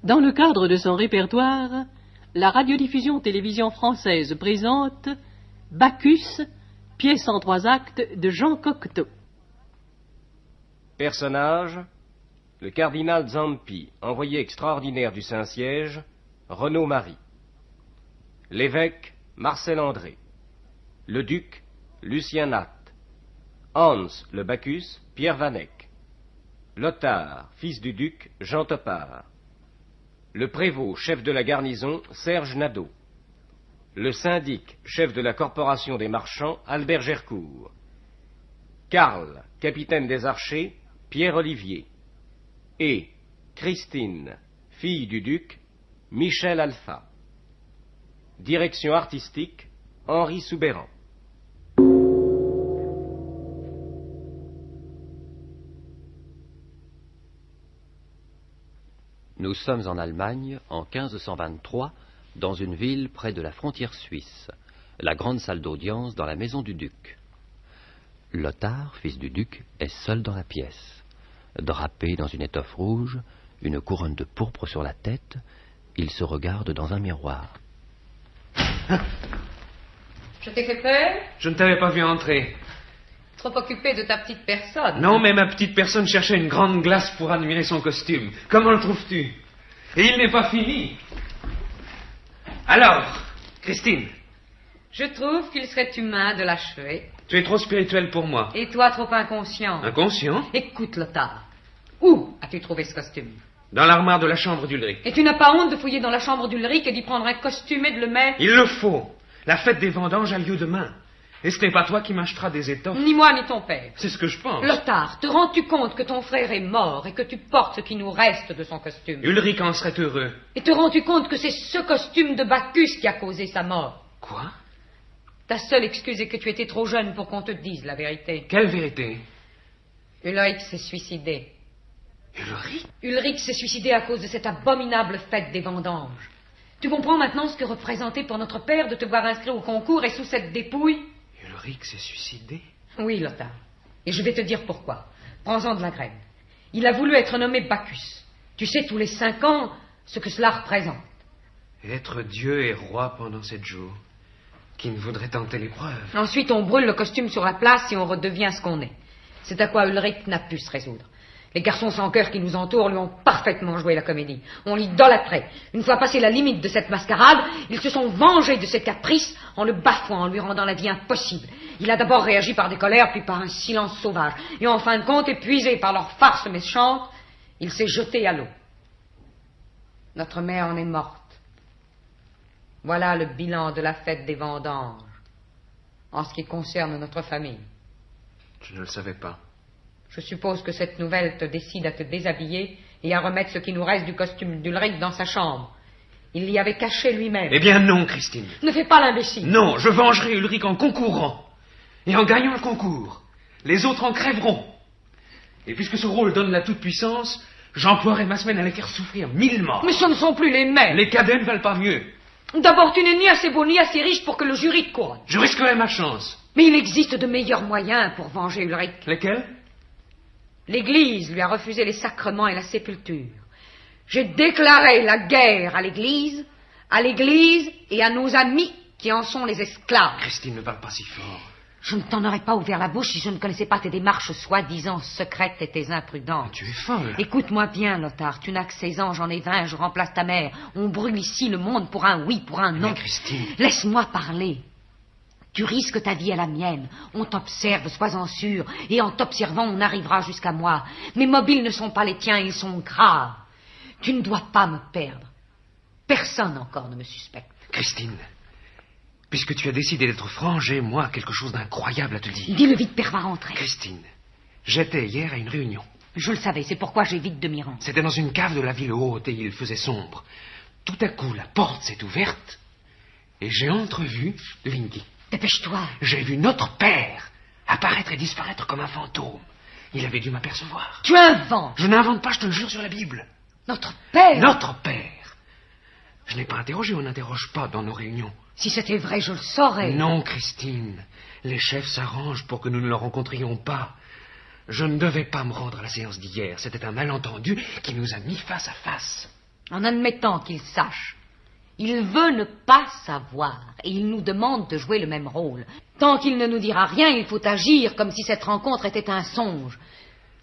Dans le cadre de son répertoire, la radiodiffusion-télévision française présente Bacchus, pièce en 3 actes de Jean Cocteau. Personnage, le cardinal Zampi, envoyé extraordinaire du Saint-Siège, Renaud Marie. L'évêque, Marcel André. Le duc, Lucien Nat. Hans, le Bacchus, Pierre Vanek. Lothar, fils du duc, Jean Topard. Le prévôt, chef de la garnison, Serge Nadeau. Le syndic, chef de la corporation des marchands, Albert Gercourt. Karl, capitaine des archers, Pierre Olivier. Et Christine, fille du duc, Michel Alpha. Direction artistique, Henri Soubeyran. Nous sommes en Allemagne, en 1523, dans une ville près de la frontière suisse, la grande salle d'audience dans la maison du duc. Lothar, fils du duc, est seul dans la pièce. Drapé dans une étoffe rouge, une couronne de pourpre sur la tête, il se regarde dans un miroir. Je t'ai fait peur? Je ne t'avais pas vu entrer. Trop occupé de ta petite personne. Non, mais ma petite personne cherchait une grande glace pour admirer son costume. Comment le trouves-tu? Et il n'est pas fini. Alors, Christine? Je trouve qu'il serait humain de l'achever. Tu es trop spirituelle pour moi. Et toi, trop inconscient. Inconscient? Écoute, Lothar. Où as-tu trouvé ce costume? Dans l'armoire de la chambre d'Ulrich. Et tu n'as pas honte de fouiller dans la chambre d'Ulrich et d'y prendre un costume et de le mettre? Il le faut. La fête des vendanges a lieu demain. Et ce n'est pas toi qui m'achèteras des étoffes. Ni moi, ni ton père. C'est ce que je pense. Lothar, te rends-tu compte que ton frère est mort et que tu portes ce qui nous reste de son costume? Ulrich en serait heureux. Et te rends-tu compte que c'est ce costume de Bacchus qui a causé sa mort? Quoi? Ta seule excuse est que tu étais trop jeune pour qu'on te dise la vérité. Quelle vérité? Ulrich s'est suicidé. Ulrich? Ulrich s'est suicidé à cause de cette abominable fête des vendanges. Tu comprends maintenant ce que représentait pour notre père de te voir inscrit au concours et sous cette dépouille? Ulrich s'est suicidé? Oui, Lothar. Et je vais te dire pourquoi. Prends-en de la graine. Il a voulu être nommé Bacchus. Tu sais, tous les 5 ans, ce que cela représente. Être Dieu et roi pendant 7 jours. Qui ne voudrait tenter l'épreuve? Ensuite, on brûle le costume sur la place et on redevient ce qu'on est. C'est à quoi Ulrich n'a pu se résoudre. Les garçons sans cœur qui nous entourent lui ont parfaitement joué la comédie. On l'idolâtrait. Une fois passé la limite de cette mascarade, ils se sont vengés de ses caprices en le bafouant, en lui rendant la vie impossible. Il a d'abord réagi par des colères, puis par un silence sauvage. Et en fin de compte, épuisé par leur farce méchante, il s'est jeté à l'eau. Notre mère en est morte. Voilà le bilan de la fête des vendanges, en ce qui concerne notre famille. Je ne le savais pas. Je suppose que cette nouvelle te décide à te déshabiller et à remettre ce qui nous reste du costume d'Ulrich dans sa chambre. Il l'y avait caché lui-même. Eh bien non, Christine. Ne fais pas l'imbécile. Non, je vengerai Ulrich en concourant. Et en gagnant le concours. Les autres en crèveront. Et puisque ce rôle donne la toute-puissance, j'emploierai ma semaine à les faire souffrir 1000 morts. Mais ce ne sont plus les mêmes. Les cadets ne valent pas mieux. D'abord, tu n'es ni assez beau ni assez riche pour que le jury te couronne. Je risquerai ma chance. Mais il existe de meilleurs moyens pour venger Ulrich. Lesquels? L'Église lui a refusé les sacrements et la sépulture. J'ai déclaré la guerre à l'Église et à nos amis qui en sont les esclaves. Christine, ne parle pas si fort. Je ne t'en aurais pas ouvert la bouche si je ne connaissais pas tes démarches soi-disant secrètes et tes imprudences. Tu es folle. Écoute-moi bien, Lothar, tu n'as que 16 ans, j'en ai 20, je remplace ta mère. On brûle ici le monde pour un oui, pour un non. Mais Christine... Laisse-moi parler. Tu risques ta vie à la mienne. On t'observe, sois-en sûr. Et en t'observant, on arrivera jusqu'à moi. Mes mobiles ne sont pas les tiens, ils sont graves. Tu ne dois pas me perdre. Personne encore ne me suspecte. Christine, puisque tu as décidé d'être franc, j'ai, moi, quelque chose d'incroyable à te dire. Dis-le vite, père va rentrer. Christine, j'étais hier à une réunion. Je le savais, c'est pourquoi j'évite de m'y rendre. C'était dans une cave de la ville haute et il faisait sombre. Tout à coup, la porte s'est ouverte et j'ai entrevu Lindy. Dépêche-toi. J'ai vu notre père apparaître et disparaître comme un fantôme. Il avait dû m'apercevoir. Tu inventes. Je n'invente pas, je te le jure sur la Bible. Notre père. Notre père. Je n'ai pas interrogé, on n'interroge pas dans nos réunions. Si c'était vrai, je le saurais. Non, Christine. Les chefs s'arrangent pour que nous ne le rencontrions pas. Je ne devais pas me rendre à la séance d'hier. C'était un malentendu qui nous a mis face à face. En admettant qu'il sache, il veut ne pas savoir et il nous demande de jouer le même rôle. Tant qu'il ne nous dira rien, il faut agir comme si cette rencontre était un songe.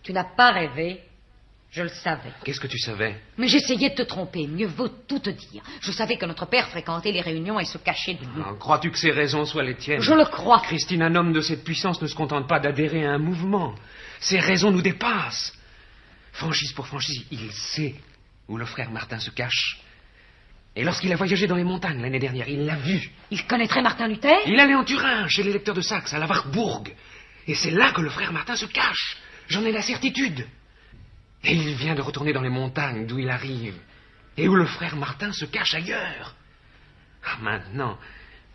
Tu n'as pas rêvé, je le savais. Qu'est-ce que tu savais? Mais j'essayais de te tromper, mieux vaut tout te dire. Je savais que notre père fréquentait les réunions et se cachait de nous. Crois-tu que ces raisons soient les tiennes? Je le crois. Christine, un homme de cette puissance ne se contente pas d'adhérer à un mouvement. Ces raisons nous dépassent. Franchise pour franchise, il sait où le frère Martin se cache. Et lorsqu'il a voyagé dans les montagnes l'année dernière, il l'a vu. Il connaîtrait Martin Luther? Il allait en Thuringe, chez les lecteurs de Saxe, à la Wartburg. Et c'est là que le frère Martin se cache. J'en ai la certitude. Et il vient de retourner dans les montagnes d'où il arrive. Et où le frère Martin se cache ailleurs. Ah, maintenant,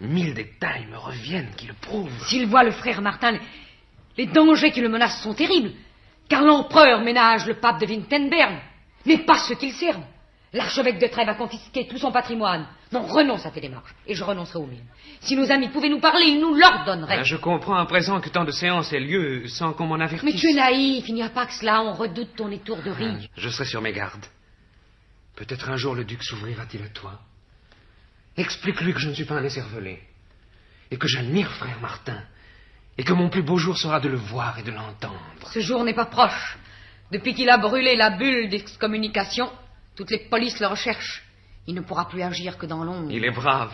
1000 détails me reviennent qui le prouvent. S'il voit le frère Martin, les dangers qui le menacent sont terribles. Car l'empereur ménage le pape de Wittenberg. Mais pas ceux qui le servent. L'archevêque de Trèves a confisqué tout son patrimoine. Non, renonce à tes démarches, et je renoncerai aux miennes. Si nos amis pouvaient nous parler, ils nous l'ordonneraient. Je comprends à présent que tant de séances aient lieu sans qu'on m'en avertisse. Mais tu es naïf, il n'y a pas que cela, on redoute ton étourderie. Je serai sur mes gardes. Peut-être un jour le duc s'ouvrira-t-il à toi. Explique-lui que je ne suis pas un écervelé, et que j'admire frère Martin, et que mon plus beau jour sera de le voir et de l'entendre. Ce jour n'est pas proche. Depuis qu'il a brûlé la bulle d'excommunication, toutes les polices le recherchent. Il ne pourra plus agir que dans l'ombre. Il est brave.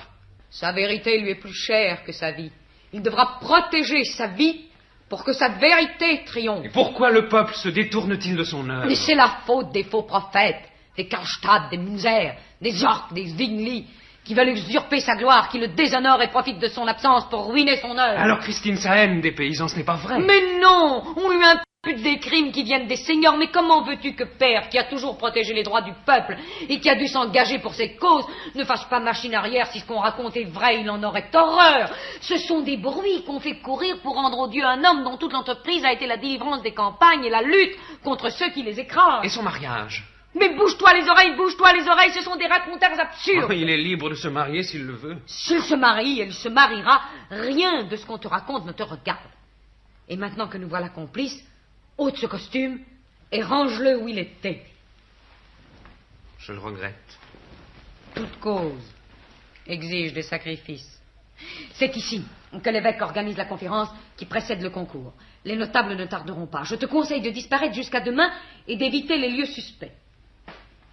Sa vérité lui est plus chère que sa vie. Il devra protéger sa vie pour que sa vérité triomphe. Et pourquoi le peuple se détourne-t-il de son œuvre? Mais c'est la faute des faux prophètes, des Karlstadt, des Munzer, des York, des Zwingli, qui veulent usurper sa gloire, qui le déshonorent et profitent de son absence pour ruiner son œuvre. Alors Christine, sa haine des paysans, ce n'est pas vrai. Mais non, on lui impute des crimes qui viennent des seigneurs. Mais comment veux-tu que père, qui a toujours protégé les droits du peuple et qui a dû s'engager pour cette cause, ne fasse pas machine arrière? Si ce qu'on raconte est vrai, il en aurait horreur. Ce sont des bruits qu'on fait courir pour rendre odieux un homme dont toute l'entreprise a été la délivrance des campagnes et la lutte contre ceux qui les écrasent. Et son mariage? Mais bouge-toi les oreilles, ce sont des racontars absurdes. Oh, il est libre de se marier s'il le veut. S'il se marie, elle se mariera. Rien de ce qu'on te raconte ne te regarde. Et maintenant que nous voilà complices, ôte ce costume et range-le où il était. Je le regrette. Toute cause exige des sacrifices. C'est ici que l'évêque organise la conférence qui précède le concours. Les notables ne tarderont pas. Je te conseille de disparaître jusqu'à demain et d'éviter les lieux suspects.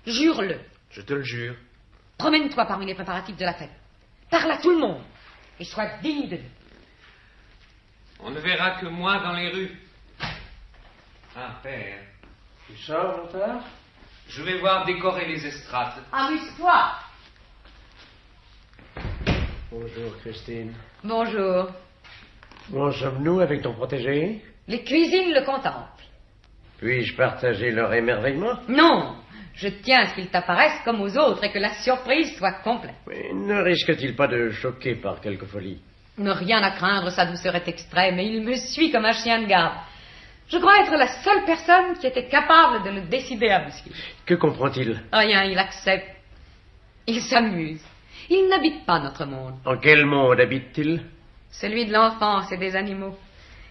Jure-le. Je te le jure. Promène-toi parmi les préparatifs de la fête. Parle à tout le monde et sois digne de nous. On ne verra que moi dans les rues. Ah, père. Tu sors, Lothar? Je vais voir décorer les estrades. Amuse-toi. Bonjour, Christine. Bonjour. Où en sommes-nous avec ton protégé? Les cuisines le contemplent. Puis-je partager leur émerveillement? Non, je tiens à ce qu'il t'apparaisse comme aux autres et que la surprise soit complète. Mais ne risque-t-il pas de choquer par quelque folie? Ne rien à craindre, sa douceur est extrême et il me suit comme un chien de garde. Je crois être la seule personne qui était capable de le décider à monsieur. Que comprend-il? Rien, il accepte. Il s'amuse. Il n'habite pas notre monde. En quel monde habite-t-il? Celui de l'enfance et des animaux.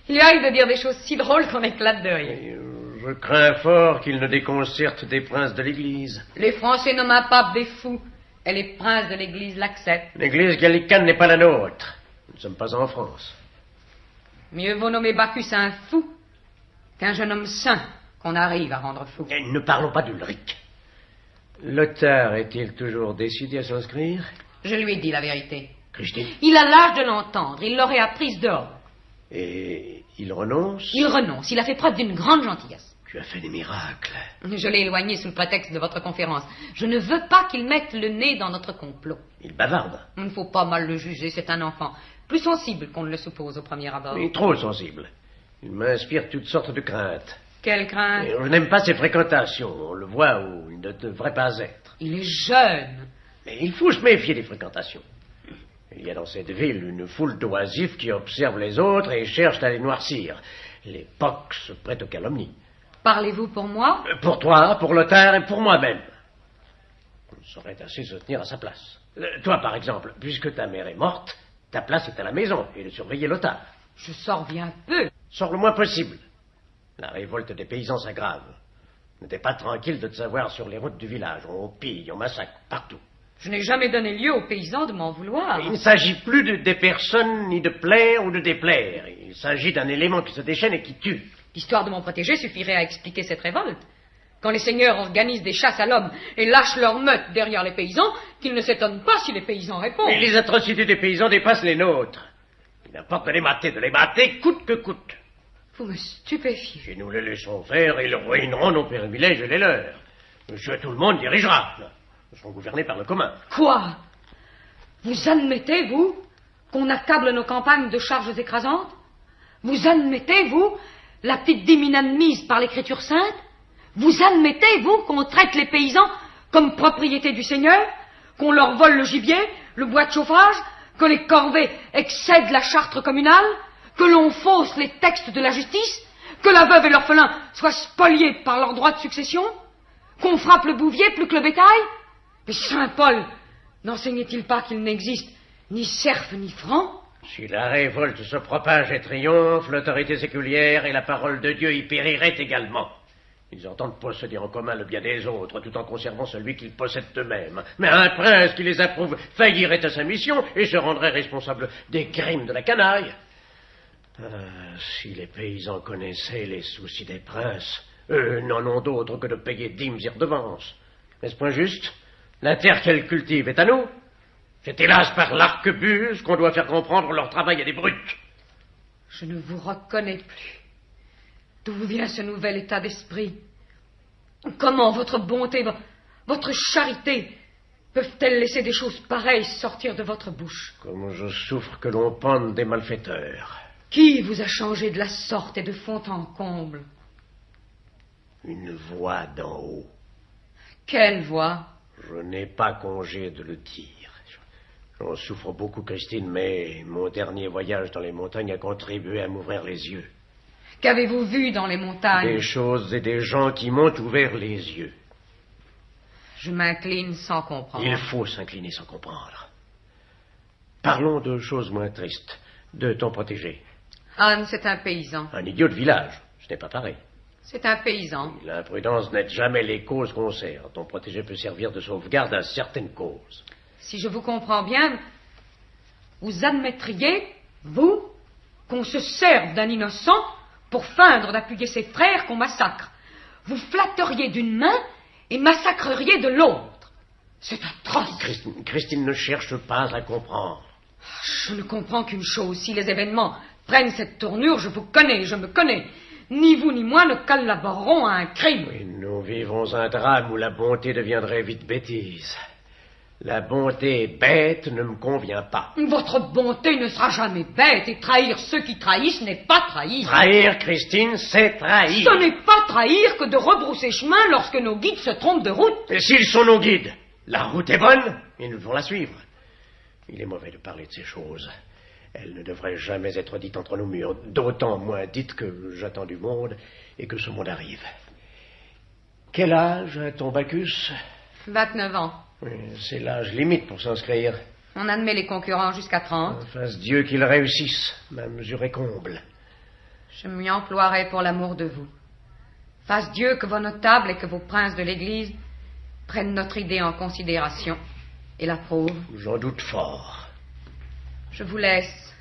Il lui arrive de dire des choses si drôles qu'on éclate de rire. Je crains fort qu'il ne déconcerte des princes de l'Église. Les Français nomment un pape des fous, et les princes de l'Église l'acceptent. L'Église gallicane n'est pas la nôtre. Nous ne sommes pas en France. Mieux vaut nommer Bacchus un fou qu'un jeune homme saint qu'on arrive à rendre fou. Et ne parlons pas d'Ulrich. Lothar est-il toujours décidé à s'inscrire? Je lui ai dit la vérité. Christine? Il a l'âge de l'entendre, il l'aurait apprise dehors. Et il renonce? Il renonce, il a fait preuve d'une grande gentillesse. Tu as fait des miracles. Je l'ai éloigné sous le prétexte de votre conférence. Je ne veux pas qu'il mette le nez dans notre complot. Il bavarde. Il ne faut pas mal le juger, c'est un enfant. Plus sensible qu'on ne le suppose au premier abord. Mais trop sensible. Il m'inspire toutes sortes de craintes. Quelle crainte? Et je n'aime pas ses fréquentations. On le voit où il ne devrait pas être. Il est jeune. Mais il faut se méfier des fréquentations. Il y a dans cette ville une foule d'oisifs qui observent les autres et cherchent à les noircir. L'époque se prête aux calomnies. Parlez-vous pour moi? Pour toi, pour Lothar et pour moi-même. On ne saurait assez se tenir à sa place. Toi, par exemple, puisque ta mère est morte, ta place est à la maison et de surveiller Lothar. Je sors bien peu. Sors le moins possible. La révolte des paysans s'aggrave. n'était pas tranquille de te savoir sur les routes du village. On pille, on massacre, partout. Je n'ai jamais donné lieu aux paysans de m'en vouloir. Il ne s'agit plus des personnes, ni de plaire ou de déplaire. Il s'agit d'un élément qui se déchaîne et qui tue. L'histoire de mon protégé suffirait à expliquer cette révolte. Quand les seigneurs organisent des chasses à l'homme et lâchent leurs meutes derrière les paysans, qu'ils ne s'étonnent pas si les paysans répondent. Mais les atrocités des paysans dépassent les nôtres. Il importe de les mater coûte que coûte. Vous me stupéfiez. Si nous les laissons faire, ils ruineront nos privilèges et les leurs. Monsieur tout le monde dirigera. Nous serons gouvernés par le commun. Quoi? Vous admettez, vous, qu'on accable nos campagnes de charges écrasantes? Vous admettez, vous, la petite dîme inadmise par l'écriture sainte? Vous admettez, vous, qu'on traite les paysans comme propriété du Seigneur? Qu'on leur vole le gibier, le bois de chauffage? Que les corvées excèdent la charte communale? Que l'on fausse les textes de la justice? Que la veuve et l'orphelin soient spoliés par leurs droits de succession? Qu'on frappe le bouvier plus que le bétail? Mais Saint Paul n'enseignait-il pas qu'il n'existe ni serf ni franc? Si la révolte se propage et triomphe, l'autorité séculière et la parole de Dieu y périraient également. Ils entendent posséder en commun le bien des autres, tout en conservant celui qu'ils possèdent eux-mêmes. Mais un prince qui les approuve faillirait à sa mission et se rendrait responsable des crimes de la canaille. Si les paysans connaissaient les soucis des princes, eux n'en ont d'autre que de payer dîmes et redevances. N'est-ce point juste? La terre qu'elles cultivent est à nous. C'est hélas par l'arquebuse qu'on doit faire comprendre leur travail à des brutes. Je ne vous reconnais plus. D'où vient ce nouvel état d'esprit? Comment votre bonté, votre charité peuvent-elles laisser des choses pareilles sortir de votre bouche? Comme je souffre que l'on pende des malfaiteurs. Qui vous a changé de la sorte et de fond en comble? Une voix d'en haut. Quelle voix? Je n'ai pas congé de le dire. J'en souffre beaucoup, Christine, mais mon dernier voyage dans les montagnes a contribué à m'ouvrir les yeux. Qu'avez-vous vu dans les montagnes? Des choses et des gens qui m'ont ouvert les yeux. Je m'incline sans comprendre. Il faut s'incliner sans comprendre. Parlons de choses moins tristes. De ton protégé. Anne, c'est un paysan. Un idiot de village. Ce n'est pas pareil. C'est un paysan. L'imprudence n'aide jamais les causes qu'on sert. Ton protégé peut servir de sauvegarde à certaines causes. Si je vous comprends bien, vous admettriez, vous, qu'on se serve d'un innocent pour feindre d'appuyer ses frères qu'on massacre. Vous flatteriez d'une main et massacreriez de l'autre. C'est atroce. Christine ne cherche pas à comprendre. Je ne comprends qu'une chose. Si les événements prennent cette tournure, je vous connais, je me connais. Ni vous ni moi ne collaborerons à un crime. Oui, nous vivons un drame où la bonté deviendrait vite bêtise. La bonté bête ne me convient pas. Votre bonté ne sera jamais bête, et trahir ceux qui trahissent n'est pas trahir. Trahir, Christine, c'est trahir. Ce n'est pas trahir que de rebrousser chemin lorsque nos guides se trompent de route. Et s'ils sont nos guides, la route est bonne, et nous devons la suivre. Il est mauvais de parler de ces choses. Elles ne devraient jamais être dites entre nos murs, d'autant moins dites que j'attends du monde et que ce monde arrive. Quel âge a ton Bacchus? 29 ans. Oui, c'est l'âge limite pour s'inscrire. On admet les concurrents jusqu'à 30. Fasse Dieu qu'ils réussissent. Ma mesure est comble. Je m'y emploierai pour l'amour de vous. Fasse Dieu que vos notables et que vos princes de l'Église prennent notre idée en considération et l'approuvent. J'en doute fort. Je vous laisse.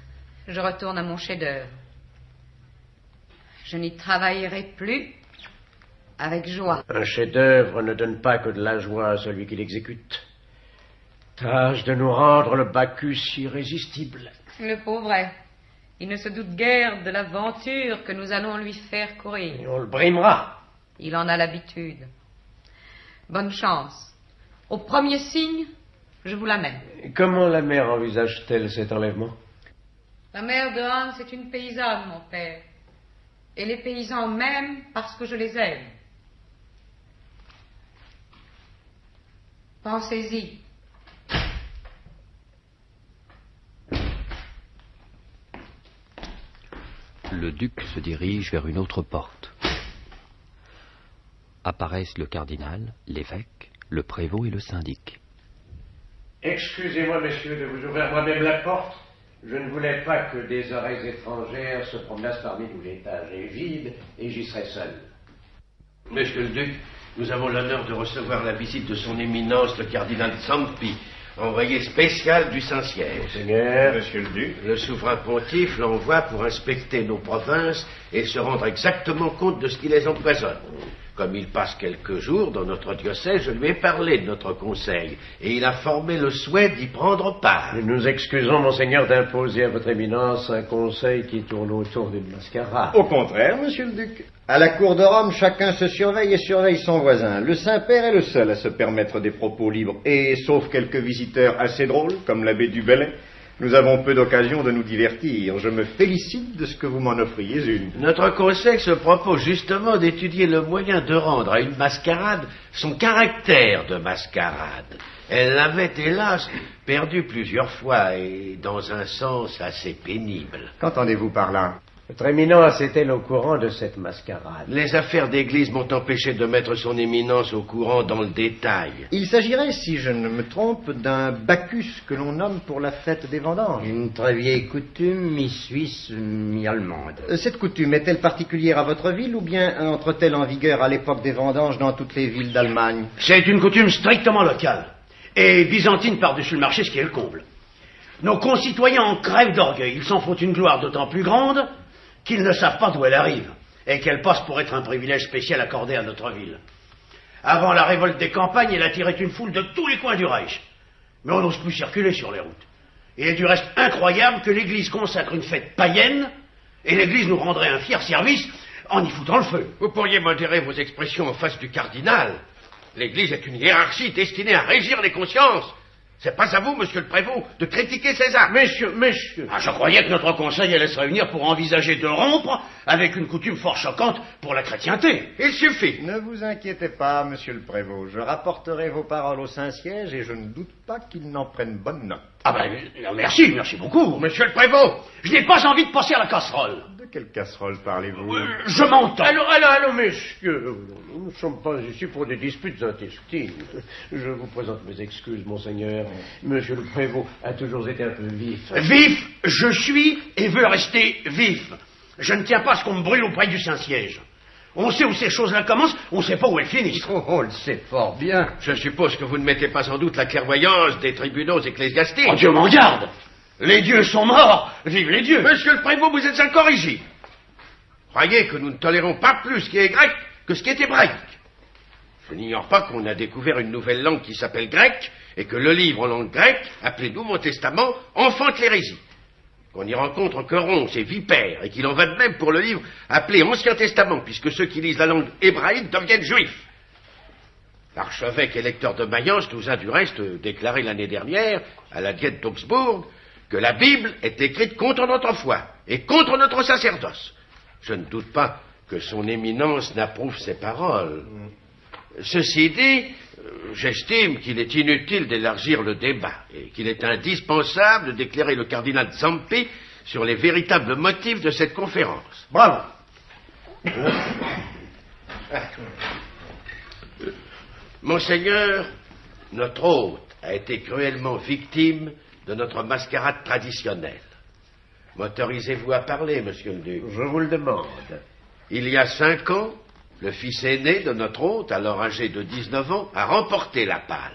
Je retourne à mon chef-d'œuvre. Je n'y travaillerai plus avec joie. Un chef-d'œuvre ne donne pas que de la joie à celui qui l'exécute. Tâche de nous rendre le Bacchus irrésistible. Le pauvre est. Il ne se doute guère de l'aventure que nous allons lui faire courir. Et on le brimera. Il en a l'habitude. Bonne chance. Au premier signe, je vous l'amène. Comment la mère envisage-t-elle cet enlèvement? La mère de Hans est une paysanne, mon père. Et les paysans m'aiment parce que je les aime. Pensez-y. Le duc se dirige vers une autre porte. Apparaissent le cardinal, l'évêque, le prévôt et le syndic. Excusez-moi, messieurs, de vous ouvrir moi-même la porte. Je ne voulais pas que des oreilles étrangères se promenassent parmi nous. L'étage est vide et j'y serai seul. Monsieur le Duc, nous avons l'honneur de recevoir la visite de son éminence, le cardinal Zampi, envoyé spécial du Saint-Siège. Seigneur, Monsieur le Duc. Le souverain pontife l'envoie pour inspecter nos provinces et se rendre exactement compte de ce qui les empoisonne. Comme il passe quelques jours dans notre diocèse, je lui ai parlé de notre conseil, et il a formé le souhait d'y prendre part. Nous nous excusons, monseigneur, d'imposer à votre éminence un conseil qui tourne autour d'une mascarade. Au contraire, monsieur le duc. À la cour de Rome, chacun se surveille et surveille son voisin. Le Saint-Père est le seul à se permettre des propos libres. Et, sauf quelques visiteurs assez drôles, comme l'abbé du Bellay, nous avons peu d'occasion de nous divertir. Je me félicite de ce que vous m'en offriez une. Notre conseil se propose justement d'étudier le moyen de rendre à une mascarade son caractère de mascarade. Elle l'avait, hélas, perdu plusieurs fois et dans un sens assez pénible. Qu'entendez-vous par là? Votre éminence est-elle au courant de cette mascarade? Les affaires d'église m'ont empêché de mettre son éminence au courant dans le détail. Il s'agirait, si je ne me trompe, d'un Bacchus que l'on nomme pour la fête des vendanges. Une très vieille coutume, mi-suisse, mi-allemande. Cette coutume est-elle particulière à votre ville ou bien entre-t-elle en vigueur à l'époque des vendanges dans toutes les villes d'Allemagne? C'est une coutume strictement locale et byzantine par-dessus le marché, ce qui est le comble. Nos concitoyens en crèvent d'orgueil. Ils s'en font une gloire d'autant plus grande qu'ils ne savent pas d'où elle arrive, et qu'elle passe pour être un privilège spécial accordé à notre ville. Avant la révolte des campagnes, elle attirait une foule de tous les coins du Reich, mais on n'ose plus circuler sur les routes. Il est du reste incroyable que l'Église consacre une fête païenne, et l'Église nous rendrait un fier service en y foutant le feu. Vous pourriez modérer vos expressions en face du cardinal. L'Église est une hiérarchie destinée à régir les consciences. C'est pas à vous, monsieur le prévôt, de critiquer César. Messieurs. Ah, je croyais que notre conseil allait se réunir pour envisager de rompre avec une coutume fort choquante pour la chrétienté. Il suffit. Ne vous inquiétez pas, monsieur le prévôt. Je rapporterai vos paroles au Saint-Siège et je ne doute pas qu'ils n'en prennent bonne note. Ah ben, merci beaucoup. Monsieur le prévôt. Je n'ai pas envie de passer à la casserole. De quelle casserole parlez-vous? Je m'entends. Allons, messieurs. Nous ne sommes pas ici pour des disputes intestines. Je vous présente mes excuses, monseigneur. Monsieur le prévôt a toujours été un peu vif. Vif, je suis et veux rester vif. Je ne tiens pas à ce qu'on me brûle auprès du Saint-Siège. On sait où ces choses-là commencent, on ne sait pas où elles finissent. On le sait fort bien. Je suppose que vous ne mettez pas en doute la clairvoyance des tribunaux ecclésiastiques. Oh, Dieu m'en garde. Les dieux sont morts, vive les dieux. Monsieur le prévôt, vous êtes incorrigible. Croyez que nous ne tolérons pas plus ce qui est grec que ce qui est hébraïque. Je n'ignore pas qu'on a découvert une nouvelle langue qui s'appelle grec, et que le livre en langue grecque, appelé Nouveau Testament, enfante l'hérésie. Qu'on y rencontre que ronces et vipères, et qu'il en va de même pour le livre appelé Ancien Testament, puisque ceux qui lisent la langue hébraïque deviennent juifs. L'archevêque électeur de Mayence nous a du reste déclaré l'année dernière, à la diète d'Augsbourg, que la Bible est écrite contre notre foi et contre notre sacerdoce. Je ne doute pas que son éminence n'approuve ces paroles. Ceci dit, j'estime qu'il est inutile d'élargir le débat et qu'il est indispensable d'éclairer le cardinal Zampi sur les véritables motifs de cette conférence. Bravo. Monseigneur, notre hôte a été cruellement victime de notre mascarade traditionnelle. M'autorisez-vous à parler, monsieur le duc? Je vous le demande. Il y a 5 ans, le fils aîné de notre hôte, alors âgé de 19 ans, a remporté la palme.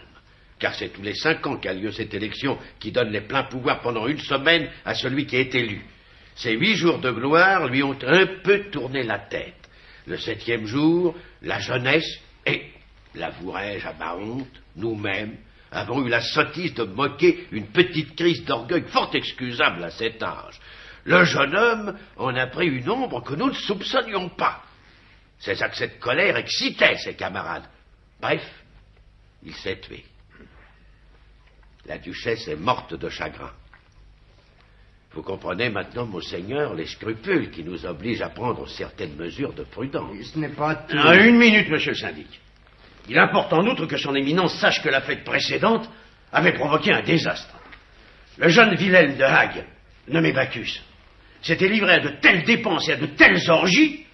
Car c'est tous les 5 ans qu'a lieu cette élection qui donne les pleins pouvoirs pendant une semaine à celui qui est élu. Ces 8 jours de gloire lui ont un peu tourné la tête. Le 7e jour, la jeunesse et, l'avouerai-je à ma honte, nous-mêmes, avons eu la sottise de moquer une petite crise d'orgueil fort excusable à cet âge. Le jeune homme en a pris une ombre que nous ne soupçonnions pas. Ces accès de colère excitaient ses camarades. Bref, il s'est tué. La duchesse est morte de chagrin. Vous comprenez maintenant, monseigneur, les scrupules qui nous obligent à prendre certaines mesures de prudence. Ce n'est pas tout. Une minute, monsieur le syndic. Il importe en outre que son éminence sache que la fête précédente avait provoqué un désastre. Le jeune Wilhelm de Hague, nommé Bacchus, s'était livré à de telles dépenses et à de telles orgies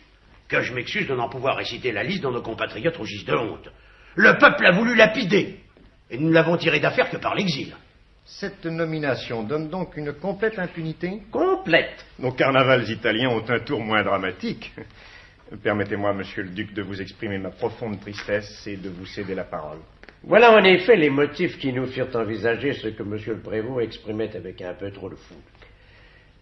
que je m'excuse de n'en pouvoir réciter la liste dont nos compatriotes rougissent de honte. Le peuple a voulu lapider, et nous ne l'avons tiré d'affaire que par l'exil. Cette nomination donne donc une complète impunité? Complète. Nos carnavals italiens ont un tour moins dramatique. Permettez-moi, monsieur le duc, de vous exprimer ma profonde tristesse et de vous céder la parole. Voilà en effet les motifs qui nous firent envisager ce que monsieur le prévôt exprimait avec un peu trop de fougue.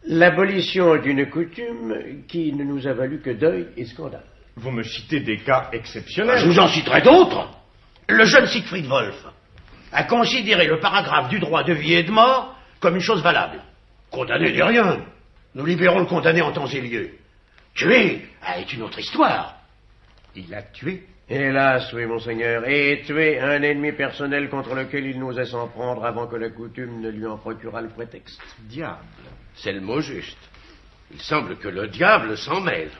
L'abolition d'une coutume qui ne nous a valu que deuil et scandale. Vous me citez des cas exceptionnels. Je vous en citerai d'autres. Le jeune Siegfried Wolf a considéré le paragraphe du droit de vie et de mort comme une chose valable. Condamné n'est rien. Nous libérons le condamné en temps et lieu. Tuer est une autre histoire. Il a tué? Hélas, oui, monseigneur, et tuer un ennemi personnel contre lequel il n'osait s'en prendre avant que la coutume ne lui en procurât le prétexte. Diable. C'est le mot juste. Il semble que le diable s'en mêle.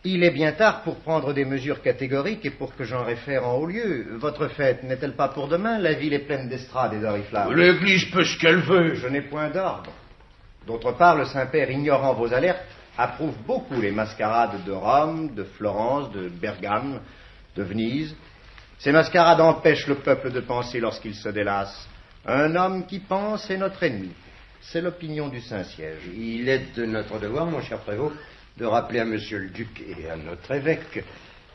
Il est bien tard pour prendre des mesures catégoriques et pour que j'en réfère en haut lieu. Votre fête n'est-elle pas pour demain? La ville est pleine d'estrades et d'oriflammes. L'Église peut ce qu'elle veut. Je n'ai point d'ordre. D'autre part, le Saint-Père, ignorant vos alertes, approuve beaucoup les mascarades de Rome, de Florence, de Bergame, de Venise. Ces mascarades empêchent le peuple de penser lorsqu'il se délasse. Un homme qui pense est notre ennemi. C'est l'opinion du Saint-Siège. Il est de notre devoir, mon cher prévôt, de rappeler à monsieur le duc et à notre évêque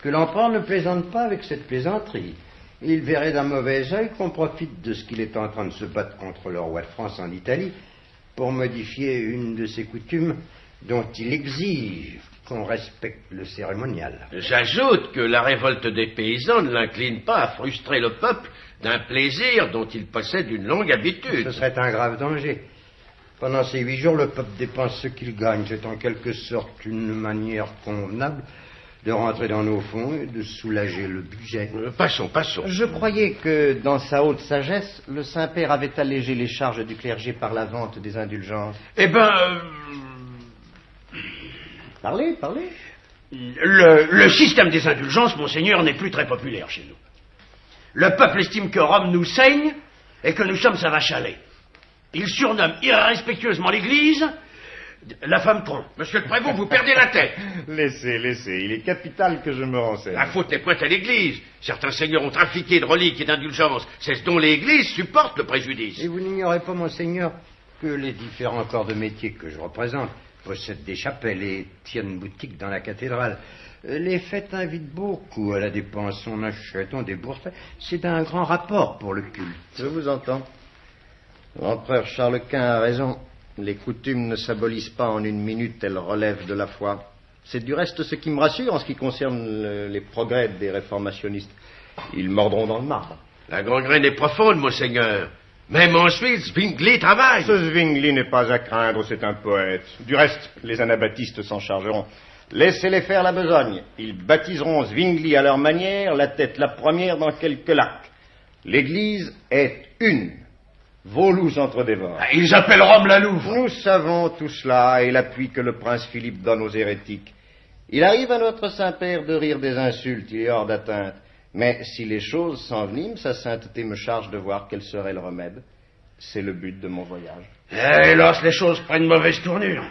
que l'empereur ne plaisante pas avec cette plaisanterie. Il verrait d'un mauvais œil qu'on profite de ce qu'il est en train de se battre contre le roi de France en Italie pour modifier une de ses coutumes dont il exige qu'on respecte le cérémonial. J'ajoute que la révolte des paysans ne l'incline pas à frustrer le peuple d'un plaisir dont il possède une longue habitude. Ce serait un grave danger. Pendant ces 8 jours, le peuple dépense ce qu'il gagne. C'est en quelque sorte une manière convenable de rentrer dans nos fonds et de soulager le budget. Passons. Je croyais que, dans sa haute sagesse, le Saint-Père avait allégé les charges du clergé par la vente des indulgences. Eh ben... Parlez. Le système des indulgences, monseigneur, n'est plus très populaire chez nous. Le peuple estime que Rome nous saigne et que nous sommes sa vache à lait. Il surnomme irrespectueusement l'Église la femme tronc. Monsieur le prévôt, vous perdez la tête. Laissez. Il est capital que je me renseigne. La faute n'est point à l'Église. Certains seigneurs ont trafiqué de reliques et d'indulgences. C'est ce dont l'Église supporte le préjudice. Et vous n'ignorez pas, monseigneur, que les différents corps de métier que je représente possèdent des chapelles et tiennent boutique dans la cathédrale. Les fêtes invitent beaucoup à la dépense. On achète, on débourse. C'est d'un grand rapport pour le culte. Je vous entends. L'empereur Charles Quint a raison. Les coutumes ne s'abolissent pas en une minute, elles relèvent de la foi. C'est du reste ce qui me rassure en ce qui concerne les progrès des réformationnistes. Ils mordront dans le marbre. La gangrène est profonde, monseigneur. Même ensuite, Zwingli travaille. Ce Zwingli n'est pas à craindre, c'est un poète. Du reste, les anabaptistes s'en chargeront. Laissez-les faire la besogne. Ils baptiseront Zwingli à leur manière, la tête la première dans quelques lacs. L'Église est une. Vos loups s'entre-dévorent. Ils appellent Rome la Louve. Nous savons tout cela et l'appui que le prince Philippe donne aux hérétiques. Il arrive à notre Saint-Père de rire des insultes, il est hors d'atteinte. Mais si les choses s'enveniment, sa sainteté me charge de voir quel serait le remède. C'est le but de mon voyage. Hélas, les choses prennent mauvaise tournure.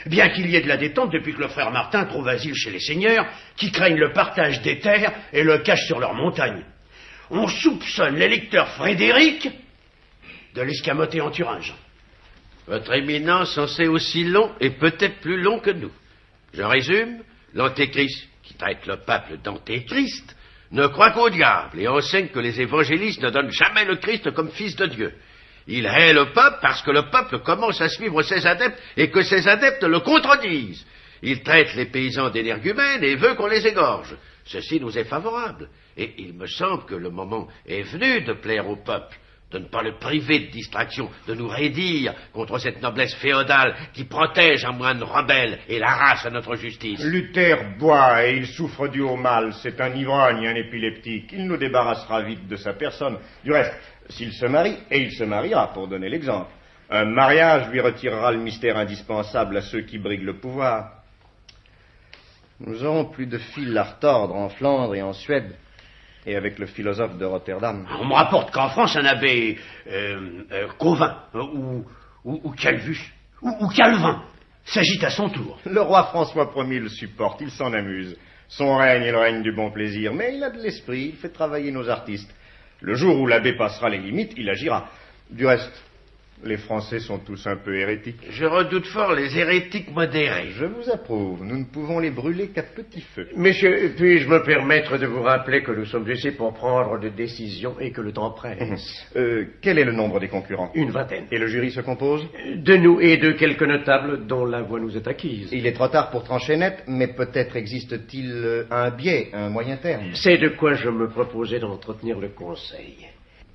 Bien qu'il y ait de la détente depuis que le frère Martin trouve asile chez les seigneurs, qui craignent le partage des terres et le cachent sur leurs montagnes. On soupçonne l'électeur Frédéric de l'escamoter en Thuringe. Votre éminence en sait aussi long et peut-être plus long que nous. Je résume, l'antéchrist, qui traite le peuple d'antéchrist, ne croit qu'au diable et enseigne que les évangélistes ne donnent jamais le Christ comme fils de Dieu. Il hait le peuple parce que le peuple commence à suivre ses adeptes et que ses adeptes le contredisent. Il traite les paysans d'énergumènes et veut qu'on les égorge. Ceci nous est favorable. Et il me semble que le moment est venu de plaire au peuple, de ne pas le priver de distraction, de nous raidir contre cette noblesse féodale qui protège un moine rebelle et l'arrache à notre justice. Luther boit et il souffre du haut mal. C'est un ivrogne, un épileptique. Il nous débarrassera vite de sa personne. Du reste, s'il se marie, et il se mariera, pour donner l'exemple, un mariage lui retirera le mystère indispensable à ceux qui briguent le pouvoir. Nous aurons plus de fil à retordre en Flandre et en Suède, et avec le philosophe de Rotterdam. On me rapporte qu'en France, un abbé Cauvin ou Calvus ou Calvin s'agite à son tour. Le roi François Ier le supporte, il s'en amuse. Son règne est le règne du bon plaisir, mais il a de l'esprit, il fait travailler nos artistes. Le jour où l'abbé passera les limites, il agira. Du reste, Les Français sont tous un peu hérétiques. Je redoute fort les hérétiques modérés. Je vous approuve. Nous ne pouvons les brûler qu'à petit feu. Messieurs, puis-je me permettre de vous rappeler que nous sommes ici pour prendre des décisions et que le temps presse. Quel est le nombre des concurrents? Une vingtaine. Et le jury se compose? De nous et de quelques notables dont la voix nous est acquise. Il est trop tard pour trancher net, mais peut-être existe-t-il un biais, un moyen terme. C'est de quoi je me proposais d'entretenir le conseil.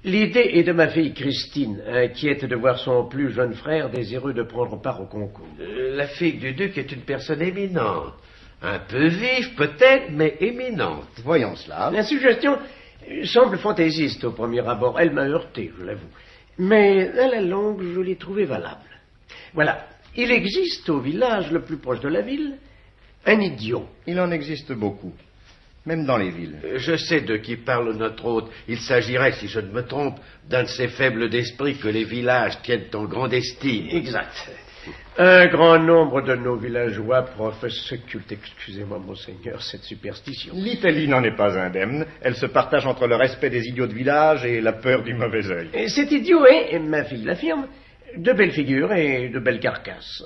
L'idée est de ma fille Christine, inquiète de voir son plus jeune frère désireux de prendre part au concours. La fille du duc est une personne éminente. Un peu vive peut-être, mais éminente. Voyons cela. La suggestion semble fantaisiste au premier abord. Elle m'a heurté, je l'avoue. Mais à la longue, je l'ai trouvée valable. Voilà. Il existe au village le plus proche de la ville un idiot. Il en existe beaucoup. Même dans les villes. Je sais de qui parle notre hôte. Il s'agirait, si je ne me trompe, d'un de ces faibles d'esprit que les villages tiennent en grande estime. Exact. Un grand nombre de nos villageois professent ce culte. Excusez-moi, monseigneur, cette superstition. L'Italie n'en est pas indemne. Elle se partage entre le respect des idiots de village et la peur du mauvais œil. Et cet idiot est, ma fille l'affirme, de belles figures et de belles carcasses.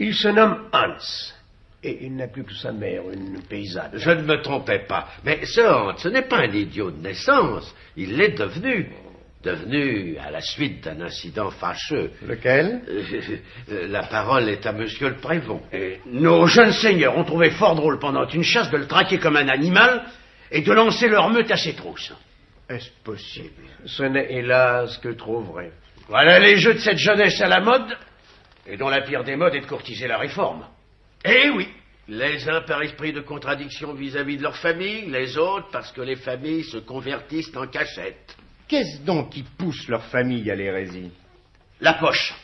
Il se nomme Hans. Et il n'a plus que sa mère, une paysanne. Je ne me trompais pas. Mais ce n'est pas un idiot de naissance. Il l'est devenu. Devenu à la suite d'un incident fâcheux. Lequel? La parole est à monsieur le prévôt. Nos jeunes seigneurs ont trouvé fort drôle pendant une chasse de le traquer comme un animal et de lancer leur meute à ses trousses. Est-ce possible? Ce n'est hélas que trop vrai. Voilà les jeux de cette jeunesse à la mode, et dont la pire des modes est de courtiser la réforme. Eh oui, les uns par esprit de contradiction vis-à-vis de leur famille, les autres parce que les familles se convertissent en cachette. Qu'est-ce donc qui pousse leur famille à l'hérésie? La poche.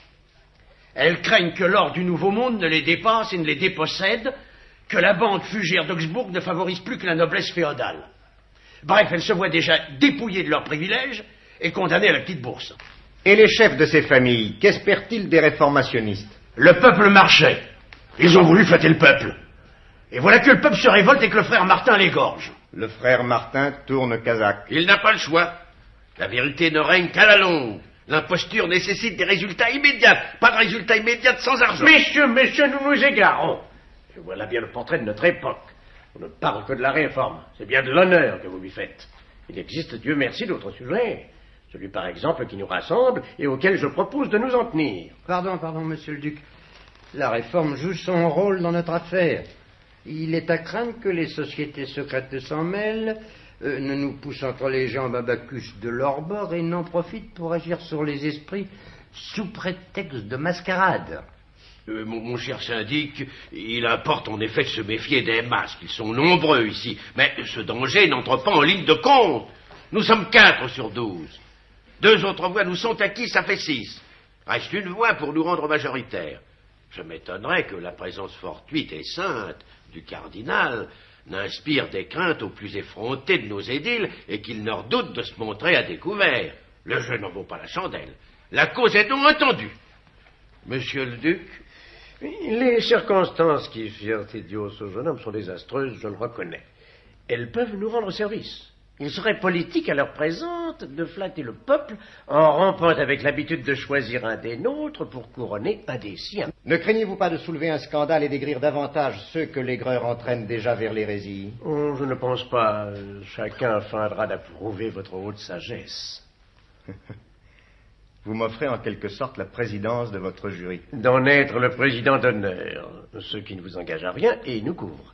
Elles craignent que l'or du Nouveau Monde ne les dépasse et ne les dépossède, que la banque fugère d'Augsbourg ne favorise plus que la noblesse féodale. Bref, elles se voient déjà dépouillées de leurs privilèges et condamnées à la petite bourse. Et les chefs de ces familles, qu'espèrent-ils des réformationnistes? Le peuple marchait. Ils ont voulu flatter le peuple. Et voilà que le peuple se révolte et que le frère Martin l'égorge. Le frère Martin tourne kazakh. Il n'a pas le choix. La vérité ne règne qu'à la longue. L'imposture nécessite des résultats immédiats, pas de résultats immédiats sans argent. Messieurs, nous nous égarons. Et voilà bien le portrait de notre époque. On ne parle que de la réforme. C'est bien de l'honneur que vous lui faites. Il existe, Dieu merci, d'autres sujets. Celui, par exemple, qui nous rassemble et auquel je propose de nous en tenir. Pardon, monsieur le duc. La réforme joue son rôle dans notre affaire. Il est à craindre que les sociétés secrètes s'en mêlent, ne nous poussent entre les jambes à Bacchus de leur bord et n'en profitent pour agir sur les esprits sous prétexte de mascarade. Mon cher syndic, il importe en effet de se méfier des masques. Ils sont nombreux ici, mais ce danger n'entre pas en ligne de compte. Nous sommes 4 sur 12. 2 autres voix nous sont acquises, ça fait 6. Reste une voix pour nous rendre majoritaires. Je m'étonnerais que la présence fortuite et sainte du cardinal n'inspire des craintes aux plus effrontés de nos édiles et qu'ils ne redoutent de se montrer à découvert. Le jeu n'en vaut pas la chandelle. La cause est donc entendue. Monsieur le duc? Les circonstances qui firent idiot ce jeune homme sont désastreuses, je le reconnais. Elles peuvent nous rendre service. Il serait politique à l'heure présente de flatter le peuple en rompant avec l'habitude de choisir un des nôtres pour couronner un des siens. Ne craignez-vous pas de soulever un scandale et d'aigrir davantage ceux que l'aigreur entraîne déjà vers l'hérésie? Oh, je ne pense pas. Chacun feindra d'approuver votre haute sagesse. Vous m'offrez en quelque sorte la présidence de votre jury. D'en être le président d'honneur, ce qui ne vous engage à rien et nous couvre.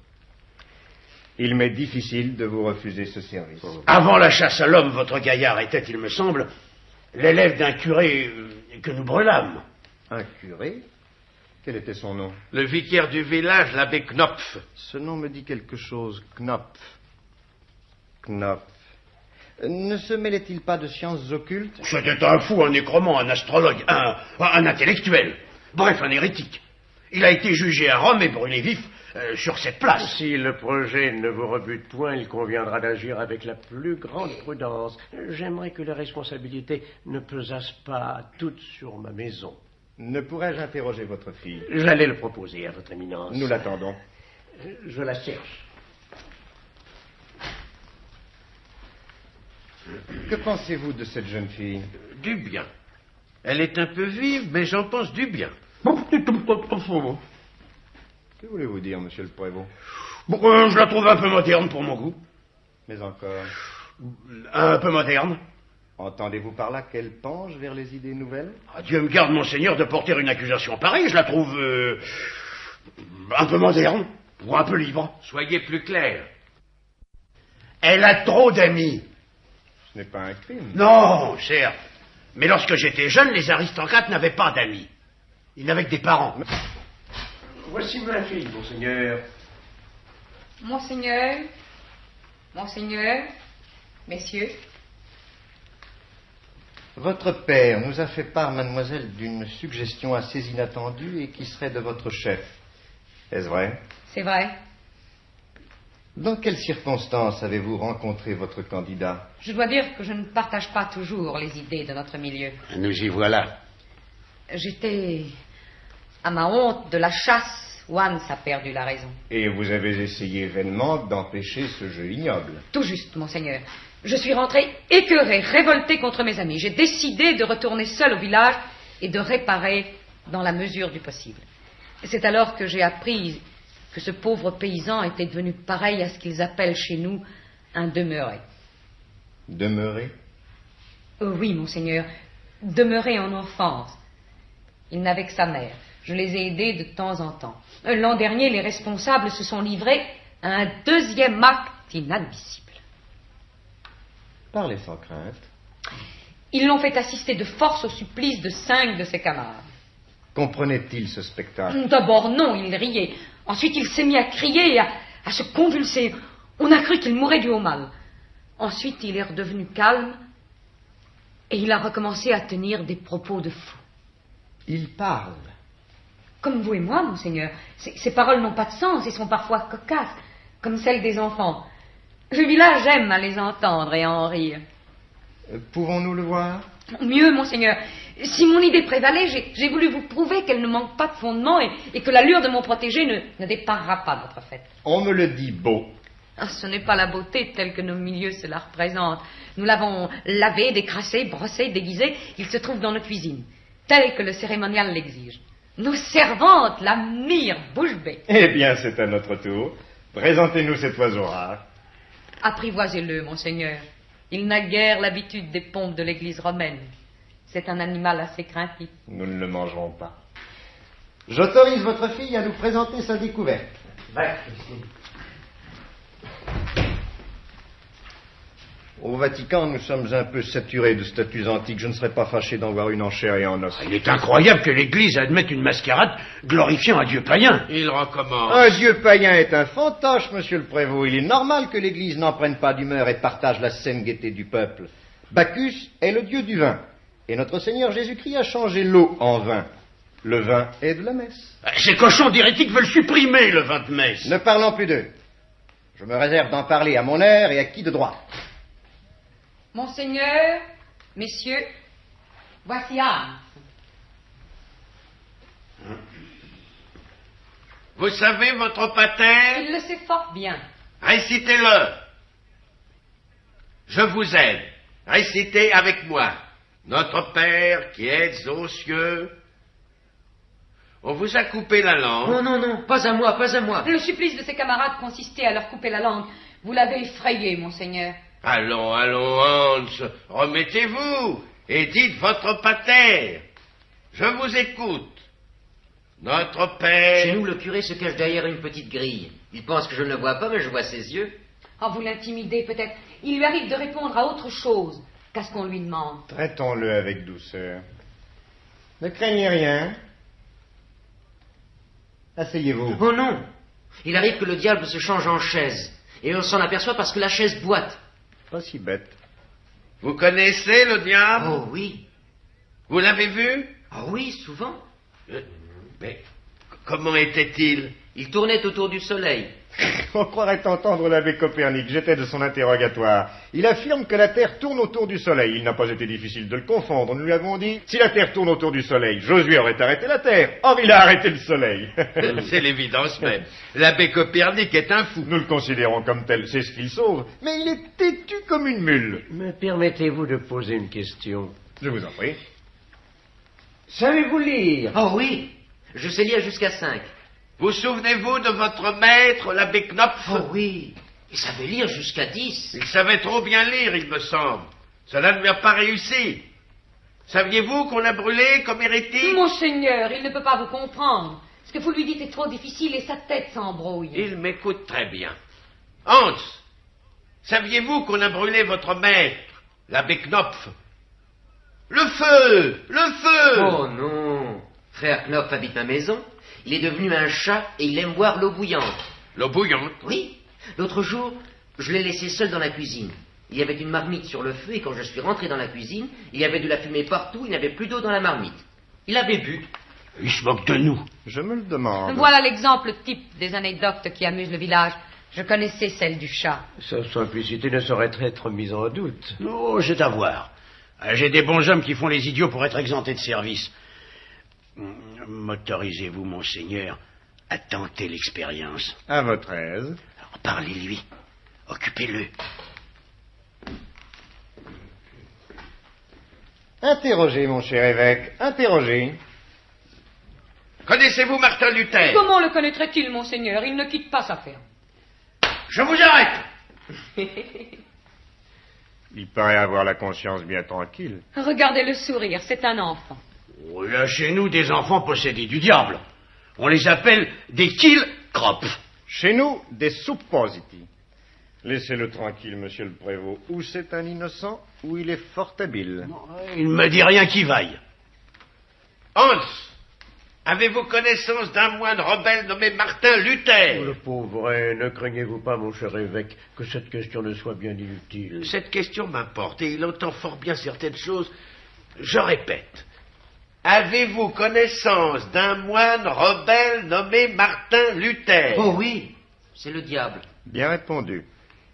Il m'est difficile de vous refuser ce service. Avant la chasse à l'homme, votre gaillard était, il me semble, l'élève d'un curé que nous brûlâmes. Un curé? Quel était son nom? Le vicaire du village, l'abbé Knopf. Ce nom me dit quelque chose. Knopf. Knopf. Ne se mêlait-il pas de sciences occultes? C'était un fou, un nécromant, un astrologue, un intellectuel. Bref, un hérétique. Il a été jugé à Rome et brûlé vif sur cette place. Si le projet ne vous rebute point, il conviendra d'agir avec la plus grande prudence. J'aimerais que les responsabilités ne pesassent pas toutes sur ma maison. Ne pourrais-je interroger votre fille? J'allais le proposer à votre éminence. Nous l'attendons. Je la cherche. Que pensez-vous de cette jeune fille? Du bien. Elle est un peu vive, mais j'en pense du bien. Que voulez-vous dire, monsieur le prévôt? Bon, je la trouve un peu moderne pour mon goût. Mais encore. Un peu moderne. Entendez-vous par là qu'elle penche vers les idées nouvelles? Ah, Dieu me garde, monseigneur, de porter une accusation pareille. Je la trouve un peu moderne, ou un peu libre. Soyez plus clair. Elle a trop d'amis. Ce n'est pas un crime. Non, certes. Mais lorsque j'étais jeune, les aristocrates n'avaient pas d'amis. Ils n'avaient que des parents. Voici ma fille, monseigneur. Monseigneur, monseigneur, messieurs. Votre père nous a fait part, mademoiselle, d'une suggestion assez inattendue et qui serait de votre chef. Est-ce vrai? C'est vrai. Dans quelles circonstances avez-vous rencontré votre candidat? Je dois dire que je ne partage pas toujours les idées de notre milieu. Nous y voilà. J'étais à ma honte de la chasse où Hans a perdu la raison. Et vous avez essayé vainement d'empêcher ce jeu ignoble. Tout juste, monseigneur. Je suis rentré écœuré, révolté contre mes amis. J'ai décidé de retourner seul au village et de réparer dans la mesure du possible. C'est alors que j'ai appris que ce pauvre paysan était devenu pareil à ce qu'ils appellent chez nous un demeuré. Demeuré? Oui, monseigneur, demeuré en enfance. Il n'avait que sa mère. Je les ai aidés de temps en temps. L'an dernier, les responsables se sont livrés à un deuxième acte inadmissible. Parlez sans crainte. Ils l'ont fait assister de force au supplice de 5 de ses camarades. Comprenait-il ce spectacle? D'abord, non, il riait. Ensuite, il s'est mis à crier et à se convulser. On a cru qu'il mourait du haut mal. Ensuite, il est redevenu calme et il a recommencé à tenir des propos de fou. Il parle. Comme vous et moi, monseigneur. Ces paroles n'ont pas de sens et sont parfois cocasses, comme celles des enfants. Le village aime à les entendre et à en rire. Pouvons-nous le voir? Mieux, monseigneur. Si mon idée prévalait, j'ai voulu vous prouver qu'elle ne manque pas de fondement et que l'allure de mon protégé ne déparera pas notre fête. On me le dit beau. Ah, ce n'est pas la beauté telle que nos milieux se la représentent. Nous l'avons lavé, décrassé, brossé, déguisé. Il se trouve dans nos cuisines, tel que le cérémonial l'exige. Nos servantes l'admirent bouche bée. Eh bien, c'est à notre tour. Présentez-nous cet oiseau rare. Apprivoisez-le, monseigneur. Il n'a guère l'habitude des pompes de l'église romaine. C'est un animal assez craintif. Nous ne le mangerons pas. J'autorise votre fille à nous présenter sa découverte. Va, Au Vatican, nous sommes un peu saturés de statues antiques. Je ne serais pas fâché d'en voir une en chair et en os. Il est incroyable que l'Église admette une mascarade glorifiant un dieu païen. Il recommence. Un dieu païen est un fantoche, monsieur le prévôt. Il est normal que l'Église n'en prenne pas d'humeur et partage la saine gaieté du peuple. Bacchus est le dieu du vin. Et notre Seigneur Jésus-Christ a changé l'eau en vin. Le vin est de la messe. Ces cochons d'hérétiques veulent supprimer le vin de messe. Ne parlons plus d'eux. Je me réserve d'en parler à mon air et à qui de droit. Monseigneur, messieurs, voici Hans. Vous savez votre pater? Il le sait fort bien. Récitez-le. Je vous aide. Récitez avec moi. Notre Père qui êtes aux cieux. On vous a coupé la langue. Non, non, non, pas à moi, pas à moi. Le supplice de ses camarades consistait à leur couper la langue. Vous l'avez effrayé, monseigneur. Allons, allons, Hans, remettez-vous et dites votre pater. Je vous écoute. Notre Père... Chez nous, le curé se cache derrière une petite grille. Il pense que je ne le vois pas, mais je vois ses yeux. Oh, vous l'intimidez peut-être. Il lui arrive de répondre à autre chose qu'à ce qu'on lui demande. Traitons-le avec douceur. Ne craignez rien. Asseyez-vous. Oh non. Il arrive que le diable se change en chaise. Et on s'en aperçoit parce que la chaise boite. Pas si bête. Vous connaissez le diable? Oh oui. Vous l'avez vu? Ah oui, souvent. Mais comment était-il? Il tournait autour du soleil. On croirait entendre l'abbé Copernic. J'étais de son interrogatoire. Il affirme que la Terre tourne autour du Soleil. Il n'a pas été difficile de le confondre. Nous lui avons dit, si la Terre tourne autour du Soleil, Josué aurait arrêté la Terre. Or, il a arrêté le Soleil. C'est l'évidence même. L'abbé Copernic est un fou. Nous le considérons comme tel. C'est ce qu'il sauve. Mais il est têtu comme une mule. Me permettez-vous de poser une question? Je vous en prie. Savez-vous lire? Oh oui, je sais lire jusqu'à 5. Vous souvenez-vous de votre maître, l'abbé Knopf? Oh oui, il savait lire jusqu'à 10. Il savait trop bien lire, il me semble. Cela ne lui a pas réussi. Saviez-vous qu'on l'a brûlé comme hérétique? Monseigneur, il ne peut pas vous comprendre. Ce que vous lui dites est trop difficile et sa tête s'embrouille. Il m'écoute très bien. Hans, saviez-vous qu'on a brûlé votre maître, l'abbé Knopf? Le feu! Le feu! Oh non, frère Knopf habite ma maison. Il est devenu un chat et il aime boire l'eau bouillante. L'eau bouillante? Oui. L'autre jour, je l'ai laissé seul dans la cuisine. Il y avait une marmite sur le feu et quand je suis rentré dans la cuisine, il y avait de la fumée partout, il n'y avait plus d'eau dans la marmite. Il avait bu. Il se moque de nous. Je me le demande. Voilà l'exemple type des anecdotes qui amusent le village. Je connaissais celle du chat. Sa simplicité ne saurait être mise en doute. Oh, c'est à voir. J'ai des bons hommes qui font les idiots pour être exemptés de service. M'autorisez-vous, monseigneur, à tenter l'expérience? À votre aise. Alors, parlez-lui. Occupez-le. Interrogez, mon cher évêque, interrogez. Connaissez-vous Martin Luther? Comment le connaîtrait-il, monseigneur? Il ne quitte pas sa ferme. Je vous arrête. Il paraît avoir la conscience bien tranquille. Regardez le sourire, c'est un enfant. Oh, il y a chez nous des enfants possédés du diable. On les appelle des kill-crops. Chez nous, des suppositi. Laissez-le tranquille, monsieur le prévôt. Ou c'est un innocent, ou il est fort habile. Il ne me dit rien qui vaille. Hans, avez-vous connaissance d'un moine rebelle nommé Martin Luther? Le pauvre, ne craignez-vous pas, mon cher évêque, que cette question ne soit bien inutile? Cette question m'importe et il entend fort bien certaines choses. Je répète. Avez-vous connaissance d'un moine rebelle nommé Martin Luther? Oh oui, c'est le diable. Bien répondu.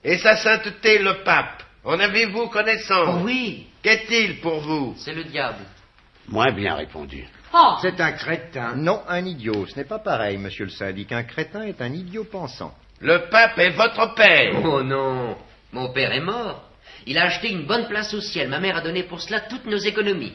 Et sa sainteté, le pape, en avez-vous connaissance? Oh oui. Qu'est-il pour vous? C'est le diable. Moins bien répondu. Oh, C'est un crétin. Non, un idiot. Ce n'est pas pareil, monsieur le syndic. Un crétin est un idiot pensant. Le pape est votre père. Oh non, mon père est mort. Il a acheté une bonne place au ciel. Ma mère a donné pour cela toutes nos économies.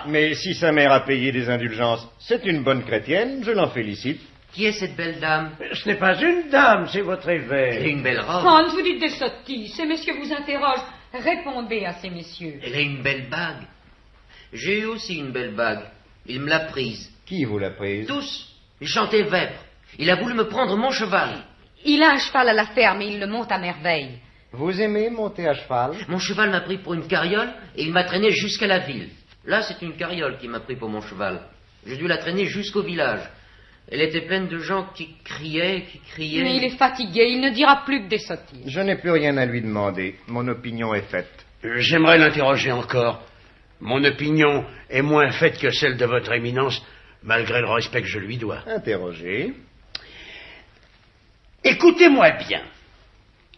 Mais si sa mère a payé des indulgences, c'est une bonne chrétienne, je l'en félicite. Qui est cette belle dame? Ce n'est pas une dame, c'est votre évêque. Elle a une belle robe. Hans, vous dites des sottises. Ces messieurs vous interrogent. Répondez à ces messieurs. Elle a une belle bague. J'ai eu aussi une belle bague. Il me l'a prise. Qui vous l'a prise? Tous. Il chantait vêpres. Il a voulu me prendre mon cheval. Il a un cheval à la ferme et il le monte à merveille. Vous aimez monter à cheval? Mon cheval m'a pris pour une carriole et il m'a traîné jusqu'à la ville. Là, c'est une carriole qui m'a pris pour mon cheval. J'ai dû la traîner jusqu'au village. Elle était pleine de gens qui criaient. Mais il est fatigué, il ne dira plus que des sottises. Je n'ai plus rien à lui demander. Mon opinion est faite. J'aimerais l'interroger encore. Mon opinion est moins faite que celle de votre éminence, malgré le respect que je lui dois. Interrogez. Écoutez-moi bien,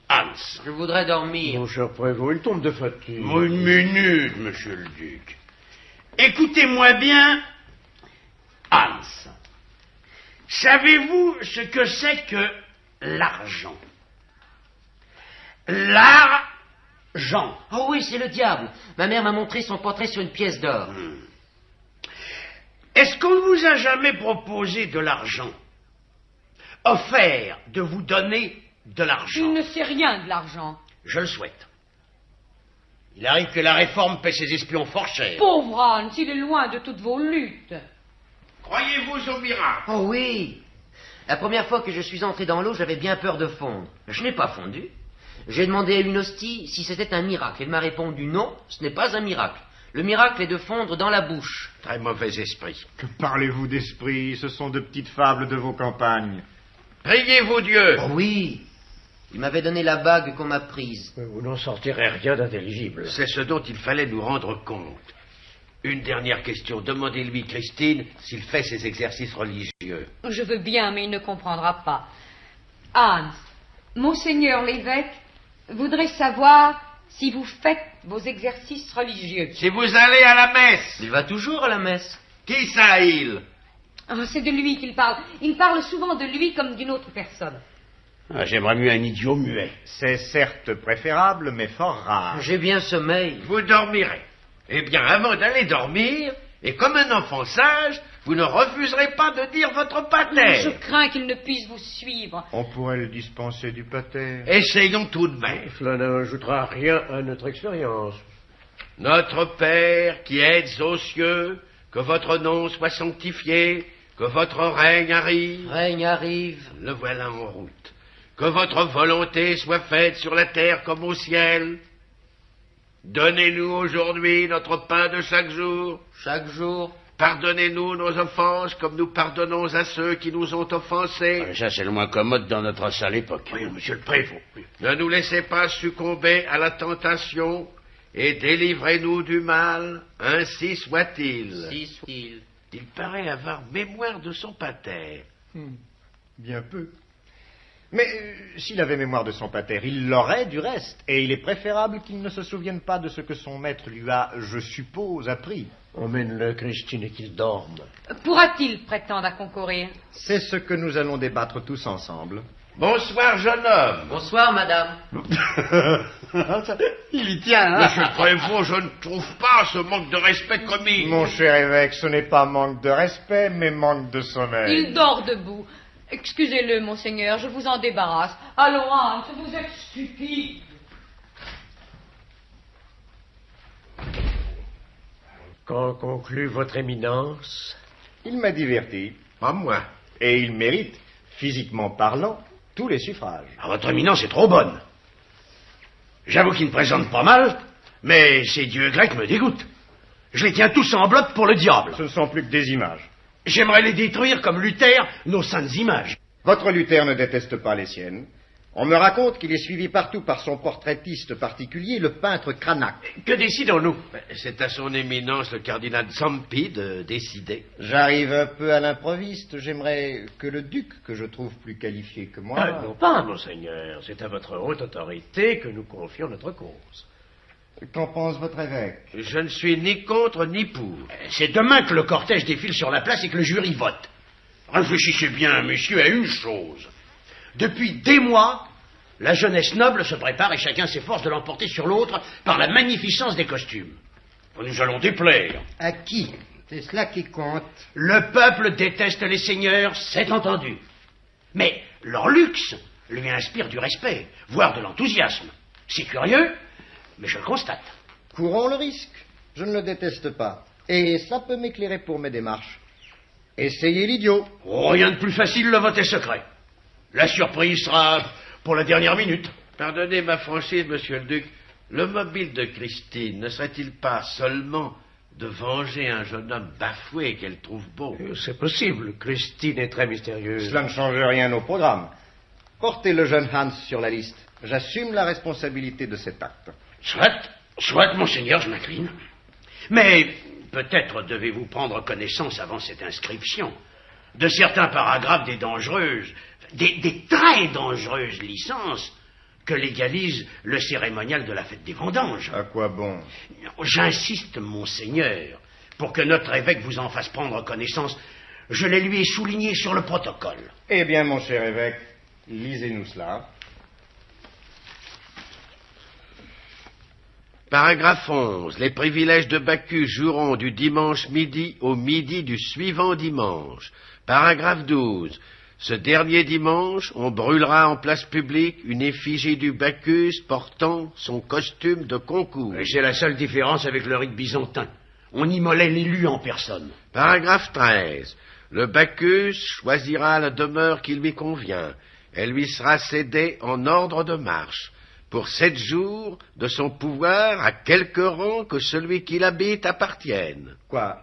Hans. Je voudrais dormir. Mon cher prévôt, il tombe de fatigue. Une minute, monsieur le duc. Écoutez-moi bien, Hans. Savez-vous ce que c'est que l'argent? L'argent. Oh oui, c'est le diable. Ma mère m'a montré son portrait sur une pièce d'or. Est-ce qu'on vous a jamais proposé de l'argent? Offert de vous donner de l'argent? Il ne sait rien de l'argent. Je le souhaite. Il arrive que la réforme paie ses espions fort cher. Pauvre Hans, il est loin de toutes vos luttes. Croyez-vous au miracle? Oh oui. La première fois que je suis entré dans l'eau, j'avais bien peur de fondre. Je n'ai pas fondu. J'ai demandé à une hostie si c'était un miracle. Elle m'a répondu non, ce n'est pas un miracle. Le miracle est de fondre dans la bouche. Très mauvais esprit. Que parlez-vous d'esprit? Ce sont de petites fables de vos campagnes. Priez-vous Dieu. Oh oui. Il m'avait donné la bague qu'on m'a prise. Vous n'en sortirez rien d'intelligible. C'est ce dont il fallait nous rendre compte. Une dernière question. Demandez-lui, Christine, s'il fait ses exercices religieux. Je veux bien, mais il ne comprendra pas. Hans, monseigneur l'évêque voudrait savoir si vous faites vos exercices religieux. Si vous allez à la messe. Il va toujours à la messe. Qui ça, il? Ah, c'est de lui qu'il parle. Il parle souvent de lui comme d'une autre personne. J'aimerais mieux un idiot muet. C'est certes préférable, mais fort rare. J'ai bien sommeil. Vous dormirez. Eh bien, avant d'aller dormir, Et comme un enfant sage, vous ne refuserez pas de dire votre pater. Je crains qu'il ne puisse vous suivre. On pourrait le dispenser du pater. Essayons tout de même. Cela n'ajoutera rien à notre expérience. Notre Père qui êtes aux cieux, que votre nom soit sanctifié, que votre règne arrive. Règne arrive. Le voilà en route. Que votre volonté soit faite sur la terre comme au ciel. Donnez-nous aujourd'hui notre pain de chaque jour. Chaque jour. Pardonnez-nous nos offenses comme nous pardonnons à ceux qui nous ont offensés. Ça, c'est le moins commode dans notre sale époque. Oui, monsieur le prévôt. Oui. Ne nous laissez pas succomber à la tentation et délivrez-nous du mal, ainsi soit-il. Si soit-il. Il paraît avoir mémoire de son pater. Bien peu. Mais s'il avait mémoire de son pater, il l'aurait du reste, et il est préférable qu'il ne se souvienne pas de ce que son maître lui a, je suppose, appris. Emmène-le, Christine, et qu'il dorme. Pourra-t-il prétendre à concourir? C'est ce que nous allons débattre tous ensemble. Bonsoir, jeune homme. Bonsoir, madame. Il y tient, hein? Monsieur le prévôt, je ne trouve pas ce manque de respect commis. Mon cher évêque, ce n'est pas manque de respect, mais manque de sommeil. Il dort debout. Excusez-le, monseigneur, je vous en débarrasse. Allons, Hans, vous êtes stupide. Qu'en conclut votre éminence? Il m'a diverti. Pas moi. Et il mérite, physiquement parlant, tous les suffrages. Ah, votre éminence est trop bonne. J'avoue qu'il me présente pas mal, mais ces dieux grecs me dégoûtent. Je les tiens tous en bloc pour le diable. Ce ne sont plus que des images. J'aimerais les détruire comme Luther, nos saintes images. Votre Luther ne déteste pas les siennes. On me raconte qu'il est suivi partout par son portraitiste particulier, le peintre Cranach. Que décidons-nous? C'est à son éminence, le cardinal Zampi, de décider. J'arrive un peu à l'improviste. J'aimerais que le duc, que je trouve plus qualifié que moi... Ah, non pas, monseigneur. C'est à votre haute autorité que nous confions notre cause. Qu'en pense votre évêque? Je ne suis ni contre ni pour. C'est demain que le cortège défile sur la place et que le jury vote. Réfléchissez bien, messieurs, à une chose. Depuis des mois, la jeunesse noble se prépare et chacun s'efforce de l'emporter sur l'autre par la magnificence des costumes. Nous allons déplaire. À qui? C'est cela qui compte. Le peuple déteste les seigneurs, c'est entendu. Mais leur luxe lui inspire du respect, voire de l'enthousiasme. C'est curieux, mais je le constate. Courons le risque. Je ne le déteste pas. Et ça peut m'éclairer pour mes démarches. Essayez l'idiot. Oh, rien de plus facile, le vote est secret. La surprise sera pour la dernière minute. Pardonnez ma franchise, monsieur le duc. Le mobile de Christine ne serait-il pas seulement de venger un jeune homme bafoué qu'elle trouve beau? C'est possible. Christine est très mystérieuse. Cela ne change rien au programme. Portez le jeune Hans sur la liste. J'assume la responsabilité de cet acte. Soit, monseigneur, je m'incline. Mais peut-être devez-vous prendre connaissance avant cette inscription de certains paragraphes des dangereuses, des très dangereuses licences que légalise le cérémonial de la fête des vendanges. À quoi bon? J'insiste, monseigneur, pour que notre évêque vous en fasse prendre connaissance. Je les lui ai soulignés sur le protocole. Eh bien, mon cher évêque, lisez-nous cela. Paragraphe 11. Les privilèges de Bacchus joueront du dimanche midi au midi du suivant dimanche. Paragraphe 12. Ce dernier dimanche, on brûlera en place publique une effigie du Bacchus portant son costume de concours. C'est la seule différence avec le rite byzantin. On immolait l'élu en personne. Paragraphe 13. Le Bacchus choisira la demeure qui lui convient. Elle lui sera cédée en ordre de marche, pour 7 jours de son pouvoir à quelque rang que celui qui l'habite appartienne. Quoi?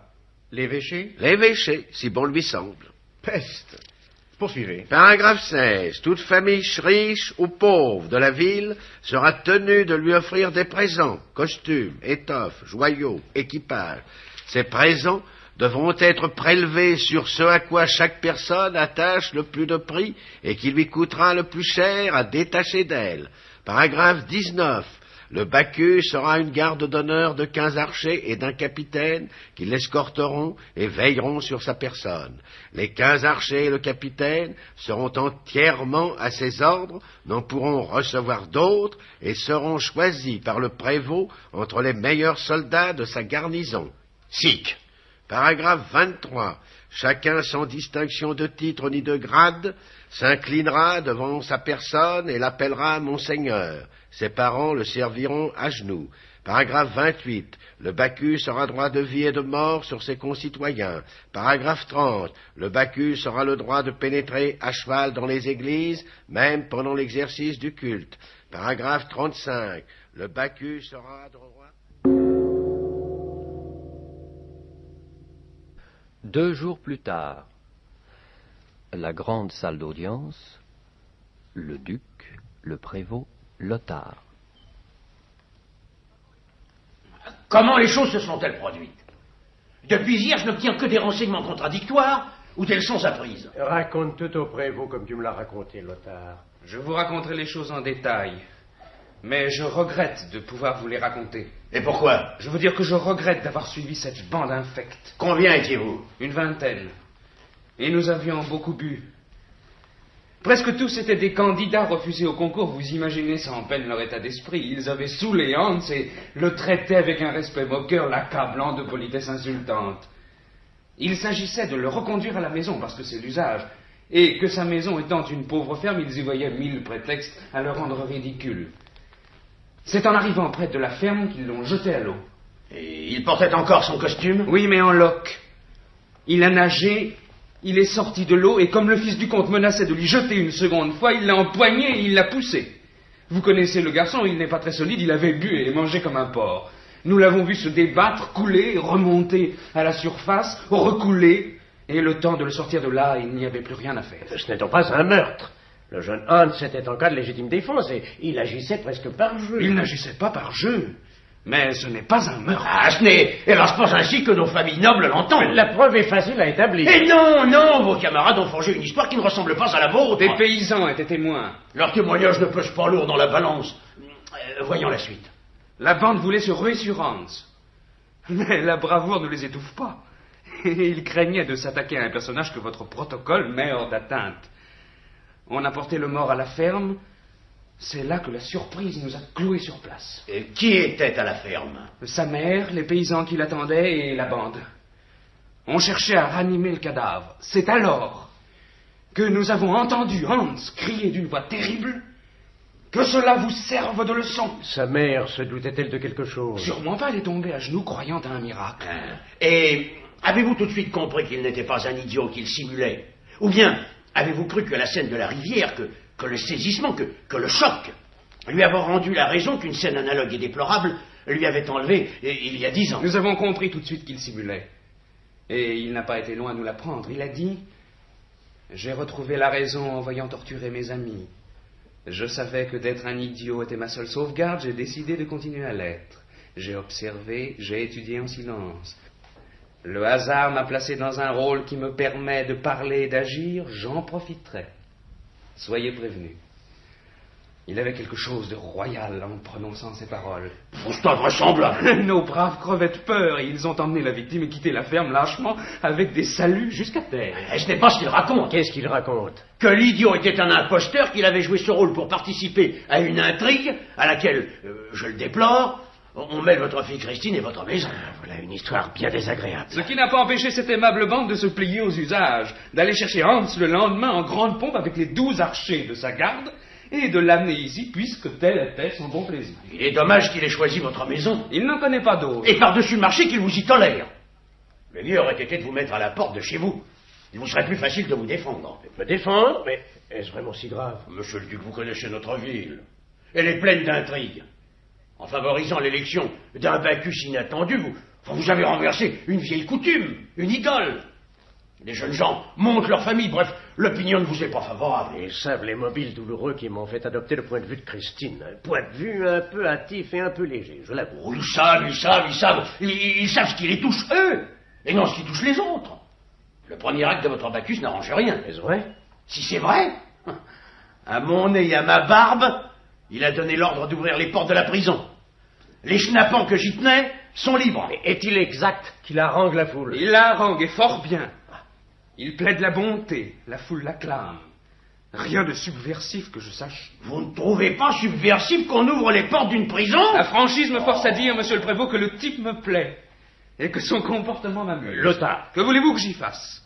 L'évêché? L'évêché, si bon lui semble. Peste. Poursuivez. Paragraphe 16. Toute famille riche ou pauvre de la ville sera tenue de lui offrir des présents, costumes, étoffes, joyaux, équipages. Ces présents devront être prélevés sur ce à quoi chaque personne attache le plus de prix et qui lui coûtera le plus cher à détacher d'elle. Paragraphe 19. Le Bacchus aura une garde d'honneur de 15 archers et d'un capitaine qui l'escorteront et veilleront sur sa personne. Les 15 archers et le capitaine seront entièrement à ses ordres, n'en pourront recevoir d'autres et seront choisis par le prévôt entre les meilleurs soldats de sa garnison. Sic. Paragraphe 23. Chacun sans distinction de titre ni de grade s'inclinera devant sa personne et l'appellera Monseigneur. Ses parents le serviront à genoux. Paragraphe 28. Le Bacchus aura droit de vie et de mort sur ses concitoyens. Paragraphe 30. Le Bacchus aura le droit de pénétrer à cheval dans les églises, même pendant l'exercice du culte. Paragraphe 35. Le Bacchus aura droit... 2 jours plus tard, la grande salle d'audience, le duc, le prévôt, Lothar. Comment les choses se sont-elles produites? Depuis hier, je n'obtiens que des renseignements contradictoires ou des leçons apprises. Raconte tout au prévôt comme tu me l'as raconté, Lothar. Je vous raconterai les choses en détail, mais je regrette de pouvoir vous les raconter. Et pourquoi? Je veux dire que je regrette d'avoir suivi cette bande infecte. Combien étiez-vous? Une vingtaine. Et nous avions beaucoup bu. Presque tous étaient des candidats refusés au concours. Vous imaginez sans peine leur état d'esprit. Ils avaient saoulé Hans et le traitaient avec un respect moqueur, l'accablant de politesse insultante. Il s'agissait de le reconduire à la maison, parce que c'est l'usage. Et que sa maison étant une pauvre ferme, ils y voyaient 1000 prétextes à le rendre ridicule. C'est en arrivant près de la ferme qu'ils l'ont jeté à l'eau. Et il portait encore son costume? Oui, mais en loques. Il a nagé, il est sorti de l'eau, et comme le fils du comte menaçait de l'y jeter une seconde fois, il l'a empoigné et il l'a poussé. Vous connaissez le garçon, il n'est pas très solide, il avait bu et mangé comme un porc. Nous l'avons vu se débattre, couler, remonter à la surface, recouler, et le temps de le sortir de là, il n'y avait plus rien à faire. Ce n'est donc pas un meurtre. Le jeune Hans était en cas de légitime défense et il agissait presque par jeu. Il n'agissait pas par jeu, mais ce n'est pas un meurtre. Ah, ce n'est, hélas, pas ainsi que nos familles nobles l'entendent. La preuve est facile à établir. Et non, non, vos camarades ont forgé une histoire qui ne ressemble pas à la vôtre. Des paysans étaient témoins. Leur témoignage ne pèse pas lourd dans la balance. Voyons la suite. La bande voulait se ruer sur Hans. Mais la bravoure ne les étouffe pas. Ils craignaient de s'attaquer à un personnage que votre protocole met hors d'atteinte. On a porté le mort à la ferme. C'est là que la surprise nous a cloués sur place. Et qui était à la ferme? Sa mère, les paysans qui l'attendaient et la bande. On cherchait à ranimer le cadavre. C'est alors que nous avons entendu Hans crier d'une voix terrible que cela vous serve de leçon. Sa mère se doutait-elle de quelque chose? Sûrement pas, elle est tombée à genoux croyant à un miracle. Et avez-vous tout de suite compris qu'il n'était pas un idiot, qu'il simulait? Ou bien avez-vous cru que la scène de la rivière, que le saisissement, que le choc lui avait rendu la raison qu'une scène analogue et déplorable lui avait enlevé il y a 10 ans? Nous avons compris tout de suite qu'il simulait. Et il n'a pas été loin de nous l'apprendre. Il a dit « J'ai retrouvé la raison en voyant torturer mes amis. Je savais que d'être un idiot était ma seule sauvegarde, j'ai décidé de continuer à l'être. J'ai observé, j'ai étudié en silence. Le hasard m'a placé dans un rôle qui me permet de parler et d'agir, j'en profiterai. Soyez prévenus. » Il avait quelque chose de royal en prononçant ces paroles. C'est invraisemblable. Nos braves crevaient de peur et ils ont emmené la victime et quitté la ferme lâchement avec des saluts jusqu'à terre. Ce n'est pas ce qu'il raconte. Qu'est-ce qu'il raconte? Que l'idiot était un imposteur, qu'il avait joué ce rôle pour participer à une intrigue à laquelle, je le déplore, on mêle votre fille Christine et votre maison. Voilà une histoire bien désagréable. Ce qui n'a pas empêché cette aimable bande de se plier aux usages, d'aller chercher Hans le lendemain en grande pompe avec les 12 archers de sa garde et de l'amener ici puisque tel était son bon plaisir. Il est dommage qu'il ait choisi votre maison. Il n'en connaît pas d'autre. Et par-dessus le marché qu'il vous y tolère. Le mieux aurait été de vous mettre à la porte de chez vous. Il vous serait plus facile de vous défendre. Me défendre? Mais est-ce vraiment si grave? Monsieur le duc, vous connaissez notre ville. Elle est pleine d'intrigues. En favorisant l'élection d'un Bacchus inattendu, vous avez renversé une vieille coutume, une idole. Les jeunes gens montent leur famille, bref, l'opinion ne vous est pas favorable. Ils savent les mobiles douloureux qui m'ont fait adopter le point de vue de Christine. Un point de vue un peu hâtif et un peu léger, je l'avoue. Oh, ils savent. Ils savent ce qui les touche eux, et non ce qui touche les autres. Le premier acte de votre Bacchus n'arrange rien. Est-ce vrai? Si c'est vrai, à mon nez et à ma barbe, il a donné l'ordre d'ouvrir les portes de la prison. Les schnappants que j'y tenais sont libres. Est-il exact qu'il harangue la foule? Il la harangue, et fort bien. Il plaide la bonté, la foule l'acclame. Rien de subversif que je sache. Vous ne trouvez pas subversif qu'on ouvre les portes d'une prison? La franchise me force à dire, monsieur le prévôt, que le type me plaît. et que son comportement m'amuse. Lothar. Que voulez-vous que j'y fasse?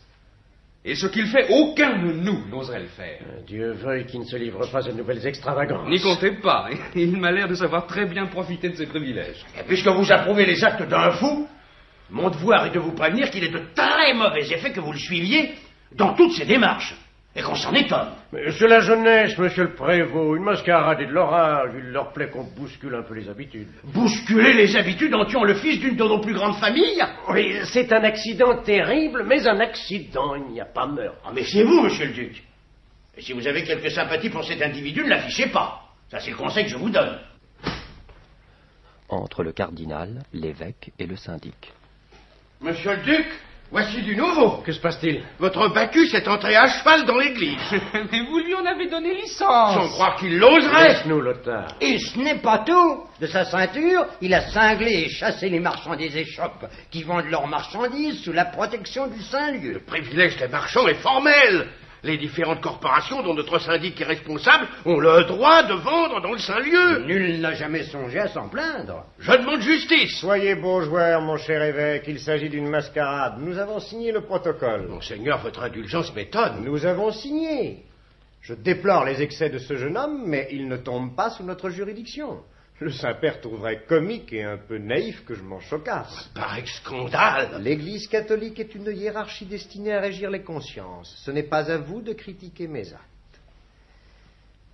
Et ce qu'il fait, aucun de nous n'oserait le faire. Dieu veuille qu'il ne se livre pas à de nouvelles extravagances. N'y comptez pas, il m'a l'air de savoir très bien profiter de ses privilèges. Et puisque vous approuvez les actes d'un fou, mon devoir est de vous prévenir qu'il est de très mauvais effet que vous le suiviez dans toutes ses démarches, et qu'on s'en étonne. Mais c'est la jeunesse, monsieur le prévôt. Une mascarade et de l'orage. Il leur plaît qu'on bouscule un peu les habitudes. Bousculer les habitudes en tuant le fils d'une de nos plus grandes familles? Oui, c'est un accident terrible, mais un accident, il n'y a pas meurtre. Ah, méfiez-vous, monsieur le duc. Et si vous avez quelque sympathie pour cet individu, ne l'affichez pas. Ça, c'est le conseil que je vous donne. Entre le cardinal, l'évêque et le syndic. Monsieur le duc, voici du nouveau. Que se passe-t-il? Votre Bacchus est entré à cheval dans l'église. Mais vous lui en avez donné licence. Sans croire qu'il l'oserait. Laisse-nous, Lothar. Et ce n'est pas tout. De sa ceinture, il a cinglé et chassé les marchands des échoppes qui vendent leurs marchandises sous la protection du Saint-Lieu. Le privilège des marchands est formel. Les différentes corporations dont notre syndic est responsable ont le droit de vendre dans le Saint-Lieu. Nul n'a jamais songé à s'en plaindre. Je demande justice. Soyez beau joueur, mon cher évêque, il s'agit d'une mascarade. Nous avons signé le protocole. Monseigneur, votre indulgence m'étonne. Nous avons signé. Je déplore les excès de ce jeune homme, mais il ne tombe pas sous notre juridiction. Le Saint-Père trouverait comique et un peu naïf que je m'en chocasse. Pareil scandale. L'Église catholique est une hiérarchie destinée à régir les consciences. Ce n'est pas à vous de critiquer mes actes.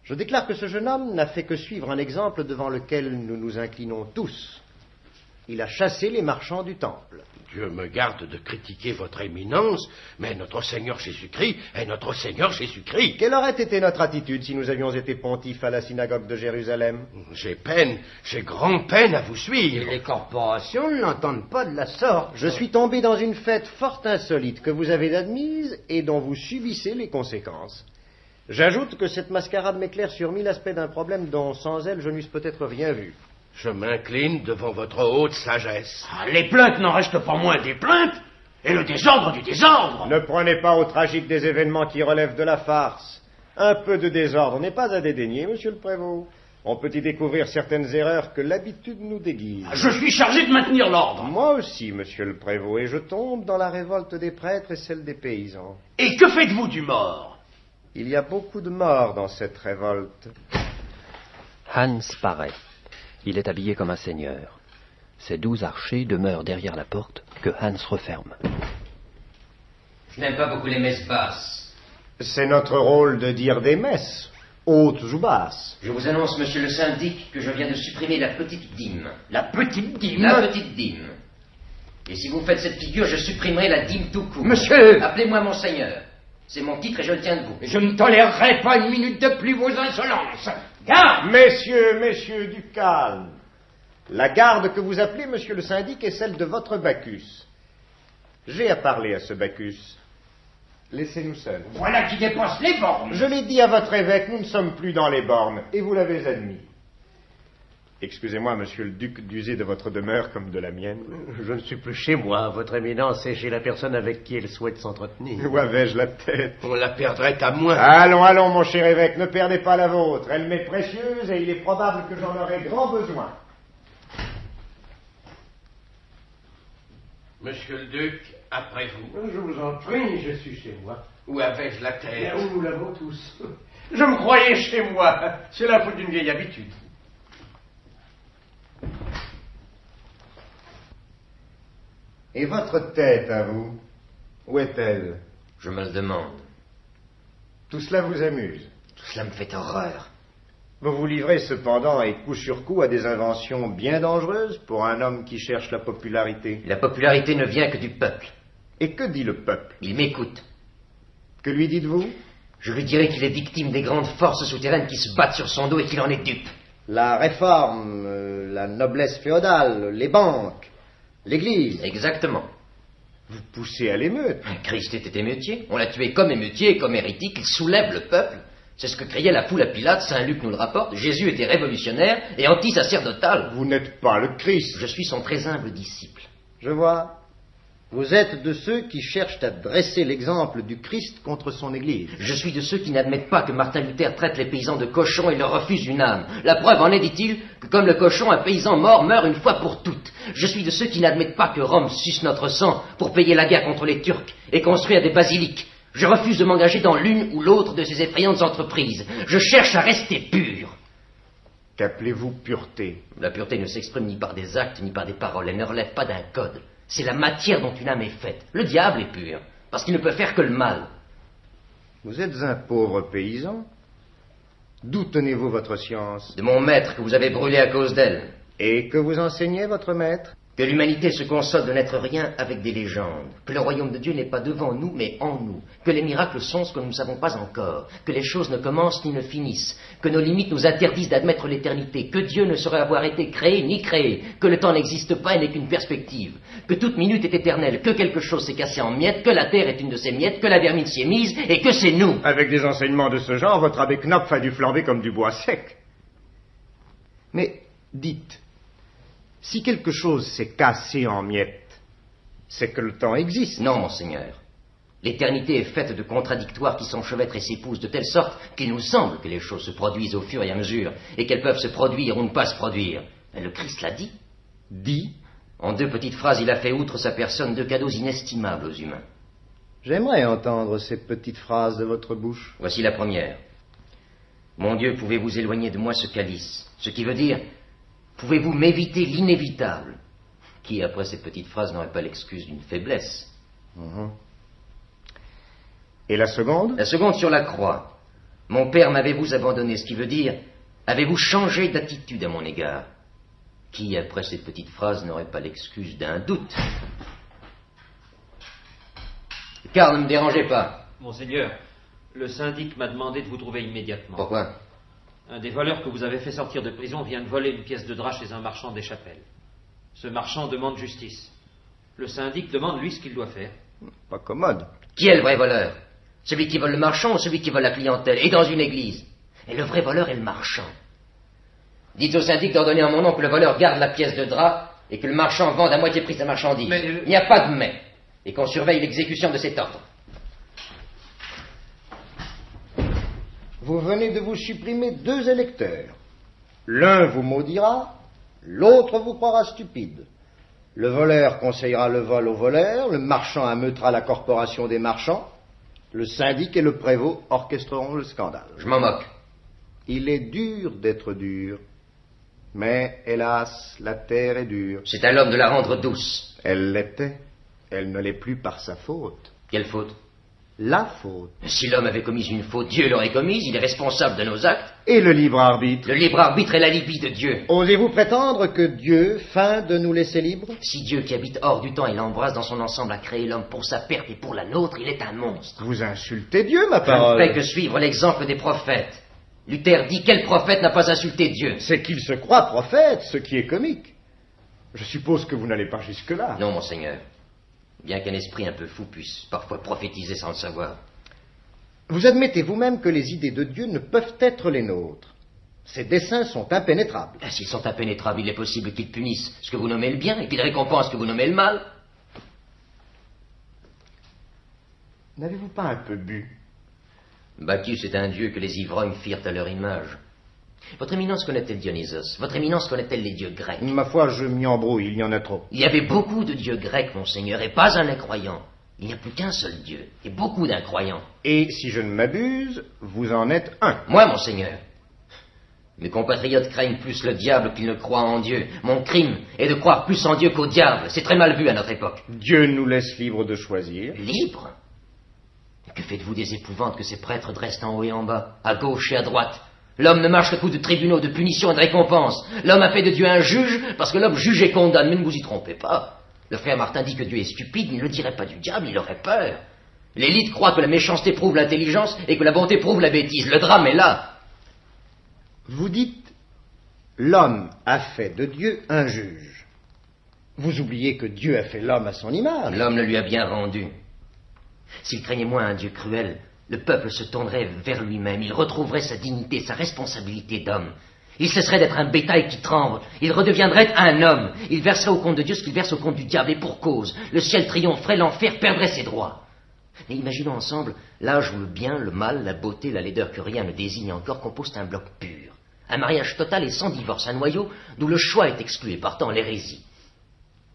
Je déclare que ce jeune homme n'a fait que suivre un exemple devant lequel nous nous inclinons tous. Il a chassé les marchands du temple. Dieu me garde de critiquer votre éminence, mais notre Seigneur Jésus-Christ est notre Seigneur Jésus-Christ. Quelle aurait été notre attitude si nous avions été pontifes à la synagogue de Jérusalem? J'ai grand peine à vous suivre. Et les corporations ne l'entendent pas de la sorte. Je suis tombé dans une fête fort insolite que vous avez admise et dont vous subissez les conséquences. J'ajoute que cette mascarade m'éclaire sur 1000 aspects d'un problème dont sans elle je n'eusse peut-être rien vu. Je m'incline devant votre haute sagesse. Ah, les plaintes n'en restent pas moins des plaintes, et le désordre du désordre. Ne prenez pas au tragique des événements qui relèvent de la farce. Un peu de désordre n'est pas à dédaigner, monsieur le prévôt. On peut y découvrir certaines erreurs que l'habitude nous déguise. Je suis chargé de maintenir l'ordre. Moi aussi, monsieur le prévôt, et je tombe dans la révolte des prêtres et celle des paysans. Et que faites-vous du mort? Il y a beaucoup de morts dans cette révolte. Hans paraît. Il est habillé comme un seigneur. Ses 12 archers demeurent derrière la porte que Hans referme. Je n'aime pas beaucoup les messes basses. C'est notre rôle de dire des messes, hautes ou basses. Je vous annonce, monsieur le syndic, que je viens de supprimer la petite dîme. La petite dîme? La petite dîme. Et si vous faites cette figure, je supprimerai la dîme tout court. Monsieur! Appelez-moi monseigneur. C'est mon titre et je le tiens debout. Je ne tolérerai pas une minute de plus vos insolences. Garde! Messieurs, du calme. La garde que vous appelez, monsieur le syndic, est celle de votre Bacchus. J'ai à parler à ce Bacchus. Laissez-nous seuls. Voilà qui dépasse les bornes. Je l'ai dit à votre évêque, nous ne sommes plus dans les bornes, et vous l'avez admis. Excusez-moi, monsieur le duc, d'user de votre demeure comme de la mienne. Je ne suis plus chez moi, votre éminence, et chez la personne avec qui elle souhaite s'entretenir. Où avais-je la tête? On la perdrait à moins. Allons, mon cher évêque, ne perdez pas la vôtre. Elle m'est précieuse et il est probable que j'en aurai grand besoin. Monsieur le duc, après vous. Je vous en prie, je suis chez moi. Où avais-je la terre? Où nous l'avons tous. Je me croyais chez moi. C'est la faute d'une vieille habitude. Et votre tête, à vous, où est-elle? Je me le demande. Tout cela vous amuse? Tout cela me fait horreur. Vous vous livrez cependant et coup sur coup à des inventions bien dangereuses pour un homme qui cherche la popularité. La popularité ne vient que du peuple. Et que dit le peuple? Il m'écoute. Que lui dites-vous? Je lui dirai qu'il est victime des grandes forces souterraines qui se battent sur son dos et qu'il en est dupe. La réforme, la noblesse féodale, les banques, l'Église. Exactement. Vous poussez à l'émeute. Christ était émeutier. On l'a tué comme émeutier et comme hérétique. Il soulève le peuple. C'est ce que criait la foule à Pilate. Saint Luc nous le rapporte. Jésus était révolutionnaire et anti-sacerdotal. Vous n'êtes pas le Christ. Je suis son très humble disciple. Je vois. Vous êtes de ceux qui cherchent à dresser l'exemple du Christ contre son Église. Je suis de ceux qui n'admettent pas que Martin Luther traite les paysans de cochons et leur refuse une âme. La preuve en est, dit-il, que comme le cochon, un paysan mort meurt une fois pour toutes. Je suis de ceux qui n'admettent pas que Rome suce notre sang pour payer la guerre contre les Turcs et construire des basiliques. Je refuse de m'engager dans l'une ou l'autre de ces effrayantes entreprises. Je cherche à rester pur. Qu'appelez-vous pureté? La pureté ne s'exprime ni par des actes ni par des paroles. Elle ne relève pas d'un code. C'est la matière dont une âme est faite. Le diable est pur, parce qu'il ne peut faire que le mal. Vous êtes un pauvre paysan. D'où tenez-vous votre science? De mon maître que vous avez brûlé à cause d'elle. Et que vous enseignez votre maître? Que l'humanité se console de n'être rien avec des légendes. Que le royaume de Dieu n'est pas devant nous, mais en nous. Que les miracles sont ce que nous ne savons pas encore. Que les choses ne commencent ni ne finissent. Que nos limites nous interdisent d'admettre l'éternité. Que Dieu ne saurait avoir été créé ni créé. Que le temps n'existe pas et n'est qu'une perspective. Que toute minute est éternelle. Que quelque chose s'est cassé en miettes. Que la terre est une de ces miettes. Que la vermine s'y est mise. Et que c'est nous. Avec des enseignements de ce genre, votre abbé Knopf a dû flamber comme du bois sec. Mais dites, si quelque chose s'est cassé en miettes, c'est que le temps existe. Non, monseigneur. L'éternité est faite de contradictoires qui s'enchevêtrent et s'épousent de telle sorte qu'il nous semble que les choses se produisent au fur et à mesure, et qu'elles peuvent se produire ou ne pas se produire. Mais le Christ l'a dit. Dit? En 2 petites phrases, il a fait outre sa personne 2 cadeaux inestimables aux humains. J'aimerais entendre ces petites phrases de votre bouche. Voici la première. Mon Dieu, pouvez-vous éloigner de moi ce calice? Ce qui veut dire... Pouvez-vous m'éviter l'inévitable? Qui, après cette petite phrase, n'aurait pas l'excuse d'une faiblesse? Et la seconde? La seconde sur la croix. Mon père, m'avez-vous abandonné? Ce qui veut dire, avez-vous changé d'attitude à mon égard? Qui, après cette petite phrase, n'aurait pas l'excuse d'un doute? Car ne me dérangez pas. Monseigneur, le syndic m'a demandé de vous trouver immédiatement. Pourquoi? Un des voleurs que vous avez fait sortir de prison vient de voler une pièce de drap chez un marchand des Chapelles. Ce marchand demande justice. Le syndic demande, lui, ce qu'il doit faire. Pas commode. Qui est le vrai voleur? Celui qui vole le marchand ou celui qui vole la clientèle? Et dans une église? Et le vrai voleur est le marchand. Dites au syndic d'ordonner en mon nom que le voleur garde la pièce de drap et que le marchand vende à moitié prix sa marchandise. Il n'y a pas de mais. Et qu'on surveille l'exécution de cet ordre. Vous venez de vous supprimer 2 électeurs. L'un vous maudira, l'autre vous croira stupide. Le voleur conseillera le vol au voleur, le marchand ameutera la corporation des marchands, le syndic et le prévôt orchestreront le scandale. Je m'en moque. Il est dur d'être dur, mais hélas, la terre est dure. C'est à l'homme de la rendre douce. Elle l'était, elle ne l'est plus par sa faute. Quelle faute? La faute. Si l'homme avait commis une faute, Dieu l'aurait commise, il est responsable de nos actes. Et le libre arbitre? Le libre arbitre est l'alibi de Dieu. Osez-vous prétendre que Dieu feint de nous laisser libres? Si Dieu qui habite hors du temps et l'embrasse dans son ensemble a créé l'homme pour sa perte et pour la nôtre, il est un monstre. Vous insultez Dieu, ma parole. Je ne fais que suivre l'exemple des prophètes. Luther dit, quel prophète n'a pas insulté Dieu? C'est qu'il se croit prophète, ce qui est comique. Je suppose que vous n'allez pas jusque-là. Non, monseigneur. Bien qu'un esprit un peu fou puisse parfois prophétiser sans le savoir. Vous admettez vous-même que les idées de Dieu ne peuvent être les nôtres. Ses desseins sont impénétrables. S'ils sont impénétrables, il est possible qu'il punisse ce que vous nommez le bien et qu'il récompense ce que vous nommez le mal. N'avez-vous pas un peu bu? Bacchus est un dieu que les ivrognes firent à leur image. Votre éminence connaît-elle Dionysos? Votre éminence connaît-elle les dieux grecs? Ma foi, je m'y embrouille, il y en a trop. Il y avait beaucoup de dieux grecs, monseigneur, et pas un incroyant. Il n'y a plus qu'un seul dieu, et beaucoup d'incroyants. Et si je ne m'abuse, vous en êtes un. Moi, monseigneur. Mes compatriotes craignent plus le diable qu'ils ne croient en Dieu. Mon crime est de croire plus en Dieu qu'au diable. C'est très mal vu à notre époque. Dieu nous laisse libres de choisir. Libres? Que faites-vous des épouvantes que ces prêtres dressent en haut et en bas, à gauche et à droite? L'homme ne marche qu'à coups de tribunaux, de punitions et de récompenses. L'homme a fait de Dieu un juge parce que l'homme juge et condamne, mais ne vous y trompez pas. Le frère Martin dit que Dieu est stupide, il ne le dirait pas du diable, il aurait peur. L'élite croit que la méchanceté prouve l'intelligence et que la bonté prouve la bêtise. Le drame est là. Vous dites, l'homme a fait de Dieu un juge. Vous oubliez que Dieu a fait l'homme à son image. L'homme le lui a bien rendu. S'il craignait moins un Dieu cruel, le peuple se tournerait vers lui-même, il retrouverait sa dignité, sa responsabilité d'homme. Il cesserait d'être un bétail qui tremble. Il redeviendrait un homme. Il verserait au compte de Dieu ce qu'il verse au compte du diable, et pour cause. Le ciel triompherait, l'enfer perdrait ses droits. Mais imaginons ensemble l'âge où le bien, le mal, la beauté, la laideur que rien ne désigne encore composent un bloc pur. Un mariage total et sans divorce, un noyau d'où le choix est exclu et partant l'hérésie.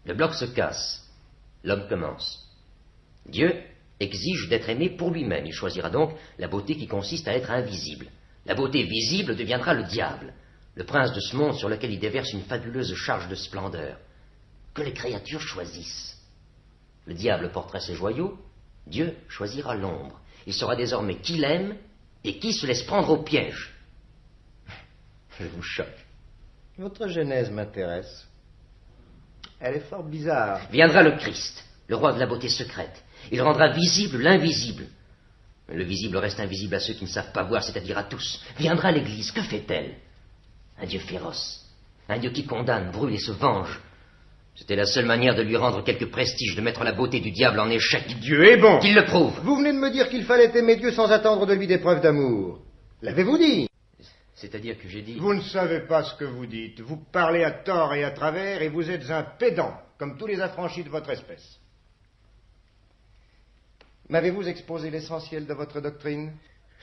Le bloc se casse. L'homme commence. Dieu exige d'être aimé pour lui-même. Il choisira donc la beauté qui consiste à être invisible. La beauté visible deviendra le diable, le prince de ce monde sur lequel il déverse une fabuleuse charge de splendeur. Que les créatures choisissent. Le diable portera ses joyaux, Dieu choisira l'ombre. Il saura désormais qui l'aime et qui se laisse prendre au piège. Je vous choque. Votre genèse m'intéresse. Elle est fort bizarre. Viendra le Christ, le roi de la beauté secrète. Il rendra visible l'invisible. Le visible reste invisible à ceux qui ne savent pas voir, c'est-à-dire à tous. Viendra l'Église, que fait-elle? Un Dieu féroce, un Dieu qui condamne, brûle et se venge. C'était la seule manière de lui rendre quelque prestige, de mettre la beauté du diable en échec. Dieu est bon. Qu'il le prouve. Vous venez de me dire qu'il fallait aimer Dieu sans attendre de lui des preuves d'amour. L'avez-vous dit? C'est-à-dire que j'ai dit... Vous ne savez pas ce que vous dites. Vous parlez à tort et à travers et vous êtes un pédant, comme tous les affranchis de votre espèce. M'avez-vous exposé l'essentiel de votre doctrine?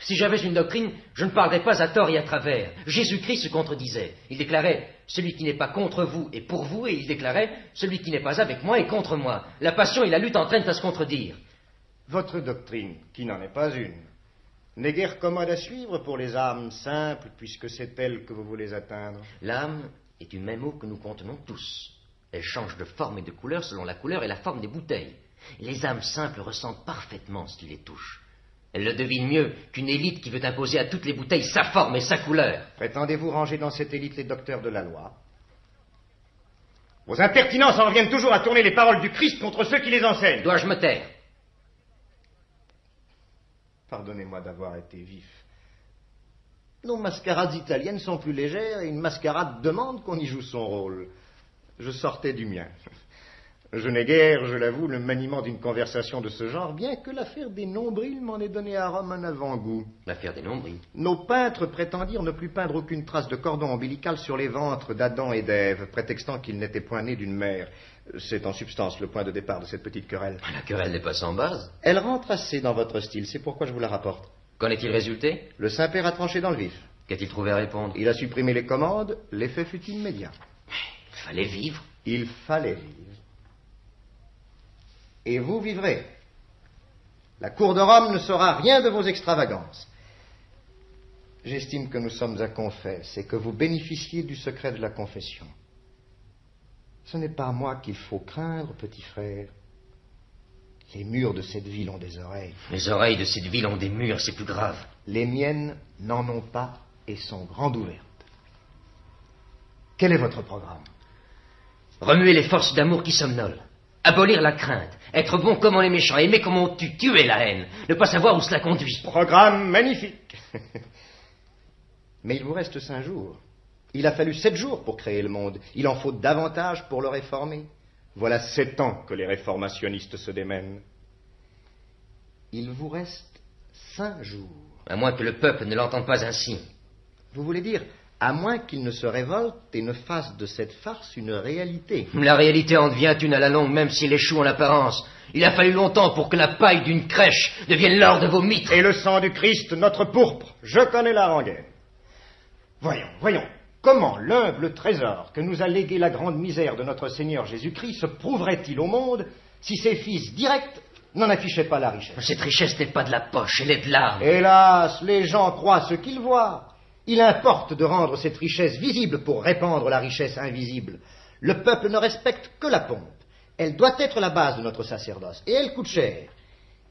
Si j'avais une doctrine, je ne parlerais pas à tort et à travers. Jésus-Christ se contredisait. Il déclarait « Celui qui n'est pas contre vous est pour vous » et il déclarait « Celui qui n'est pas avec moi est contre moi ». La passion et la lutte entraînent à se contredire. Votre doctrine, qui n'en est pas une, n'est guère commode à suivre pour les âmes simples, puisque c'est elle que vous voulez atteindre. L'âme est une même eau que nous contenons tous. Elle change de forme et de couleur selon la couleur et la forme des bouteilles. Les âmes simples ressentent parfaitement ce qui les touche. Elles le devinent mieux qu'une élite qui veut imposer à toutes les bouteilles sa forme et sa couleur. Prétendez-vous ranger dans cette élite les docteurs de la loi? Vos impertinences en reviennent toujours à tourner les paroles du Christ contre ceux qui les enseignent. Dois-je me taire? Pardonnez-moi d'avoir été vif. Nos mascarades italiennes sont plus légères et une mascarade demande qu'on y joue son rôle. Je sortais du mien. Je n'ai guère, je l'avoue, le maniement d'une conversation de ce genre, bien que l'affaire des nombrils m'en ait donné à Rome un avant-goût. L'affaire des nombrils? Nos peintres prétendirent ne plus peindre aucune trace de cordon ombilical sur les ventres d'Adam et d'Ève, prétextant qu'ils n'étaient point nés d'une mère. C'est en substance le point de départ de cette petite querelle. La querelle n'est pas sans base. Elle rentre assez dans votre style, c'est pourquoi je vous la rapporte. Qu'en est-il résulté? Le Saint-Père a tranché dans le vif. Qu'a-t-il trouvé à répondre? Il a supprimé les commandes, l'effet fut immédiat. Il fallait vivre. Il fallait vivre. Et vous vivrez. La cour de Rome ne saura rien de vos extravagances. J'estime que nous sommes à confesse et que vous bénéficiez du secret de la confession. Ce n'est pas moi qu'il faut craindre, petit frère. Les murs de cette ville ont des oreilles. Les oreilles de cette ville ont des murs, c'est plus grave. Les miennes n'en ont pas et sont grandes ouvertes. Quel est votre programme? Remuer les forces d'amour qui somnolent. Abolir la crainte, être bon comme on les méchants, aimer comme on tue, tuer la haine, ne pas savoir où cela conduit. Programme magnifique. Mais il vous reste 5 jours. Il a fallu 7 jours pour créer le monde. Il en faut davantage pour le réformer. Voilà 7 ans que les réformationnistes se démènent. Il vous reste 5 jours. À moins que le peuple ne l'entende pas ainsi. Vous voulez dire, à moins qu'il ne se révolte et ne fasse de cette farce une réalité. La réalité en devient une à la longue, même s'il échoue en apparence. Il a fallu longtemps pour que la paille d'une crèche devienne l'or de vos mitres. Et le sang du Christ, notre pourpre. Je connais la rengaine. Voyons. Comment l'humble trésor que nous a légué la grande misère de notre Seigneur Jésus-Christ se prouverait-il au monde si ses fils directs n'en affichaient pas la richesse? Cette richesse n'est pas de la poche, elle est de l'âme. Hélas, les gens croient ce qu'ils voient. Il importe de rendre cette richesse visible pour répandre la richesse invisible. Le peuple ne respecte que la pompe. Elle doit être la base de notre sacerdoce, et elle coûte cher.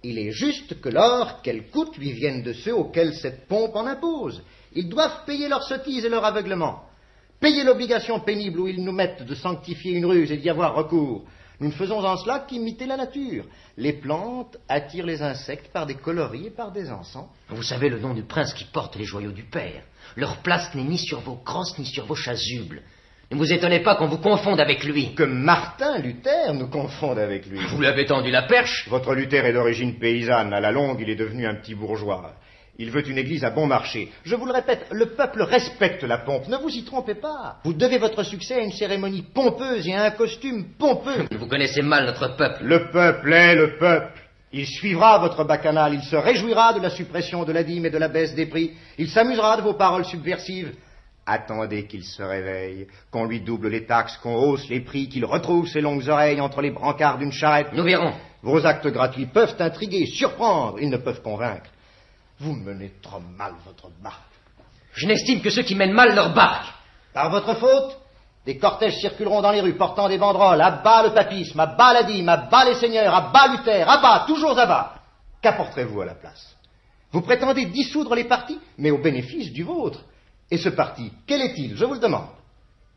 Il est juste que l'or qu'elle coûte lui vienne de ceux auxquels cette pompe en impose. Ils doivent payer leur sottise et leur aveuglement, payer l'obligation pénible où ils nous mettent de sanctifier une ruse et d'y avoir recours. Nous ne faisons en cela qu'imiter la nature. Les plantes attirent les insectes par des coloris et par des encens. Vous savez le nom du prince qui porte les joyaux du Père. Leur place n'est ni sur vos crosses ni sur vos chasubles. Ne vous étonnez pas qu'on vous confonde avec lui. Que Martin Luther nous confonde avec lui. Vous lui avez tendu la perche. Votre Luther est d'origine paysanne. À la longue, il est devenu un petit bourgeois. Il veut une église à bon marché. Je vous le répète, le peuple respecte la pompe. Ne vous y trompez pas. Vous devez votre succès à une cérémonie pompeuse et à un costume pompeux. Vous connaissez mal notre peuple. Le peuple est le peuple. Il suivra votre bacchanal. Il se réjouira de la suppression de la dîme et de la baisse des prix. Il s'amusera de vos paroles subversives. Attendez qu'il se réveille, qu'on lui double les taxes, qu'on hausse les prix, qu'il retrouve ses longues oreilles entre les brancards d'une charrette. Nous verrons. Vos actes gratuits peuvent intriguer, surprendre. Ils ne peuvent convaincre. Vous menez trop mal votre barque. Je n'estime que ceux qui mènent mal leur barque. Par votre faute, des cortèges circuleront dans les rues portant des banderoles. À bas le papisme, à bas la dîme, à bas les seigneurs, à bas Luther, à bas, toujours à bas. Qu'apporterez-vous à la place? Vous prétendez dissoudre les partis, mais au bénéfice du vôtre. Et ce parti, quel est-il? Je vous le demande.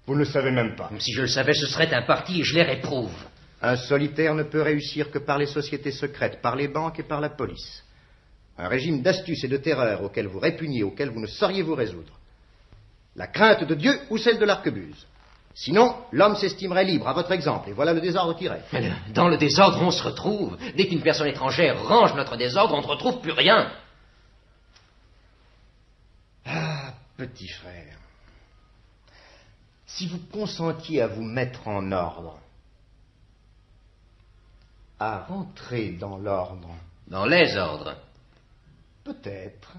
Vous ne le savez même pas. Si je le savais, ce serait un parti et je les réprouve. Un solitaire ne peut réussir que par les sociétés secrètes, par les banques et par la police. Un régime d'astuce et de terreur auquel vous répugnez, auquel vous ne sauriez vous résoudre. La crainte de Dieu ou celle de l'arquebuse. Sinon, l'homme s'estimerait libre, à votre exemple, et voilà le désordre qui règne. Dans le désordre, on se retrouve. Dès qu'une personne étrangère range notre désordre, on ne retrouve plus rien. Ah, petit frère, si vous consentiez à vous mettre en ordre, à rentrer dans l'ordre... Dans les ordres. Peut-être.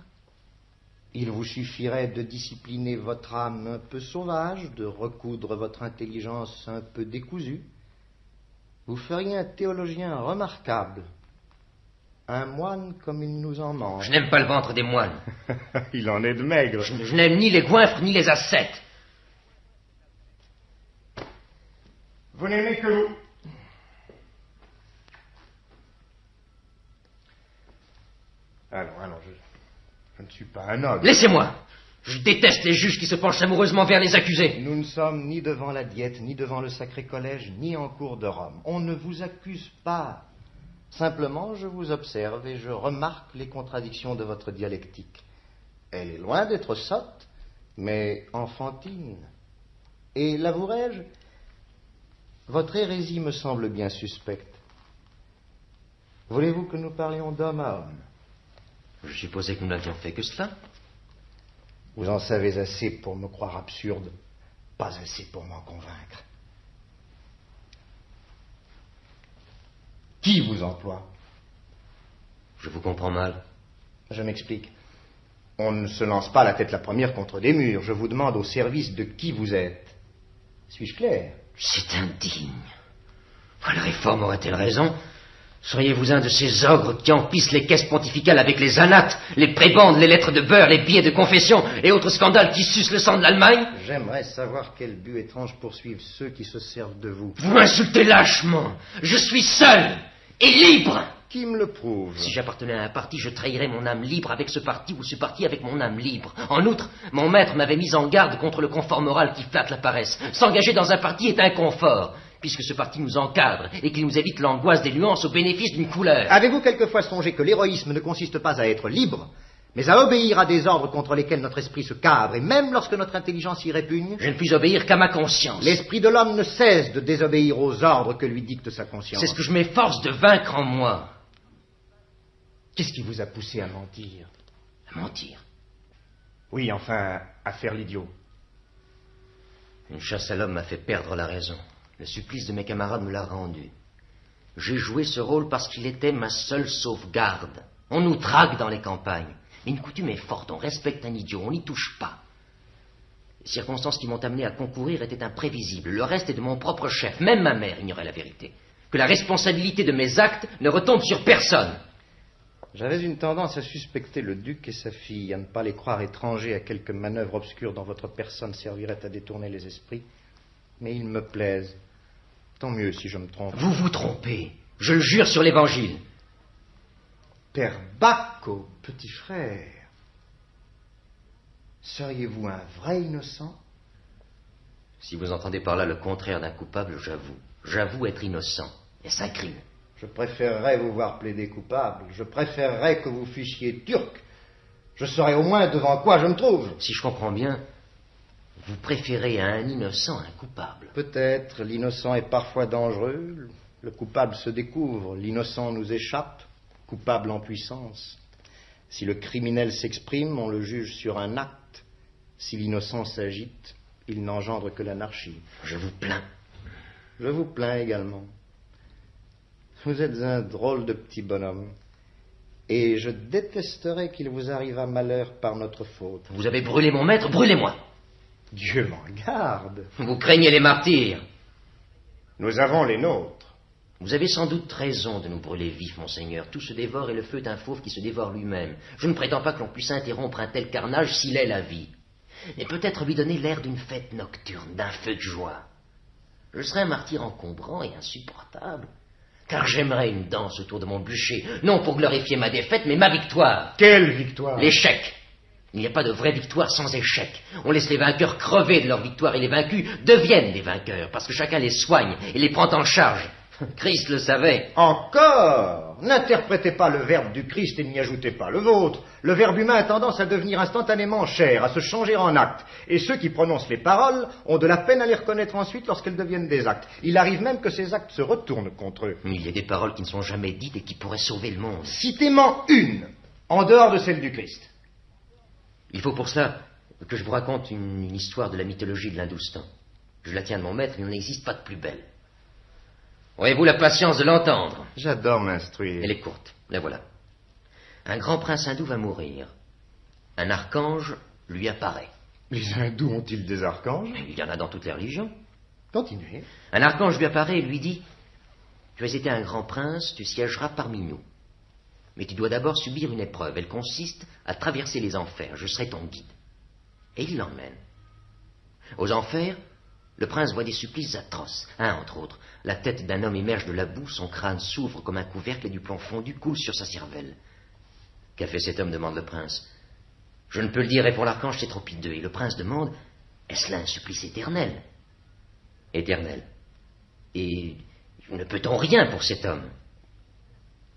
Il vous suffirait de discipliner votre âme un peu sauvage, de recoudre votre intelligence un peu décousue. Vous feriez un théologien remarquable. Un moine comme il nous en manque. Je n'aime pas le ventre des moines. Il en est de maigre. Je n'aime ni les goinfres ni les ascètes. Vous n'aimez que vous. Alors, je ne suis pas un homme. Laissez-moi. Je déteste les juges qui se penchent amoureusement vers les accusés. Nous ne sommes ni devant la Diète, ni devant le Sacré Collège, ni en cour de Rome. On ne vous accuse pas. Simplement, je vous observe et je remarque les contradictions de votre dialectique. Elle est loin d'être sotte, mais enfantine. Et l'avouerai-je, votre hérésie me semble bien suspecte. Voulez-vous que nous parlions d'homme à homme? Je supposais que nous n'avions fait que cela. Vous en savez assez pour me croire absurde, pas assez pour m'en convaincre. Qui vous emploie? Je vous comprends mal. Je m'explique. On ne se lance pas la tête la première contre des murs. Je vous demande au service de qui vous êtes. Suis-je clair? C'est indigne. La réforme aurait-elle raison? Seriez-vous un de ces ogres qui emplissent les caisses pontificales avec les anates, les prébendes, les lettres de beurre, les billets de confession et autres scandales qui sucent le sang de l'Allemagne? J'aimerais savoir quel but étrange poursuivent ceux qui se servent de vous. Vous m'insultez lâchement. Je suis seul et libre. Qui me le prouve? Si j'appartenais à un parti, je trahirais mon âme libre avec ce parti ou ce parti avec mon âme libre. En outre, mon maître m'avait mis en garde contre le confort moral qui flatte la paresse. S'engager dans un parti est un confort, puisque ce parti nous encadre et qu'il nous évite l'angoisse des nuances au bénéfice d'une couleur. Avez-vous quelquefois songé que l'héroïsme ne consiste pas à être libre, mais à obéir à des ordres contre lesquels notre esprit se cabre, et même lorsque notre intelligence y répugne? Je ne puis obéir qu'à ma conscience. L'esprit de l'homme ne cesse de désobéir aux ordres que lui dicte sa conscience. C'est ce que je m'efforce de vaincre en moi. Qu'est-ce qui vous a poussé à mentir? À mentir? Oui, enfin, à faire l'idiot. Une chasse à l'homme m'a fait perdre la raison. Le supplice de mes camarades me l'a rendu. J'ai joué ce rôle parce qu'il était ma seule sauvegarde. On nous traque dans les campagnes. Mais une coutume est forte, on respecte un idiot, on n'y touche pas. Les circonstances qui m'ont amené à concourir étaient imprévisibles. Le reste est de mon propre chef. Même ma mère ignorait la vérité. Que la responsabilité de mes actes ne retombe sur personne. J'avais une tendance à suspecter le duc et sa fille, à ne pas les croire étrangers à quelque manœuvre obscure dont votre personne servirait à détourner les esprits. Mais ils me plaisent. Tant mieux si je me trompe. Vous vous trompez. Je le jure sur l'Évangile. Père Bacco, petit frère, seriez-vous un vrai innocent? Si vous entendez par là le contraire d'un coupable, j'avoue. J'avoue être innocent. Est-ce un crime? Je préférerais vous voir plaider coupable. Je préférerais que vous fussiez turc. Je saurais au moins devant quoi je me trouve. Si je comprends bien, vous préférez à un innocent un coupable. Peut-être. L'innocent est parfois dangereux. Le coupable se découvre. L'innocent nous échappe. Coupable en puissance. Si le criminel s'exprime, on le juge sur un acte. Si l'innocent s'agite, il n'engendre que l'anarchie. Je vous plains. Je vous plains également. Vous êtes un drôle de petit bonhomme. Et je détesterais qu'il vous arrivât malheur par notre faute. Vous avez brûlé mon maître, brûlez-moi. Dieu m'en garde. Vous craignez les martyrs. Nous avons les nôtres. Vous avez sans doute raison de nous brûler vifs, monseigneur. Tout se dévore et le feu est un fauve qui se dévore lui-même. Je ne prétends pas que l'on puisse interrompre un tel carnage s'il est la vie. Mais peut-être lui donner l'air d'une fête nocturne, d'un feu de joie. Je serais un martyr encombrant et insupportable, car j'aimerais une danse autour de mon bûcher, non pour glorifier ma défaite, mais ma victoire. Quelle victoire? L'échec. Il n'y a pas de vraie victoire sans échec. On laisse les vainqueurs crever de leur victoire et les vaincus deviennent des vainqueurs, parce que chacun les soigne et les prend en charge. Christ le savait. Encore? N'interprétez pas le verbe du Christ et n'y ajoutez pas le vôtre. Le verbe humain a tendance à devenir instantanément chair, à se changer en acte. Et ceux qui prononcent les paroles ont de la peine à les reconnaître ensuite lorsqu'elles deviennent des actes. Il arrive même que ces actes se retournent contre eux. Il y a des paroles qui ne sont jamais dites et qui pourraient sauver le monde. Citez-m'en une, en dehors de celle du Christ. Il faut pour cela que je vous raconte une histoire de la mythologie de l'Hindoustan. Je la tiens de mon maître, il n'en existe pas de plus belle. Aurez-vous la patience de l'entendre? J'adore m'instruire. Elle est courte, la voilà. Un grand prince hindou va mourir. Un archange lui apparaît. Les hindous ont-ils des archanges? Il y en a dans toutes les religions. Continuez. Un archange lui apparaît et lui dit: tu as été un grand prince, tu siégeras parmi nous. Mais tu dois d'abord subir une épreuve. Elle consiste à traverser les enfers. Je serai ton guide. Et il l'emmène. Aux enfers, le prince voit des supplices atroces. Un, entre autres, la tête d'un homme émerge de la boue, son crâne s'ouvre comme un couvercle et du plomb fondu coule sur sa cervelle. Qu'a fait cet homme, demande le prince. Je ne peux le dire, répond l'archange, c'est trop hideux. Et le prince demande: est-ce là un supplice éternel? Éternel. Et ne peut-on rien pour cet homme?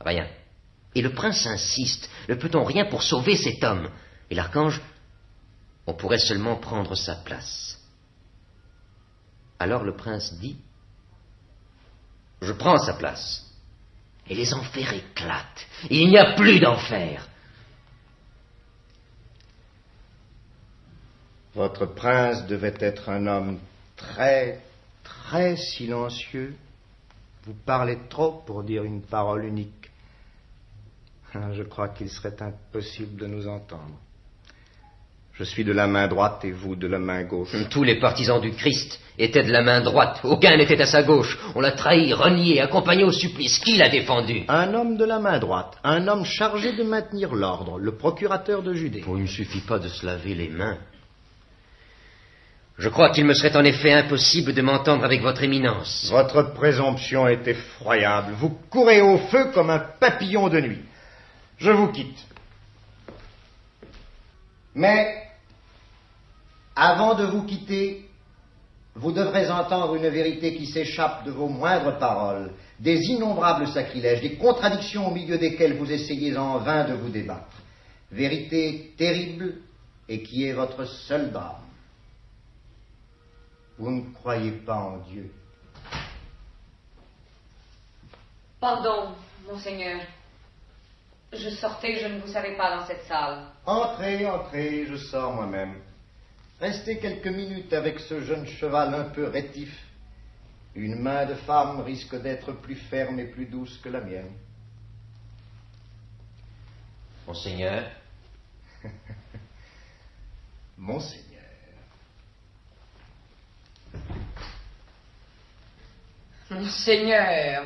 Rien. Et le prince insiste: ne peut-on rien pour sauver cet homme? Et l'archange: on pourrait seulement prendre sa place. Alors le prince dit: je prends sa place. Et les enfers éclatent. Il n'y a plus d'enfer. Votre prince devait être un homme très, très silencieux. Vous parlez trop pour dire une parole unique. Je crois qu'il serait impossible de nous entendre. Je suis de la main droite et vous de la main gauche. Tous les partisans du Christ étaient de la main droite. Aucun n'était à sa gauche. On l'a trahi, renié, accompagné au supplice. Qui l'a défendu? Un homme de la main droite. Un homme chargé de maintenir l'ordre. Le procurateur de Judée. Il ne suffit pas de se laver les mains. Je crois qu'il me serait en effet impossible de m'entendre avec votre éminence. Votre présomption est effroyable. Vous courez au feu comme un papillon de nuit. Je vous quitte. Mais, avant de vous quitter, vous devrez entendre une vérité qui s'échappe de vos moindres paroles, des innombrables sacrilèges, des contradictions au milieu desquelles vous essayez en vain de vous débattre. Vérité terrible et qui est votre seul drame. Vous ne croyez pas en Dieu. Pardon, monseigneur. Je sortais, je ne vous savais pas dans cette salle. Entrez, entrez, je sors moi-même. Restez quelques minutes avec ce jeune cheval un peu rétif. Une main de femme risque d'être plus ferme et plus douce que la mienne. Monseigneur. Monseigneur. Monseigneur.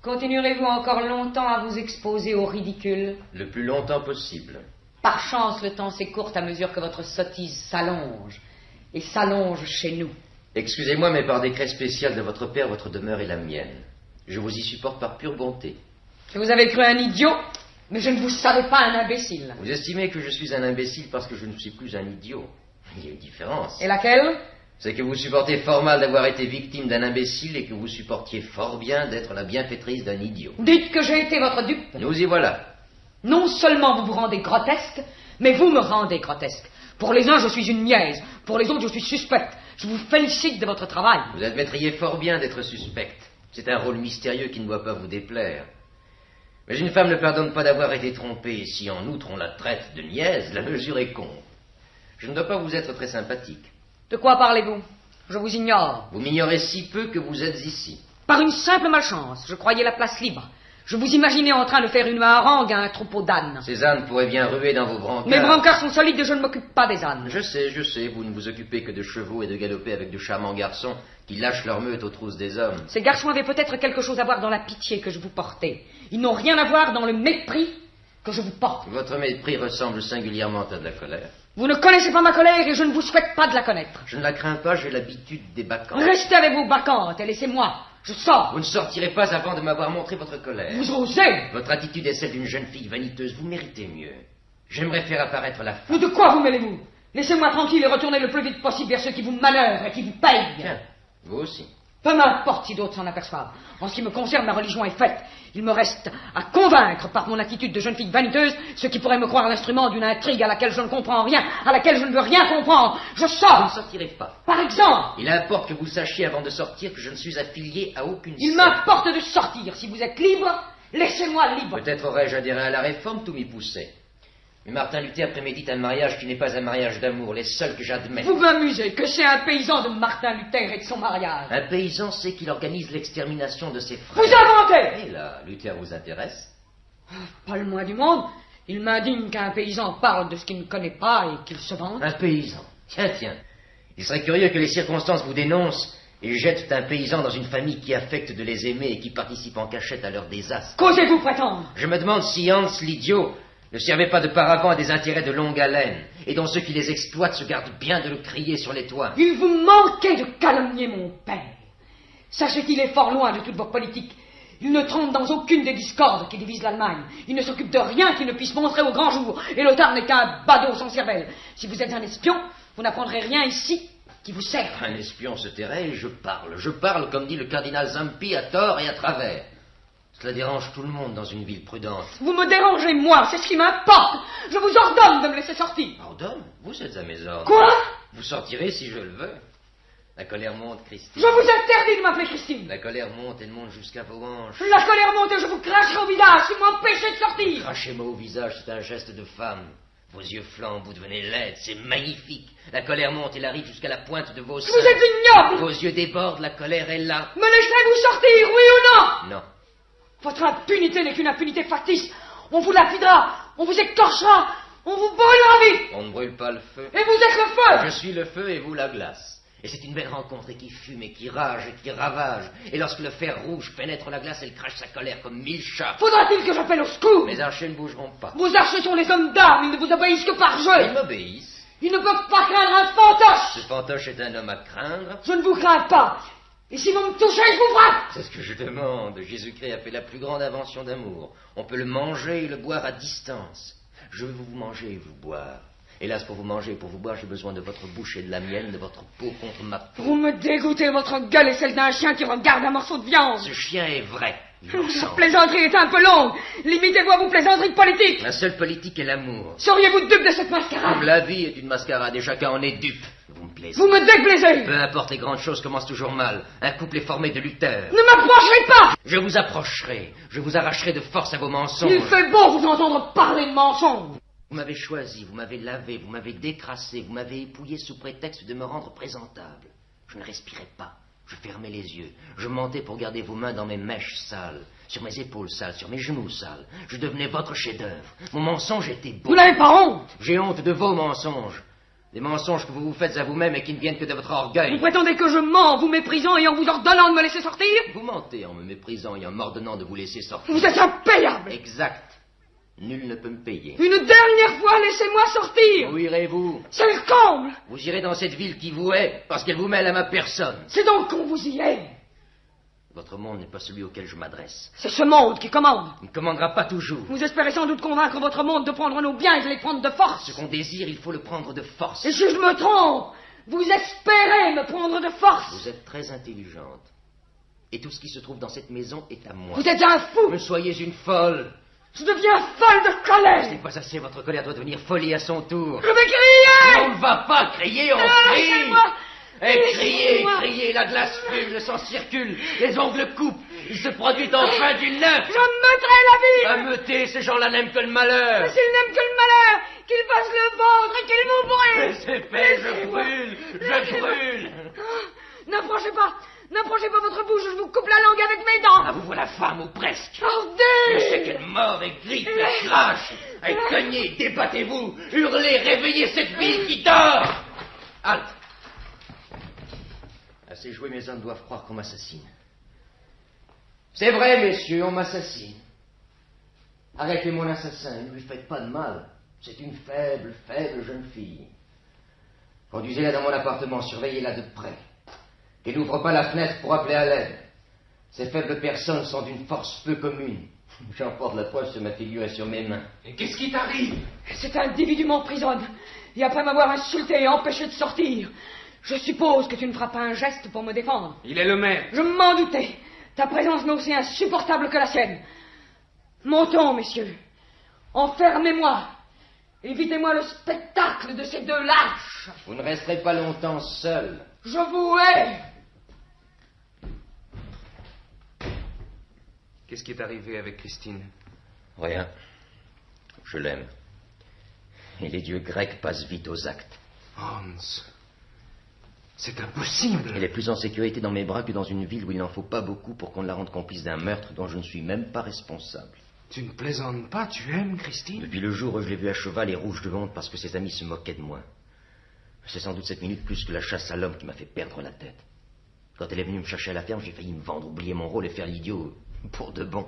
Continuerez-vous encore longtemps à vous exposer au ridicule? Le plus longtemps possible. Par chance, le temps s'écourte à mesure que votre sottise s'allonge, et s'allonge chez nous. Excusez-moi, mais par décret spécial de votre père, votre demeure est la mienne. Je vous y supporte par pure bonté. Je vous avais cru un idiot, mais je ne vous savais pas un imbécile. Vous estimez que je suis un imbécile parce que je ne suis plus un idiot. Il y a une différence. Et laquelle? C'est que vous supportez fort mal d'avoir été victime d'un imbécile et que vous supportiez fort bien d'être la bienfaitrice d'un idiot. Dites que j'ai été votre dupe. Nous y voilà. Non seulement vous vous rendez grotesque, mais vous me rendez grotesque. Pour les uns, je suis une niaise. Pour les autres, je suis suspecte. Je vous félicite de votre travail. Vous admettriez fort bien d'être suspecte. C'est un rôle mystérieux qui ne doit pas vous déplaire. Mais une femme ne pardonne pas d'avoir été trompée, et si en outre on la traite de niaise, la mesure est con. Je ne dois pas vous être très sympathique. De quoi parlez-vous? Je vous ignore. Vous m'ignorez si peu que vous êtes ici. Par une simple malchance, je croyais la place libre. Je vous imaginais en train de faire une harangue à un troupeau d'ânes. Ces ânes pourraient bien ruer dans vos brancards. Mes brancards sont solides et je ne m'occupe pas des ânes. Je sais, vous ne vous occupez que de chevaux et de galoper avec de charmants garçons qui lâchent leur meute aux trousses des hommes. Ces garçons avaient peut-être quelque chose à voir dans la pitié que je vous portais. Ils n'ont rien à voir dans le mépris que je vous porte. Votre mépris ressemble singulièrement à de la colère. Vous ne connaissez pas ma colère et je ne vous souhaite pas de la connaître. Je ne la crains pas, j'ai l'habitude des bacchantes. Restez avec vos bacchantes et laissez-moi. Je sors. Vous ne sortirez pas avant de m'avoir montré votre colère. Vous osez. Votre attitude est celle d'une jeune fille vaniteuse. Vous méritez mieux. J'aimerais faire apparaître la femme. Mais de quoi vous mêlez-vous? Laissez-moi tranquille et retournez le plus vite possible vers ceux qui vous manœuvrent et qui vous payent. Tiens, vous aussi. Peu m'importe si d'autres s'en aperçoivent. En ce qui me concerne, ma religion est faite. Il me reste à convaincre par mon attitude de jeune fille vaniteuse ceux qui pourraient me croire l'instrument d'une intrigue à laquelle je ne comprends rien, à laquelle je ne veux rien comprendre. Je sors. Vous ne sortirez pas. Par exemple. Il importe que vous sachiez avant de sortir que je ne suis affilié à aucune Il secte. m'importe de sortir. Si vous êtes libre, laissez-moi libre. Peut-être aurais-je adhéré à la réforme, tout m'y poussait. Mais Martin Luther prémédite un mariage qui n'est pas un mariage d'amour, les seuls que j'admets. Vous m'amusez, que c'est un paysan de Martin Luther et de son mariage. Un paysan sait qu'il organise l'extermination de ses frères. Vous inventez. Et là, Luther vous intéresse? Pas le moins du monde. Il m'indigne qu'un paysan parle de ce qu'il ne connaît pas et qu'il se vante. Un paysan. Tiens. Il serait curieux que les circonstances vous dénoncent et jettent un paysan dans une famille qui affecte de les aimer et qui participe en cachette à leur désastre. Qu'osez-vous prétendre? Je me demande si Hans l'idiot ne servait pas de paravent à des intérêts de longue haleine, et dont ceux qui les exploitent se gardent bien de le crier sur les toits. Il vous manquait de calomnier mon père. Sachez qu'il est fort loin de toute votre politique. Il ne trempe dans aucune des discordes qui divisent l'Allemagne. Il ne s'occupe de rien qui ne puisse montrer au grand jour, et Lothar n'est qu'un badaud sans cervelle. Si vous êtes un espion, vous n'apprendrez rien ici qui vous sert. Un espion se tairait et je parle comme dit le cardinal Zampi à tort et à travers. Cela dérange tout le monde dans une ville prudente. Vous me dérangez, moi, c'est ce qui m'importe. Je vous ordonne de me laisser sortir. Ordonne? Vous êtes à mes ordres. Quoi? Vous sortirez si je le veux. La colère monte, Christine. Je vous interdis de m'appeler Christine. La colère monte, elle monte jusqu'à vos hanches. La colère monte et je vous cracherai au visage si vous m'empêchez de sortir. Crachez-moi au visage, c'est un geste de femme. Vos yeux flambent, vous devenez laide, c'est magnifique. La colère monte, elle arrive jusqu'à la pointe de vos seins. Vous êtes ignoble. Vos yeux débordent, la colère est là. Me laisserez-vous sortir, oui ou non? Non. Votre impunité n'est qu'une impunité factice. On vous lapidera, on vous écorchera, on vous brûlera vite. On ne brûle pas le feu. Et vous êtes le feu. Je suis le feu et vous la glace. Et c'est une belle rencontre et qui fume et qui rage et qui ravage. Et lorsque le fer rouge pénètre la glace, elle crache sa colère comme 1000 chats. Faudra-t-il que j'appelle au secours? Mes archers ne bougeront pas. Vos archers sont les hommes d'armes, ils ne vous obéissent que par jeu. Ils m'obéissent. Ils ne peuvent pas craindre un fantoche. Ce fantoche est un homme à craindre. Je ne vous crains pas. Et si vous me touchez, je vous frappe. C'est ce que je demande. Jésus-Christ a fait la plus grande invention d'amour. On peut le manger et le boire à distance. Je veux vous manger et vous boire. Hélas, pour vous manger et pour vous boire, j'ai besoin de votre bouche et de la mienne, de votre peau contre ma peau. Vous me dégoûtez, votre gueule est celle d'un chien qui regarde un morceau de viande. Ce chien est vrai. La plaisanterie est un peu longue. Limitez-vous à vos plaisanteries politiques. La seule politique est l'amour. Seriez-vous dupe de cette mascarade? La vie est une mascarade et chacun en est dupe. Vous me plaisez. Vous me déplaisez. Peu importe, les grandes choses commencent toujours mal. Un couple est formé de lutteurs. Ne m'approcherez pas. Je vous approcherai. Je vous arracherai de force à vos mensonges. Il fait beau vous entendre parler de mensonges. Vous m'avez choisi, vous m'avez lavé, vous m'avez décrassé, vous m'avez épouillé sous prétexte de me rendre présentable. Je ne respirais pas. Je fermais les yeux. Je mentais pour garder vos mains dans mes mèches sales, sur mes épaules sales, sur mes genoux sales. Je devenais votre chef-d'œuvre. Mon mensonge était beau. Vous n'avez pas honte? J'ai honte de vos mensonges. Des mensonges que vous vous faites à vous-même et qui ne viennent que de votre orgueil. Vous prétendez que je mens en vous méprisant et en vous ordonnant de me laisser sortir? Vous mentez en me méprisant et en m'ordonnant de vous laisser sortir. Vous êtes impayable. Exact. Nul ne peut me payer. Une dernière fois, laissez-moi sortir. Où irez-vous? C'est le comble. Vous irez dans cette ville qui vous hait, parce qu'elle vous mêle à ma personne. C'est donc qu'on vous y est. Votre monde n'est pas celui auquel je m'adresse. C'est ce monde qui commande. Il ne commandera pas toujours. Vous espérez sans doute convaincre votre monde de prendre nos biens et de les prendre de force. Ce qu'on désire, il faut le prendre de force. Et si je me trompe, vous espérez me prendre de force. Vous êtes très intelligente. Et tout ce qui se trouve dans cette maison est à moi. Vous êtes un fou. Ne soyez une folle. Je deviens folle de colère. Ce n'est pas assez, votre colère doit devenir folie à son tour. Je vais crier. On ne va pas crier, on crie. Laissez-moi. Et criez, criez, la glace fume, le sang circule, les ongles coupent, Il se produit enfin du neuf. Je meuterai la ville. À meuter, ces gens-là n'aiment que le malheur. Mais s'ils n'aiment que le malheur, qu'ils fassent le ventre et qu'ils vous brûlent. C'est fait, je brûle, je brûle. N'approchez pas. N'approchez pas votre bouche, je vous coupe la langue avec mes dents. Ah, vous voilà femme ou presque. Ordure. Mais c'est qu'une mort et griffe la crache. Allez, cognez, débattez-vous, hurlez, réveillez cette ville qui dort. Halte. Assez joué, mes hommes doivent croire qu'on m'assassine. C'est vrai, messieurs, on m'assassine. Arrêtez mon assassin, ne lui faites pas de mal. C'est une faible, faible jeune fille. Conduisez-la dans mon appartement, surveillez-la de près. Et n'ouvre pas la fenêtre pour appeler à l'aide. Ces faibles personnes sont d'une force peu commune. J'emporte la preuve sur ma figure et sur mes mains. Et qu'est-ce qui t'arrive? Cet individu m'emprisonne. Et après m'avoir insulté et empêché de sortir, je suppose que tu ne feras pas un geste pour me défendre. Il est le maître. Je m'en doutais. Ta présence m'est aussi insupportable que la sienne. Montons, messieurs. Enfermez-moi. Évitez-moi le spectacle de ces deux lâches. Vous ne resterez pas longtemps seul. Je vous hais. Qu'est-ce qui est arrivé avec Christine? Rien. Je l'aime. Et les dieux grecs passent vite aux actes. Hans, c'est impossible. Elle est plus en sécurité dans mes bras que dans une ville où il n'en faut pas beaucoup pour qu'on la rende complice d'un meurtre dont je ne suis même pas responsable. Tu ne plaisantes pas, tu aimes Christine? Depuis le jour où je l'ai vue à cheval et rouge de honte parce que ses amis se moquaient de moi. C'est sans doute cette minute plus que la chasse à l'homme qui m'a fait perdre la tête. Quand elle est venue me chercher à la ferme, j'ai failli me vendre, oublier mon rôle et faire l'idiot pour de bon.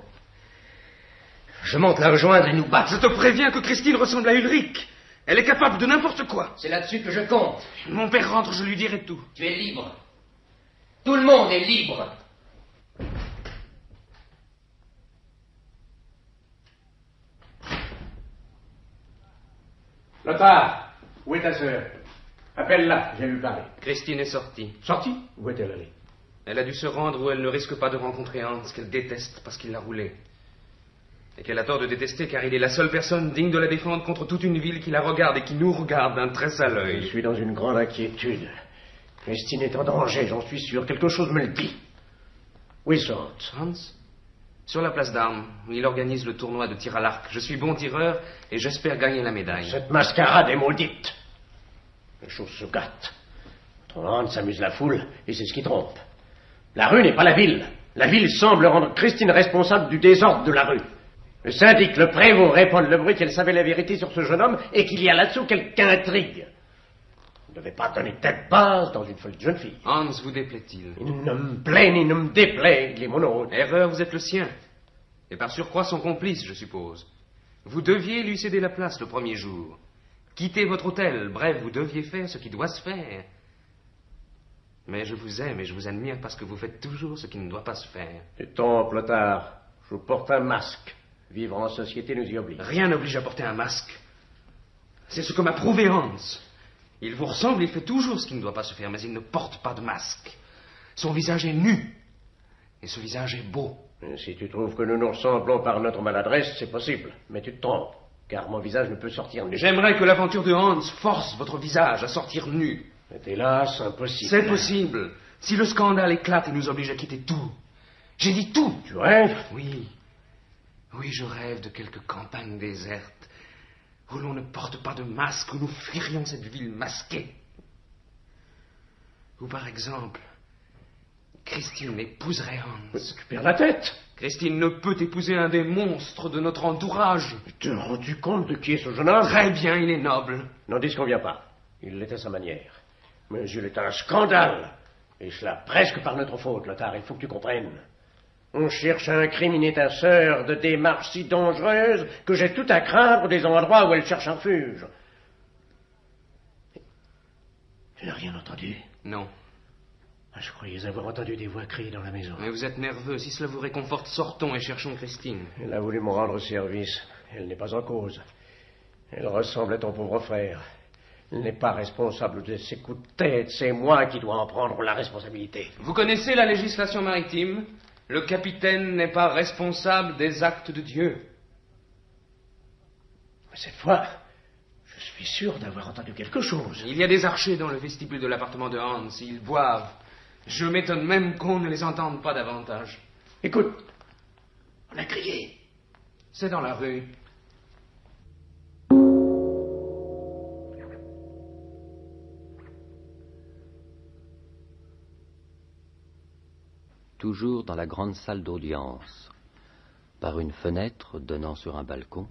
Je monte la rejoindre et nous battre. Je te préviens que Christine ressemble à Ulrich. Elle est capable de n'importe quoi. C'est là-dessus que je compte. Mon père rentre, je lui dirai tout. Tu es libre. Tout le monde est libre. Lothar, où est ta sœur? Appelle-la, j'ai lui parler. Christine est sortie. Sortie? Où est-elle allée? Elle a dû se rendre où elle ne risque pas de rencontrer Hans, qu'elle déteste parce qu'il l'a roulé. Et qu'elle a tort de détester car il est la seule personne digne de la défendre contre toute une ville qui la regarde et qui nous regarde d'un très sale œil. Je suis dans une grande inquiétude. Christine est en danger, j'en suis sûr. Quelque chose me le dit. Où est Hans? Hans? Sur la place d'armes, où il organise le tournoi de tir à l'arc. Je suis bon tireur et j'espère gagner la médaille. Cette mascarade est maudite. Les choses se gâtent. Ton Hans s'amuse la foule et c'est ce qui trompe. La rue n'est pas la ville. La ville semble rendre Christine responsable du désordre de la rue. Le syndic, le prévôt répandent le bruit qu'elle savait la vérité sur ce jeune homme et qu'il y a là-dessous quelque intrigue. Vous ne devez pas donner tête basse dans une folle jeune fille. Hans vous déplaît-il? Il ne me plaît ni ne me déplaît, il est mon hôte. Erreur, vous êtes le sien. Et par surcroît son complice, je suppose. Vous deviez lui céder la place le premier jour. Quitter votre hôtel, bref, vous deviez faire ce qui doit se faire. Mais je vous aime et je vous admire parce que vous faites toujours ce qui ne doit pas se faire. Du temps, Lothar, je porte un masque. Vivre en société nous y oblige. Rien n'oblige à porter un masque. C'est ce que m'a prouvé Hans. Il vous ressemble, il fait toujours ce qui ne doit pas se faire, mais il ne porte pas de masque. Son visage est nu. Et ce visage est beau. Si tu trouves que nous nous ressemblons par notre maladresse, c'est possible. Mais tu te trompes, car mon visage ne peut sortir nu. J'aimerais que l'aventure de Hans force votre visage à sortir nu. C'est hélas impossible. C'est possible. Si le scandale éclate et nous oblige à quitter tout. J'ai dit tout. Tu rêves? Oui. Oui, je rêve de quelques campagnes désertes où l'on ne porte pas de masque, où nous fuirions cette ville masquée. Ou par exemple, Christine épouserait Hans. Tu perds la tête. Christine ne peut épouser un des monstres de notre entourage. Tu t'es rendu compte de qui est ce jeune homme? Très bien, il est noble. N'en disconviens pas. Il l'est à sa manière. Mais il est un scandale. Et cela presque par notre faute, Lothar, il faut que tu comprennes. On cherche à incriminer ta sœur de démarches si dangereuses que j'ai tout à craindre des endroits où elle cherche un refuge. Tu n'as rien entendu? Non. Je croyais avoir entendu des voix crier dans la maison. Mais vous êtes nerveux. Si cela vous réconforte, sortons et cherchons Christine. Elle a voulu me rendre service. Elle n'est pas en cause. Elle ressemble à ton pauvre frère. Elle n'est pas responsable de ses coups de tête. C'est moi qui dois en prendre la responsabilité. Vous connaissez la législation maritime? Le capitaine n'est pas responsable des actes de Dieu. Mais cette fois, je suis sûr d'avoir entendu quelque chose. Il y a des archers dans le vestibule de l'appartement de Hans. Ils boivent. Je m'étonne même qu'on ne les entende pas davantage. Écoute, on a crié. C'est dans la rue. Toujours dans la grande salle d'audience. Par une fenêtre donnant sur un balcon,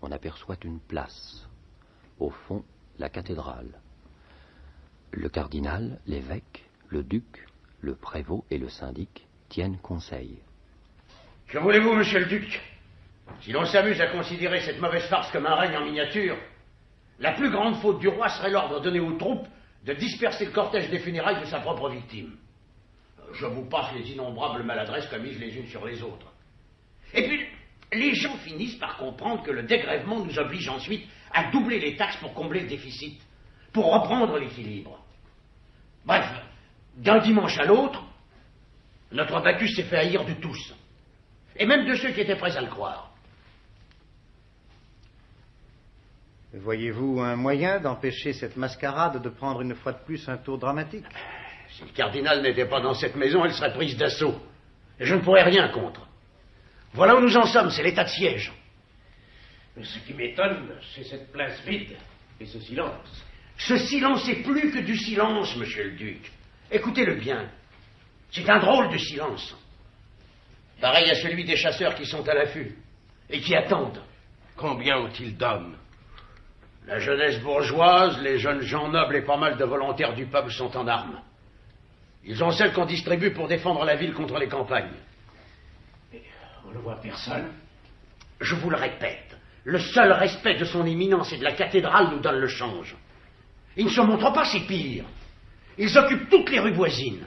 on aperçoit une place. Au fond, la cathédrale. Le cardinal, l'évêque, le duc, le prévôt et le syndic tiennent conseil. Que voulez-vous, monsieur le duc? Si l'on s'amuse à considérer cette mauvaise farce comme un règne en miniature, la plus grande faute du roi serait l'ordre donné aux troupes de disperser le cortège des funérailles de sa propre victime. Je vous passe les innombrables maladresses commises les unes sur les autres. Et puis, les gens finissent par comprendre que le dégrèvement nous oblige ensuite à doubler les taxes pour combler le déficit, pour reprendre l'équilibre. Bref, d'un dimanche à l'autre, notre Bacchus s'est fait haïr de tous, et même de ceux qui étaient prêts à le croire. Voyez-vous un moyen d'empêcher cette mascarade de prendre une fois de plus un tour dramatique? Si le cardinal n'était pas dans cette maison, elle serait prise d'assaut. Et je ne pourrais rien contre. Voilà où nous en sommes, c'est l'état de siège. Mais ce qui m'étonne, c'est cette place vide et ce silence. Ce silence est plus que du silence, monsieur le duc. Écoutez-le bien. C'est un drôle de silence. Pareil à celui des chasseurs qui sont à l'affût et qui attendent. Combien ont-ils d'hommes? La jeunesse bourgeoise, les jeunes gens nobles et pas mal de volontaires du peuple sont en armes. Ils ont celles qu'on distribue pour défendre la ville contre les campagnes. Mais on ne voit personne. Je vous le répète, le seul respect de son éminence et de la cathédrale nous donne le change. Ils ne se montrent pas, c'est pire. Ils occupent toutes les rues voisines.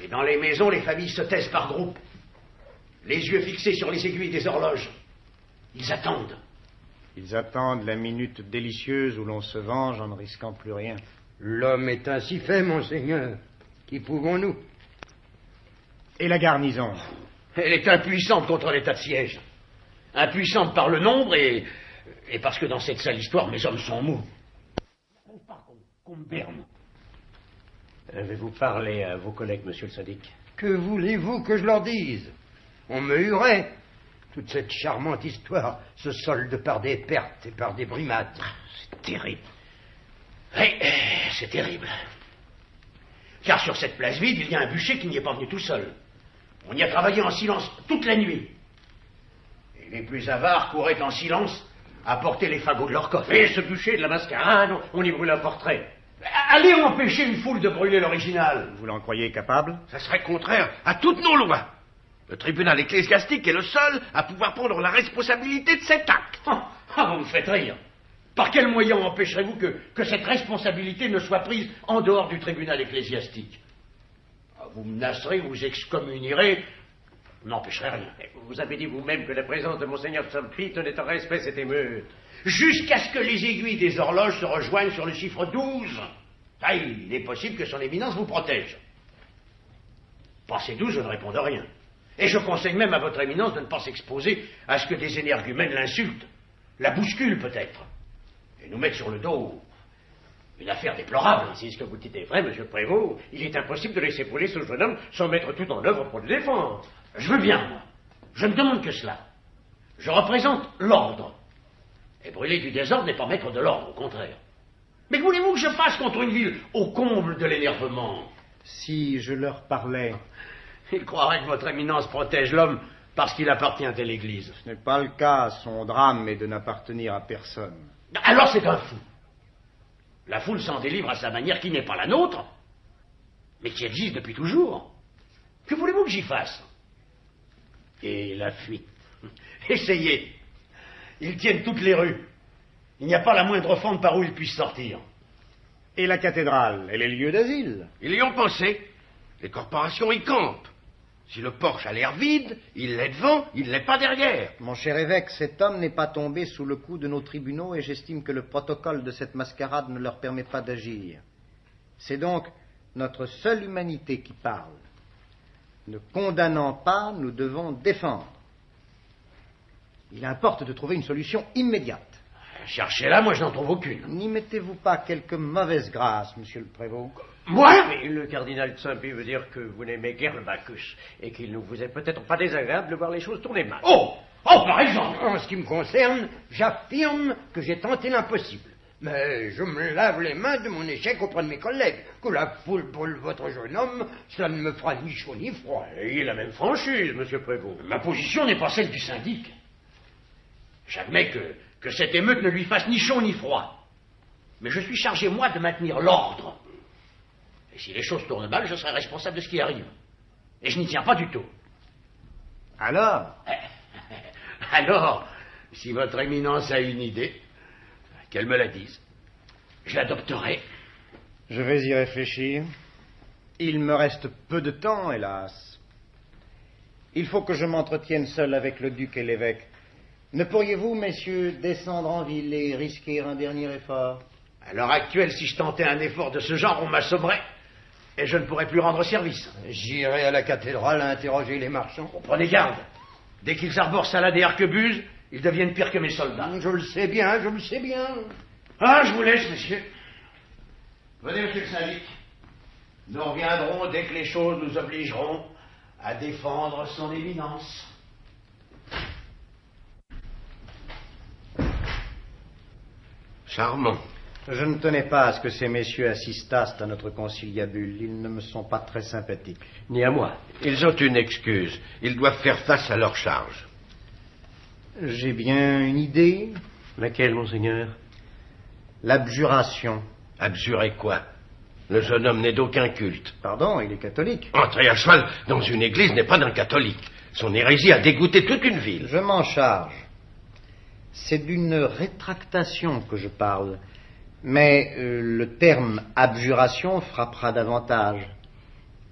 Et dans les maisons, les familles se taisent par groupes, les yeux fixés sur les aiguilles des horloges. Ils attendent. Ils attendent la minute délicieuse où l'on se venge en ne risquant plus rien. L'homme est ainsi fait, monseigneur. Qui pouvons-nous? Et la garnison? Elle est impuissante contre l'état de siège. Impuissante par le nombre et parce que dans cette sale histoire, mes hommes sont mous. Il ne faut pas qu'on me berne. Avez-vous parlé à vos collègues, monsieur le syndic? Que voulez-vous que je leur dise? On me huerait. Toute cette charmante histoire se solde par des pertes et par des brimades. C'est terrible. Oui, c'est terrible. Car sur cette place vide, il y a un bûcher qui n'y est pas venu tout seul. On y a travaillé en silence toute la nuit. Et les plus avares couraient en silence à porter les fagots de leur coffre. Et ce bûcher de la mascarade, on y brûle un portrait. Allez empêcher une foule de brûler l'original. Vous l'en croyez capable? Ça serait contraire à toutes nos lois. Le tribunal ecclésiastique est le seul à pouvoir prendre la responsabilité de cet acte. Vous me faites rire. Par quel moyen empêcherez-vous que cette responsabilité ne soit prise en dehors du tribunal ecclésiastique? Vous menacerez, vous excommunierez, vous n'empêcherez rien. Vous avez dit vous-même que la présence de monseigneur Zampi tenait en respect cette émeute. Jusqu'à ce que les aiguilles des horloges se rejoignent sur le chiffre 12. Ah, il est possible que son éminence vous protège. Passé 12, je ne réponds de rien. Et je conseille même à votre éminence de ne pas s'exposer à ce que des énergumènes l'insultent, la bousculent peut-être, et nous mettent sur le dos une affaire déplorable. Si ce que vous dites est vrai, monsieur le prévôt, il est impossible de laisser brûler ce jeune homme sans mettre tout en œuvre pour le défendre. Je veux bien, moi. Je ne demande que cela. Je représente l'ordre. Et brûler du désordre n'est pas mettre de l'ordre, au contraire. Mais voulez-vous que je fasse contre une ville au comble de l'énervement? Si je leur parlais... Ils croiraient que votre éminence protège l'homme parce qu'il appartient à l'Église. Ce n'est pas le cas. Son drame est de n'appartenir à personne. Alors c'est un fou. La foule s'en délivre à sa manière qui n'est pas la nôtre, mais qui existe depuis toujours. Que voulez-vous que j'y fasse? Et la fuite. Essayez. Ils tiennent toutes les rues. Il n'y a pas la moindre fente par où ils puissent sortir. Et la cathédrale, elle est lieu d'asile. Ils y ont pensé. Les corporations y campent. Si le porche a l'air vide, il l'est devant, il l'est pas derrière. Mon cher évêque, cet homme n'est pas tombé sous le coup de nos tribunaux et j'estime que le protocole de cette mascarade ne leur permet pas d'agir. C'est donc notre seule humanité qui parle. Ne condamnant pas, nous devons défendre. Il importe de trouver une solution immédiate. Cherchez-la, moi je n'en trouve aucune. N'y mettez-vous pas quelque mauvaise grâce, monsieur le prévôt? Moi? Mais le cardinal de Saint-Pie veut dire que vous n'aimez guère le Bacchus et qu'il ne vous est peut-être pas désagréable de voir les choses tourner mal. Oh, par exemple. En ce qui me concerne, j'affirme que j'ai tenté l'impossible. Mais je me lave les mains de mon échec auprès de mes collègues. Que la foule brûle votre jeune homme, cela ne me fera ni chaud ni froid. Ayez la même franchise, monsieur Prévost. Ma position n'est pas celle du syndic. J'admets que cette émeute ne lui fasse ni chaud ni froid. Mais je suis chargé, moi, de maintenir l'ordre. Et si les choses tournent mal, je serai responsable de ce qui arrive. Et je n'y tiens pas du tout. Alors? Alors, si votre éminence a une idée, qu'elle me la dise. Je l'adopterai. Je vais y réfléchir. Il me reste peu de temps, hélas. Il faut que je m'entretienne seul avec le duc et l'évêque. Ne pourriez-vous, messieurs, descendre en ville et risquer un dernier effort? À l'heure actuelle, si je tentais un effort de ce genre, on m'assommerait et je ne pourrais plus rendre service. J'irai à la cathédrale interroger les marchands. Prenez garde. Dès qu'ils arborent salade et arquebuse, ils deviennent pires que mes soldats. Je le sais bien, je le sais bien. Ah, je vous laisse, monsieur. Venez, monsieur le syndic. Nous reviendrons dès que les choses nous obligeront à défendre son éminence. Charmant. Je ne tenais pas à ce que ces messieurs assistassent à notre conciliabule. Ils ne me sont pas très sympathiques. Ni à moi. Ils ont une excuse. Ils doivent faire face à leur charge. J'ai bien une idée. Laquelle, monseigneur? L'abjuration. Abjurer quoi? Le jeune homme n'est d'aucun culte. Pardon, il est catholique. Entrer à cheval dans une église n'est pas d'un catholique. Son hérésie a dégoûté toute une ville. Je m'en charge. C'est d'une rétractation que je parle. Mais le terme abjuration frappera davantage.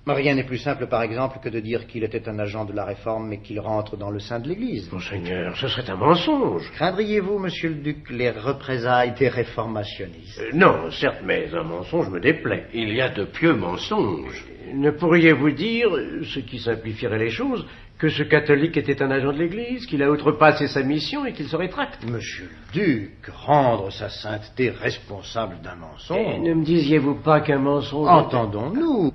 Rien n'est plus simple, par exemple, que de dire qu'il était un agent de la Réforme et qu'il rentre dans le sein de l'Église. Monseigneur, ce serait un mensonge. Craindriez-vous, monsieur le duc, les représailles des réformationnistes? Non, certes, mais un mensonge me déplaît. Il y a de pieux mensonges. Ne pourriez-vous dire, ce qui simplifierait les choses, que ce catholique était un agent de l'Église, qu'il a outrepassé sa mission et qu'il se rétracte? Monsieur le duc, rendre sa sainteté responsable d'un mensonge... Et ne me disiez-vous pas qu'un mensonge... Entendons-nous.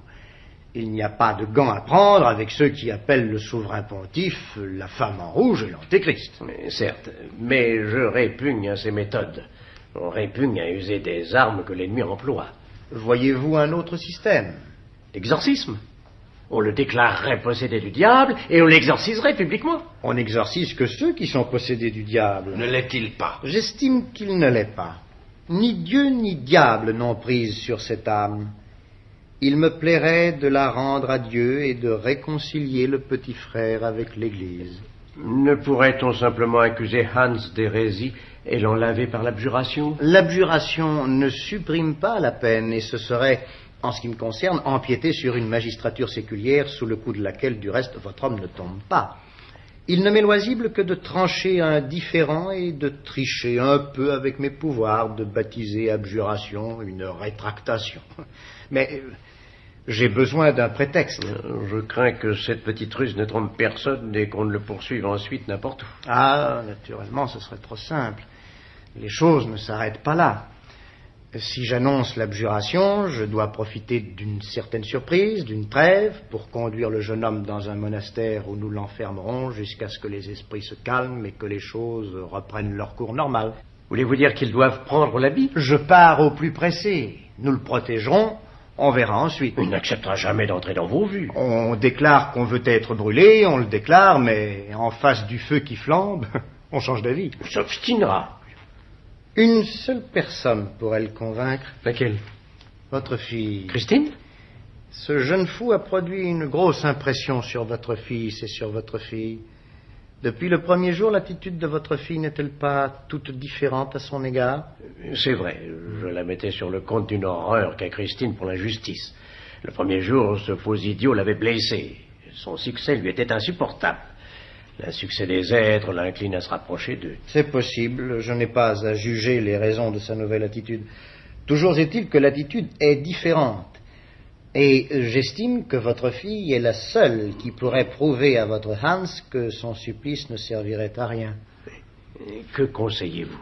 Il n'y a pas de gants à prendre avec ceux qui appellent le souverain pontife la femme en rouge et l'antéchrist. Certes, mais je répugne à ces méthodes. On répugne à user des armes que l'ennemi emploie. Voyez-vous un autre système? L'exorcisme. On le déclarerait possédé du diable et on l'exorciserait publiquement. On n'exorcise que ceux qui sont possédés du diable. Ne l'est-il pas? J'estime qu'il ne l'est pas. Ni Dieu ni diable n'ont prise sur cette âme. Il me plairait de la rendre à Dieu et de réconcilier le petit frère avec l'Église. Ne pourrait-on simplement accuser Hans d'hérésie et l'en laver par l'abjuration? L'abjuration ne supprime pas la peine et ce serait, en ce qui me concerne, empiéter sur une magistrature séculière sous le coup de laquelle, du reste, votre homme ne tombe pas. Il ne m'est loisible que de trancher un différend et de tricher un peu avec mes pouvoirs, de baptiser abjuration une rétractation. Mais j'ai besoin d'un prétexte. Je crains que cette petite ruse ne trompe personne et qu'on ne le poursuive ensuite n'importe où. Ah, naturellement, ce serait trop simple. Les choses ne s'arrêtent pas là. Si j'annonce l'abjuration, je dois profiter d'une certaine surprise, d'une trêve, pour conduire le jeune homme dans un monastère où nous l'enfermerons jusqu'à ce que les esprits se calment et que les choses reprennent leur cours normal. Voulez-vous dire qu'ils doivent prendre l'habit? Je pars au plus pressé. Nous le protégerons, on verra ensuite. Il n'acceptera jamais d'entrer dans vos vues. On déclare qu'on veut être brûlé, on le déclare, mais en face du feu qui flambe, on change d'avis. Il s'obstinera. Une seule personne pourrait le convaincre. Laquelle? Votre fille. Christine? Ce jeune fou a produit une grosse impression sur votre fils et sur votre fille. Depuis le premier jour, l'attitude de votre fille n'est-elle pas toute différente à son égard? C'est vrai, je la mettais sur le compte d'une horreur qu'a Christine pour la justice. Le premier jour, ce faux idiot l'avait blessé. Son succès lui était insupportable. L'insuccès des êtres l'incline à se rapprocher d'eux. C'est possible, je n'ai pas à juger les raisons de sa nouvelle attitude. Toujours est-il que l'attitude est différente. Et j'estime que votre fille est la seule qui pourrait prouver à votre Hans que son supplice ne servirait à rien. Que conseillez-vous?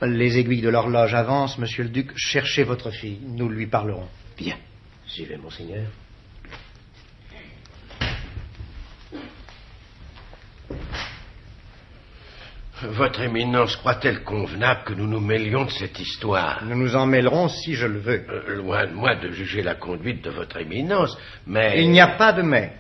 Les aiguilles de l'horloge avancent, monsieur le duc. Cherchez votre fille, nous lui parlerons. Bien. Suivez, monseigneur. Votre éminence croit-elle convenable que nous nous mêlions de cette histoire? Nous nous en mêlerons si je le veux. Loin de moi de juger la conduite de votre éminence, mais... Il n'y a pas de mais.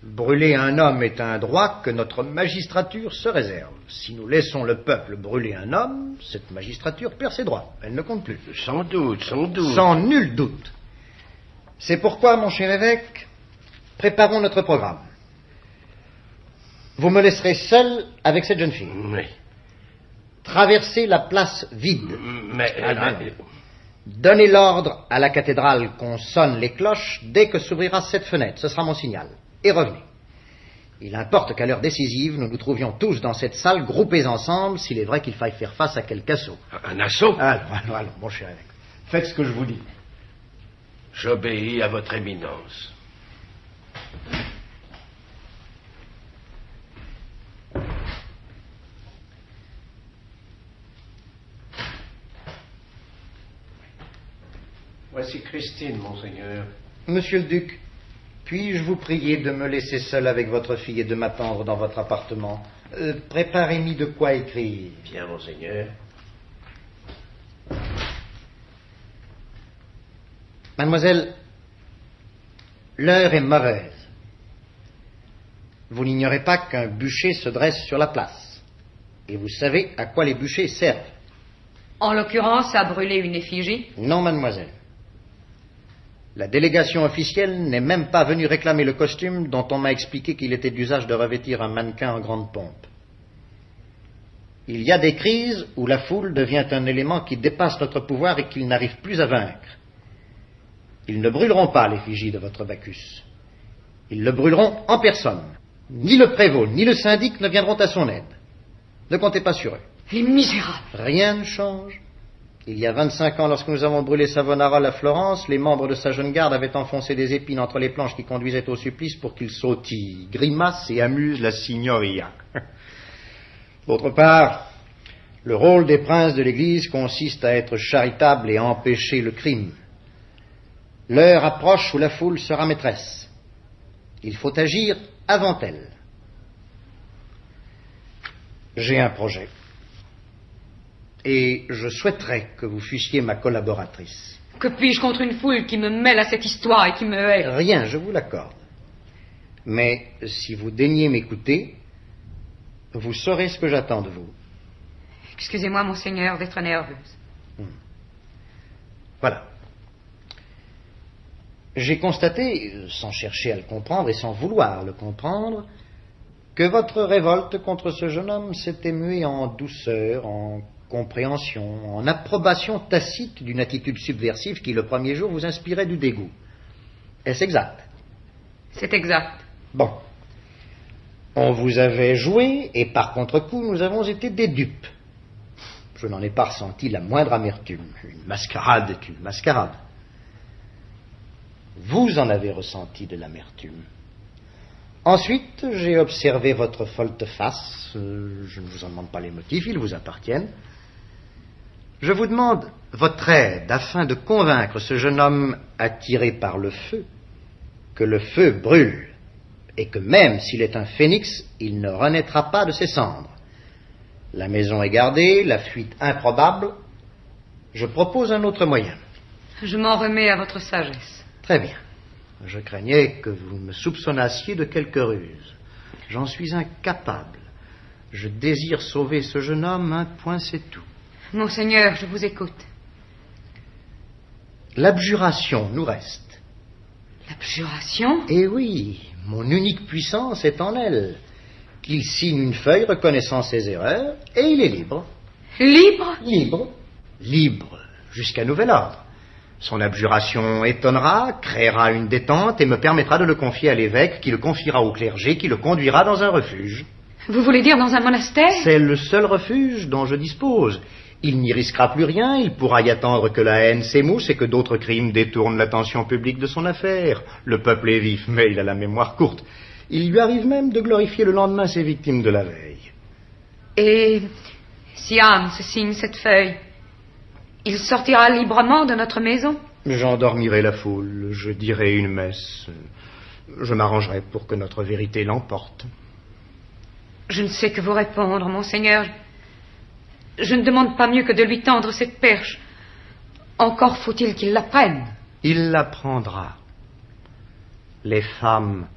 Brûler un homme est un droit que notre magistrature se réserve. Si nous laissons le peuple brûler un homme, cette magistrature perd ses droits. Elle ne compte plus. Sans doute, sans doute. Sans nul doute. C'est pourquoi, mon cher évêque, préparons notre programme. Vous me laisserez seul avec cette jeune fille. Oui. Traversez la place vide. Mais... Donnez l'ordre à la cathédrale qu'on sonne les cloches dès que s'ouvrira cette fenêtre. Ce sera mon signal. Et revenez. Il importe qu'à l'heure décisive, nous nous trouvions tous dans cette salle, groupés ensemble, s'il est vrai qu'il faille faire face à quelque assaut. Un assaut? Allons, mon cher évêque. Faites ce que je vous dis. J'obéis à votre éminence. Voici Christine, monseigneur. Monsieur le duc, puis-je vous prier de me laisser seul avec votre fille et de m'attendre dans votre appartement? Préparez-moi de quoi écrire. Bien, monseigneur. Mademoiselle, l'heure est mauvaise. Vous n'ignorez pas qu'un bûcher se dresse sur la place. Et vous savez à quoi les bûchers servent. En l'occurrence, à brûler une effigie? Non, mademoiselle. La délégation officielle n'est même pas venue réclamer le costume dont on m'a expliqué qu'il était d'usage de revêtir un mannequin en grande pompe. Il y a des crises où la foule devient un élément qui dépasse notre pouvoir et qu'ils n'arrivent plus à vaincre. Ils ne brûleront pas l'effigie de votre Bacchus. Ils le brûleront en personne. Ni le prévôt, ni le syndic ne viendront à son aide. Ne comptez pas sur eux. Les misérables. Rien ne change. Il y a 25 ans, lorsque nous avons brûlé Savonarola à Florence, les membres de sa jeune garde avaient enfoncé des épines entre les planches qui conduisaient au supplice pour qu'il sautille, grimace et amuse la signoria. D'autre part, le rôle des princes de l'Église consiste à être charitable et à empêcher le crime. L'heure approche où la foule sera maîtresse. Il faut agir avant elle. J'ai un projet. Et je souhaiterais que vous fussiez ma collaboratrice. Que puis-je contre une foule qui me mêle à cette histoire et qui me hait? Rien, je vous l'accorde. Mais si vous daignez m'écouter, vous saurez ce que j'attends de vous. Excusez-moi, monseigneur, d'être nerveuse. Voilà. J'ai constaté, sans chercher à le comprendre et sans vouloir le comprendre, que votre révolte contre ce jeune homme s'était muée en douceur, en compréhension, en approbation tacite d'une attitude subversive qui, le premier jour, vous inspirait du dégoût. Est-ce exact? C'est exact. Bon. On vous avait joué, et par contre-coup, nous avons été des dupes. Je n'en ai pas ressenti la moindre amertume. Une mascarade est une mascarade. Vous en avez ressenti de l'amertume. Ensuite, j'ai observé votre volte-face. Je ne vous en demande pas les motifs, ils vous appartiennent. Je vous demande votre aide afin de convaincre ce jeune homme attiré par le feu que le feu brûle et que même s'il est un phénix, il ne renaîtra pas de ses cendres. La maison est gardée, la fuite improbable. Je propose un autre moyen. Je m'en remets à votre sagesse. Très bien. Je craignais que vous me soupçonnassiez de quelque ruse. J'en suis incapable. Je désire sauver ce jeune homme, un point c'est tout. Monseigneur, je vous écoute. L'abjuration nous reste. L'abjuration? Eh oui, mon unique puissance est en elle. Qu'il signe une feuille reconnaissant ses erreurs, et il est libre. Libre? Libre. Libre, jusqu'à nouvel ordre. Son abjuration étonnera, créera une détente et me permettra de le confier à l'évêque, qui le confiera au clergé, qui le conduira dans un refuge. Vous voulez dire dans un monastère? C'est le seul refuge dont je dispose. Il n'y risquera plus rien, il pourra y attendre que la haine s'émousse et que d'autres crimes détournent l'attention publique de son affaire. Le peuple est vif, mais il a la mémoire courte. Il lui arrive même de glorifier le lendemain ses victimes de la veille. Et si Hans signe cette feuille, il sortira librement de notre maison? J'endormirai la foule, je dirai une messe. Je m'arrangerai pour que notre vérité l'emporte. Je ne sais que vous répondre, monseigneur. Je ne demande pas mieux que de lui tendre cette perche. Encore faut-il qu'il la prenne. Il la prendra. Les femmes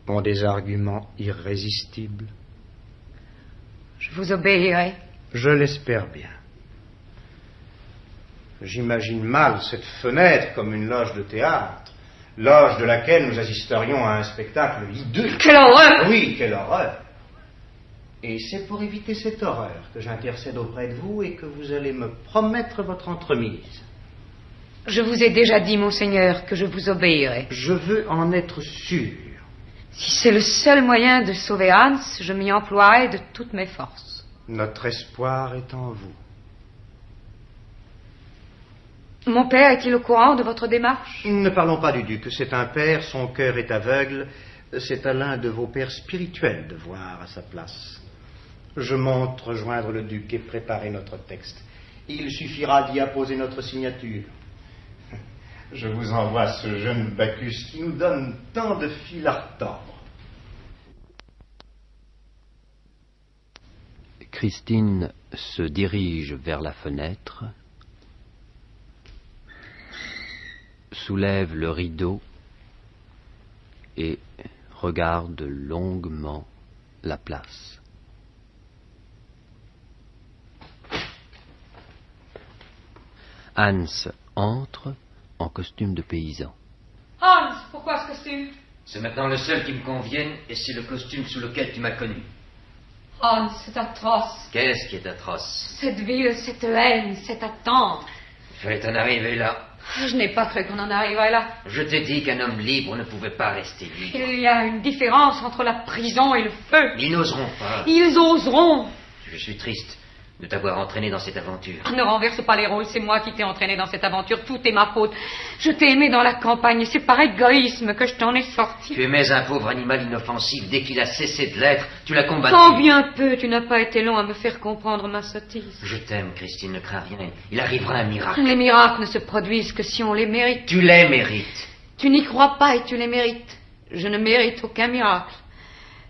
ont des arguments irrésistibles. Je vous obéirai. Je l'espère bien. J'imagine mal cette fenêtre comme une loge de théâtre, loge de laquelle nous assisterions à un spectacle hideux. Quelle horreur! Oui, quelle horreur! Et c'est pour éviter cette horreur que j'intercède auprès de vous et que vous allez me promettre votre entremise. Je vous ai déjà dit, monseigneur, que je vous obéirai. Je veux en être sûr. Si c'est le seul moyen de sauver Hans, je m'y emploierai de toutes mes forces. Notre espoir est en vous. Mon père est-il au courant de votre démarche? Ne parlons pas du duc. C'est un père, son cœur est aveugle. C'est à l'un de vos pères spirituels de voir à sa place. Je monte rejoindre le duc et préparer notre texte. Il suffira d'y apposer notre signature. Je vous envoie ce jeune Bacchus qui nous donne tant de fil à retordre. Christine se dirige vers la fenêtre, soulève le rideau et regarde longuement la place. Hans entre en costume de paysan. Hans, pourquoi ce costume? C'est maintenant le seul qui me convienne et c'est le costume sous lequel tu m'as connu. Hans, c'est atroce. Qu'est-ce qui est atroce? Cette ville, cette haine, cette attente. Fallait en arriver là. Je n'ai pas cru qu'on en arriverait là. Je t'ai dit qu'un homme libre ne pouvait pas rester libre. Il y a une différence entre la prison et le feu. Ils n'oseront pas. Ils oseront. Je suis triste de t'avoir entraîné dans cette aventure. Ne renverse pas les rôles, c'est moi qui t'ai entraîné dans cette aventure, tout est ma faute. Je t'ai aimé dans la campagne et c'est par égoïsme que je t'en ai sorti. Tu aimais un pauvre animal inoffensif, dès qu'il a cessé de l'être, tu l'as combattu. Tant bien peu, tu n'as pas été long à me faire comprendre ma sottise. Je t'aime, Christine, ne crains rien. Il arrivera un miracle. Les miracles ne se produisent que si on les mérite. Tu les mérites. Tu n'y crois pas et tu les mérites. Je ne mérite aucun miracle.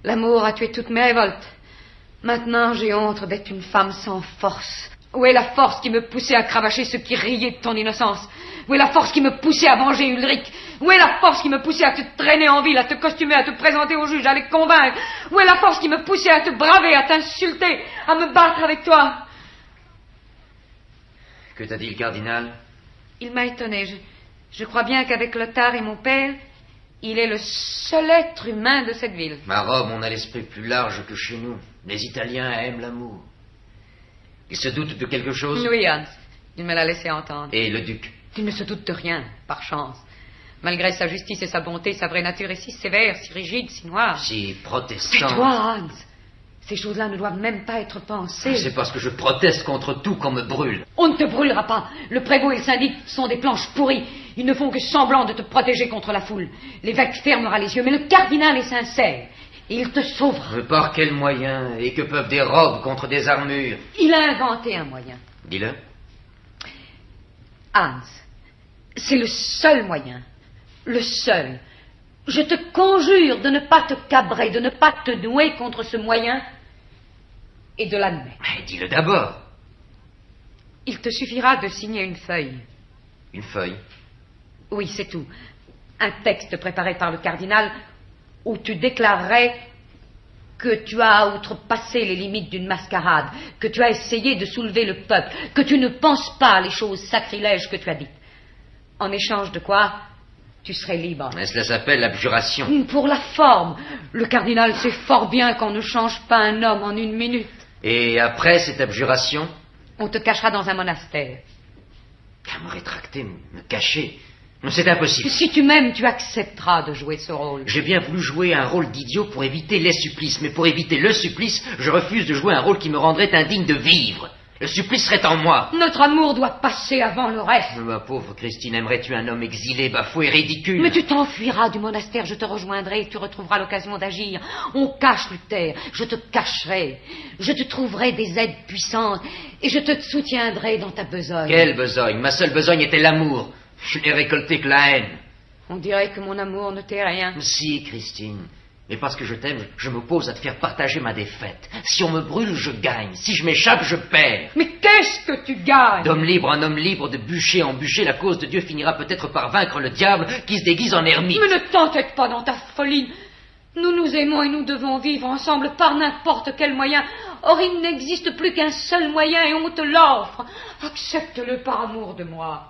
L'amour a tué toutes mes révoltes. Maintenant, j'ai honte d'être une femme sans force. Où est la force qui me poussait à cravacher ceux qui riaient de ton innocence? Où est la force qui me poussait à venger Ulrich? Où est la force qui me poussait à te traîner en ville, à te costumer, à te présenter au juge, à les convaincre? Où est la force qui me poussait à te braver, à t'insulter, à me battre avec toi? Que t'a dit le cardinal? Il m'a étonné. Je crois bien qu'avec Lothar et mon père, il est le seul être humain de cette ville. À Rome, on a l'esprit plus large que chez nous. Les Italiens aiment l'amour. Ils se doutent de quelque chose? Oui, Hans. Il me l'a laissé entendre. Et le duc? Il ne se doute de rien, par chance. Malgré sa justice et sa bonté, sa vraie nature est si sévère, si rigide, si noire. Si protestant. C'est toi, Hans. Ces choses-là ne doivent même pas être pensées. C'est parce que je proteste contre tout qu'on me brûle. On ne te brûlera pas. Le prévôt et le syndic sont des planches pourries. Ils ne font que semblant de te protéger contre la foule. L'évêque fermera les yeux, mais le cardinal est sincère. Et il te sauvera. Mais par quels moyens? Et que peuvent des robes contre des armures? Il a inventé un moyen. Dis-le. Hans, c'est le seul moyen. Le seul. Je te conjure de ne pas te cabrer, de ne pas te nouer contre ce moyen et de l'admettre. Mais dis-le d'abord. Il te suffira de signer une feuille. Une feuille? Oui, c'est tout. Un texte préparé par le cardinal où tu déclarerais que tu as outrepassé les limites d'une mascarade, que tu as essayé de soulever le peuple, que tu ne penses pas les choses sacrilèges que tu as dites. En échange de quoi, tu serais libre. Mais cela s'appelle l'abjuration. Pour la forme. Le cardinal sait fort bien qu'on ne change pas un homme en une minute. Et après cette abjuration? On te cachera dans un monastère. À me rétracter, me cacher. Non, c'est impossible. Si tu m'aimes, tu accepteras de jouer ce rôle. J'ai bien voulu jouer un rôle d'idiot pour éviter les supplices, mais pour éviter le supplice, je refuse de jouer un rôle qui me rendrait indigne de vivre. Le supplice serait en moi. Notre amour doit passer avant le reste. Mais ma pauvre Christine, aimerais-tu un homme exilé, bafoué, ridicule? Mais tu t'enfuiras du monastère, je te rejoindrai et tu retrouveras l'occasion d'agir. On cache Luther, je te cacherai. Je te trouverai des aides puissantes et je te soutiendrai dans ta besogne. Quelle besogne? Ma seule besogne était l'amour. Je n'ai récolté que la haine. On dirait que mon amour ne t'est rien. Si, Christine. Mais parce que je t'aime, je m'oppose à te faire partager ma défaite. Si on me brûle, je gagne. Si je m'échappe, je perds. Mais qu'est-ce que tu gagnes? D'homme libre en homme libre, de bûcher en bûcher, la cause de Dieu finira peut-être par vaincre le diable qui se déguise en ermite. Mais ne t'entête pas dans ta folie. Nous nous aimons et nous devons vivre ensemble par n'importe quel moyen. Or, il n'existe plus qu'un seul moyen et on te l'offre. Accepte-le par amour de moi.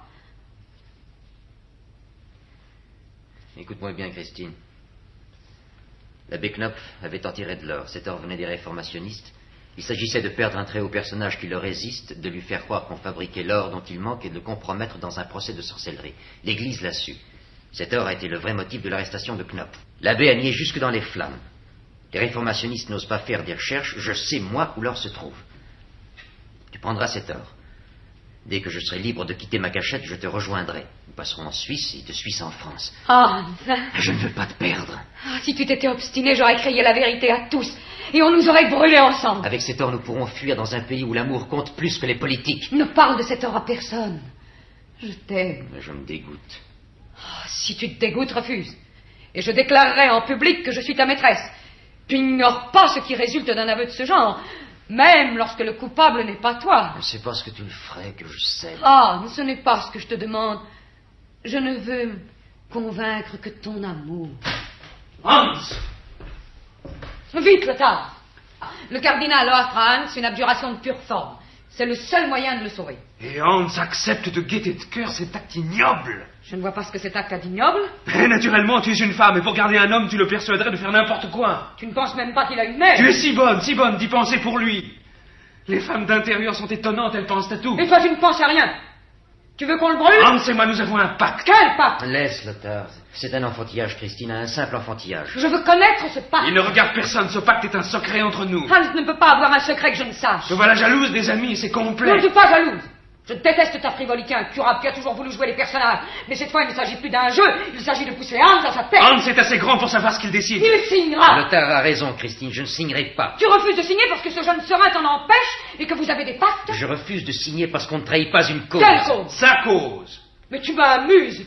Écoute-moi bien, Christine. L'abbé Knopf avait en tiré de l'or. Cet or venait des réformationnistes. Il s'agissait de perdre un très haut personnage qui le résiste, de lui faire croire qu'on fabriquait l'or dont il manque et de le compromettre dans un procès de sorcellerie. L'Église l'a su. Cet or a été le vrai motif de l'arrestation de Knopf. L'abbé a nié jusque dans les flammes. Les réformationnistes n'osent pas faire des recherches. Je sais, moi, où l'or se trouve. Tu prendras cet or. Dès que je serai libre de quitter ma cachette, je te rejoindrai. Nous passerons en Suisse et de Suisse en France. Hans. Je ne veux pas te perdre. Si tu t'étais obstiné, j'aurais crié la vérité à tous. Et on nous aurait brûlés ensemble. Avec cet or, nous pourrons fuir dans un pays où l'amour compte plus que les politiques. Ne parle de cet or à personne. Je t'aime. Mais je me dégoûte. Si tu te dégoûtes, refuse. Et je déclarerai en public que je suis ta maîtresse. Tu n'ignores pas ce qui résulte d'un aveu de ce genre. Même lorsque le coupable n'est pas toi. C'est parce que tu le ferais que je sais. Ah, ce n'est pas ce que je te demande. Je ne veux me convaincre que ton amour. Hans! Vite, Lothar. Le cardinal offre à Hans une abjuration de pure forme. C'est le seul moyen de le sauver. Et Hans accepte de gaieté de cœur cet acte ignoble. Je ne vois pas ce que cet acte a d'ignoble. Mais naturellement, tu es une femme, et pour garder un homme, tu le persuaderais de faire n'importe quoi. Tu ne penses même pas qu'il a une mère. Tu es si bonne d'y penser pour lui. Les femmes d'intérieur sont étonnantes, elles pensent à tout. Et toi, tu ne penses à rien. Tu veux qu'on le brûle? Hans et moi, nous avons un pacte. Quel pacte? Laisse, Lothar. C'est un enfantillage, Christine, un simple enfantillage. Je veux connaître ce pacte. Il ne regarde personne, ce pacte est un secret entre nous. Hans ne peut pas avoir un secret que je ne sache. Te voilà jalouse des amis, c'est complet. Non, je ne suis pas jalouse. Je déteste ta frivolité incurable qui a toujours voulu jouer les personnages. Mais cette fois, il ne s'agit plus d'un jeu, il s'agit de pousser Hans à sa tête. Hans est assez grand pour savoir ce qu'il décide. Il signera. Lothar a raison, Christine, je ne signerai pas. Tu refuses de signer parce que ce jeune serin t'en empêche et que vous avez des pactes? Je refuse de signer parce qu'on ne trahit pas une cause. Quelle cause? Sa cause. Mais tu m'amuses.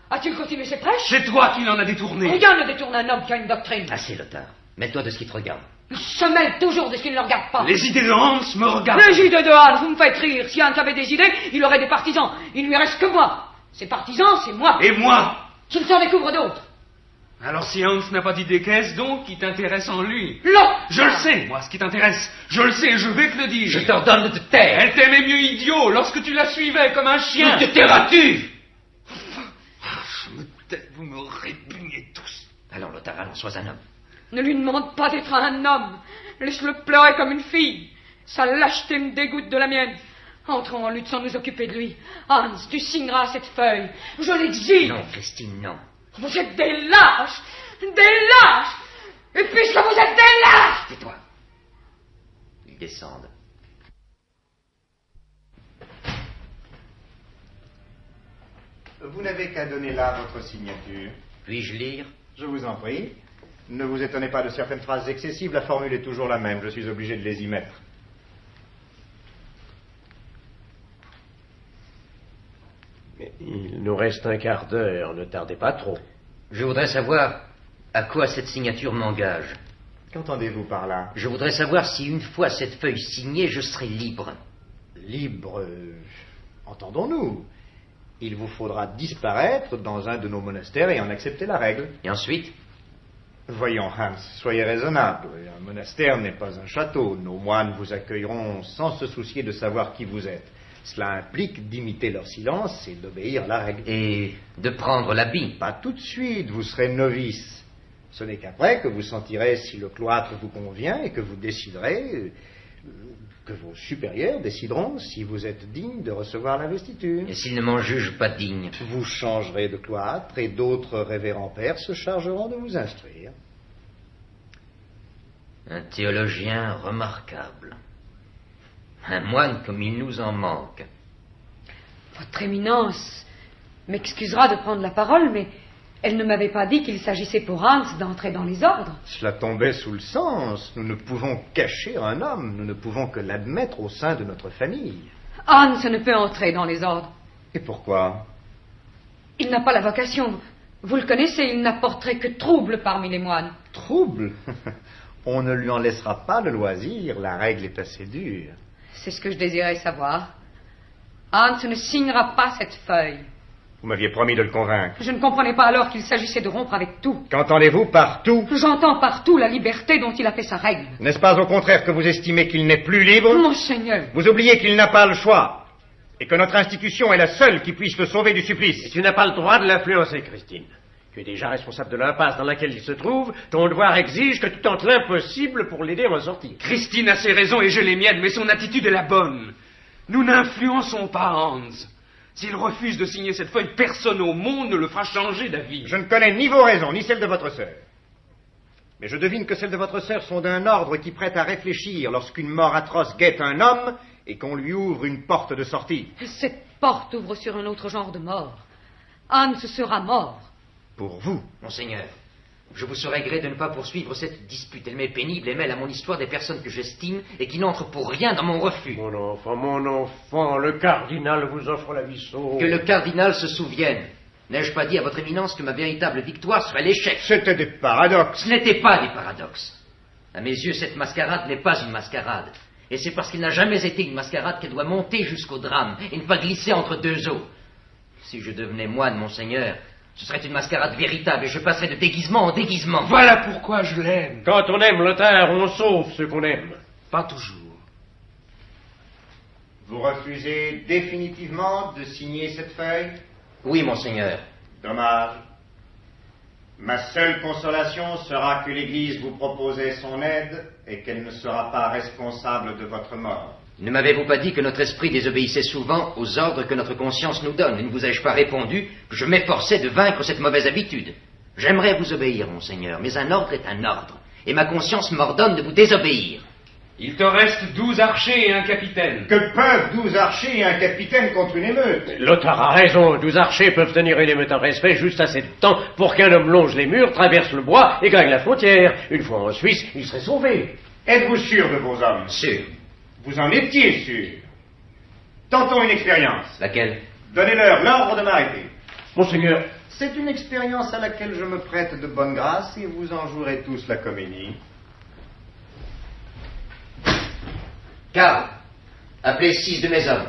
As-tu continué ses prêches? C'est toi qui l'en as détourné. Rien ne détourne un homme qui a une doctrine. Assez, Lothar. Mets-toi de ce qui te regarde. Il se mêle toujours de ce qui ne le regarde pas. Les idées de Hans me regardent. Les idées de Hans, vous me faites rire. Si Hans avait des idées, il aurait des partisans. Il ne lui reste que moi. Ces partisans, c'est moi. Et moi? Qu'il s'en découvre d'autres. Alors si Hans n'a pas d'idée, qu'est-ce donc qui t'intéresse en lui? Non. Je le sais, moi, ce qui t'intéresse. Je le sais, je vais te le dire. Je t'ordonne de te taire. Elle t'aimait mieux idiot lorsque tu la suivais comme un chien. Te tairas-tu? Vous me répugnez tous. Allons, Lothar, allons, sois un homme. Ne lui demande pas d'être un homme. Laisse-le pleurer comme une fille. Sa lâcheté me dégoûte de la mienne. Entrons en lutte sans nous occuper de lui. Hans, tu signeras cette feuille. Je l'exige. Non, Christine, non. Vous êtes des lâches. Des lâches. Et puisque vous êtes des lâches... Tais-toi. Ils descendent. Vous n'avez qu'à donner là votre signature. Puis-je lire? Je vous en prie. Ne vous étonnez pas de certaines phrases excessives, la formule est toujours la même, je suis obligé de les y mettre. Mais il nous reste un quart d'heure, ne tardez pas trop. Je voudrais savoir à quoi cette signature m'engage. Qu'entendez-vous par là? Je voudrais savoir si une fois cette feuille signée, je serai libre. Libre, entendons-nous. Il vous faudra disparaître dans un de nos monastères et en accepter la règle. Et ensuite? Voyons, Hans, soyez raisonnable. Un monastère n'est pas un château. Nos moines vous accueilleront sans se soucier de savoir qui vous êtes. Cela implique d'imiter leur silence et d'obéir à la règle. Et de prendre l'habit? Pas tout de suite, vous serez novice. Ce n'est qu'après que vous sentirez si le cloître vous convient et que vous déciderez, que vos supérieurs décideront si vous êtes digne de recevoir l'investiture. Et s'ils ne m'en jugent pas digne? Vous changerez de cloître et d'autres révérends pères se chargeront de vous instruire. Un théologien remarquable. Un moine comme il nous en manque. Votre éminence m'excusera de prendre la parole, mais elle ne m'avait pas dit qu'il s'agissait pour Hans d'entrer dans les ordres. Cela tombait sous le sens. Nous ne pouvons cacher un homme. Nous ne pouvons que l'admettre au sein de notre famille. Hans ne peut entrer dans les ordres. Et pourquoi? Il n'a pas la vocation. Vous le connaissez, il n'apporterait que trouble parmi les moines. Trouble? On ne lui en laissera pas le loisir, la règle est assez dure. C'est ce que je désirais savoir. Hans ne signera pas cette feuille. Vous m'aviez promis de le convaincre. Je ne comprenais pas alors qu'il s'agissait de rompre avec tout. Qu'entendez-vous par tout? J'entends partout la liberté dont il a fait sa règle. N'est-ce pas au contraire que vous estimez qu'il n'est plus libre? Monseigneur. Vous oubliez qu'il n'a pas le choix, et que notre institution est la seule qui puisse le sauver du supplice. Et tu n'as pas le droit de l'influencer, Christine. Tu es déjà responsable de l'impasse dans laquelle il se trouve. Ton devoir exige que tu tentes l'impossible pour l'aider à en sortir. Christine a ses raisons et j'ai les miennes, mais son attitude est la bonne. Nous n'influençons pas Hans. S'il refuse de signer cette feuille, personne au monde ne le fera changer d'avis. Je ne connais ni vos raisons, ni celles de votre sœur. Mais je devine que celles de votre sœur sont d'un ordre qui prête à réfléchir lorsqu'une mort atroce guette un homme et qu'on lui ouvre une porte de sortie. Cette porte ouvre sur un autre genre de mort. Hans sera mort. Pour vous. Monseigneur, je vous saurais gré de ne pas poursuivre cette dispute. Elle m'est pénible et mêle à mon histoire des personnes que j'estime et qui n'entrent pour rien dans mon refus. Mon enfant, le cardinal vous offre la vie sauve. Que le cardinal se souvienne. N'ai-je pas dit à votre éminence que ma véritable victoire serait l'échec? C'était des paradoxes. Ce n'était pas des paradoxes. À mes yeux, cette mascarade n'est pas une mascarade. Et c'est parce qu'il n'a jamais été une mascarade qu'elle doit monter jusqu'au drame et ne pas glisser entre deux eaux. Si je devenais moine, monseigneur, ce serait une mascarade véritable et je passerais de déguisement en déguisement. Voilà pourquoi je l'aime. Quand on aime Lothar, on sauve ceux qu'on aime. Pas toujours. Vous refusez définitivement de signer cette feuille? Oui, monseigneur. Dommage. Ma seule consolation sera que l'Église vous proposait son aide et qu'elle ne sera pas responsable de votre mort. Ne m'avez-vous pas dit que notre esprit désobéissait souvent aux ordres que notre conscience nous donne? Et ne vous ai-je pas répondu que je m'efforçais de vaincre cette mauvaise habitude? J'aimerais vous obéir, monseigneur, mais un ordre est un ordre, et ma conscience m'ordonne de vous désobéir. Il te reste 12 archers et un capitaine. Que peuvent 12 archers et un capitaine contre une émeute? Lothar a raison, 12 archers peuvent tenir une émeute en respect juste assez de temps pour qu'un homme longe les murs, traverse le bois et gagne la frontière. Une fois en Suisse, il serait sauvé. Êtes-vous sûr de vos hommes? Sûr. Vous en étiez sûr? Tentons une expérience. Laquelle? Donnez-leur l'ordre de m'arrêter. Monseigneur. C'est une expérience à laquelle je me prête de bonne grâce et vous en jouerez tous la comédie. Karl, appelez 6 de mes hommes.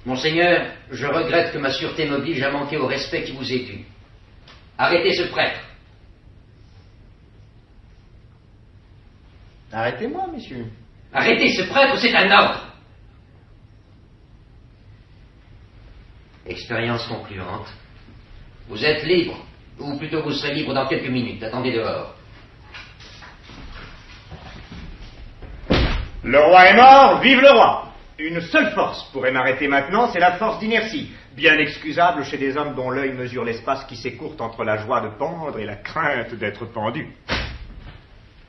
Monseigneur, je regrette que ma sûreté m'oblige à manquer au respect qui vous est dû. Arrêtez ce prêtre. Arrêtez-moi, messieurs. Arrêtez ce prêtre, c'est un ordre. Expérience concluante. Vous êtes libre, ou plutôt vous serez libre dans quelques minutes. Attendez dehors. Le roi est mort, vive le roi! Une seule force pourrait m'arrêter maintenant, c'est la force d'inertie, bien excusable chez des hommes dont l'œil mesure l'espace qui s'écourte entre la joie de pendre et la crainte d'être pendu.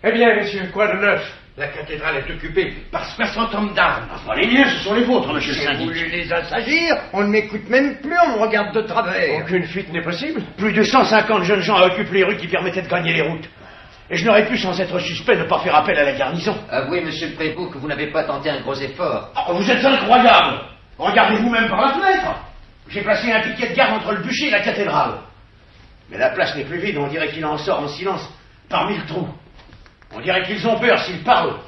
Eh bien, messieurs, quoi de neuf? La cathédrale est occupée par 60 hommes d'armes. Enfin, les miens, ce sont les vôtres, monsieur le syndic. J'ai voulu les assagir, on ne m'écoute même plus, on me regarde de travers. Aucune fuite n'est possible? Plus de 150 jeunes gens occupent les rues qui permettaient de gagner les routes. Et je n'aurais pu, sans être suspect, ne pas faire appel à la garnison. Avouez, monsieur le prévôt, que vous n'avez pas tenté un gros effort. Oh, vous êtes incroyable! Regardez-vous même par la fenêtre! J'ai placé un piquet de garde entre le bûcher et la cathédrale. Mais la place n'est plus vide, on dirait qu'il en sort en silence, parmi le trou. On dirait qu'ils ont peur, s'ils parlent,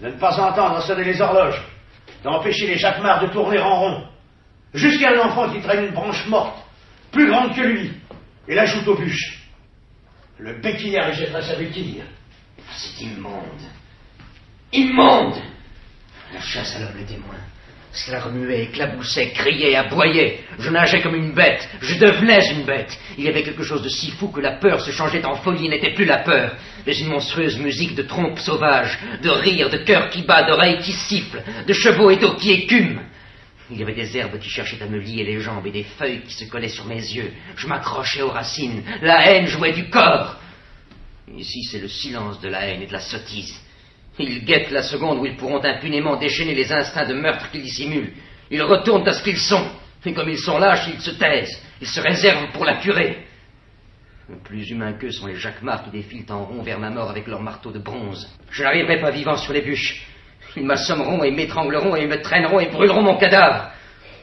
de ne pas entendre sonner les horloges, d'empêcher les jacquemarts de tourner en rond. Jusqu'à un enfant qui traîne une branche morte, plus grande que lui, et l'ajoute aux bûches. Le béquillard y jettera sa béquille. C'est immonde. Immonde! La chasse à l'homme le témoin. Cela remuait, éclaboussait, criait, aboyait. Je nageais comme une bête. Je devenais une bête. Il y avait quelque chose de si fou que la peur se changeait en folie et n'était plus la peur, mais une monstrueuse musique de trompes sauvages, de rires, de cœurs qui battent, d'oreilles qui sifflent, de chevaux et d'eau qui écument. Il y avait des herbes qui cherchaient à me lier les jambes et des feuilles qui se collaient sur mes yeux. Je m'accrochais aux racines. La haine jouait du corps. Ici, c'est le silence de la haine et de la sottise. Ils guettent la seconde où ils pourront impunément déchaîner les instincts de meurtre qu'ils dissimulent. Ils retournent à ce qu'ils sont. Et comme ils sont lâches, ils se taisent. Ils se réservent pour la purée. Plus humains qu'eux sont les jacquemarts qui défilent en rond vers ma mort avec leurs marteaux de bronze. Je n'arriverai pas vivant sur les bûches. Ils m'assommeront et m'étrangleront et me traîneront et brûleront mon cadavre.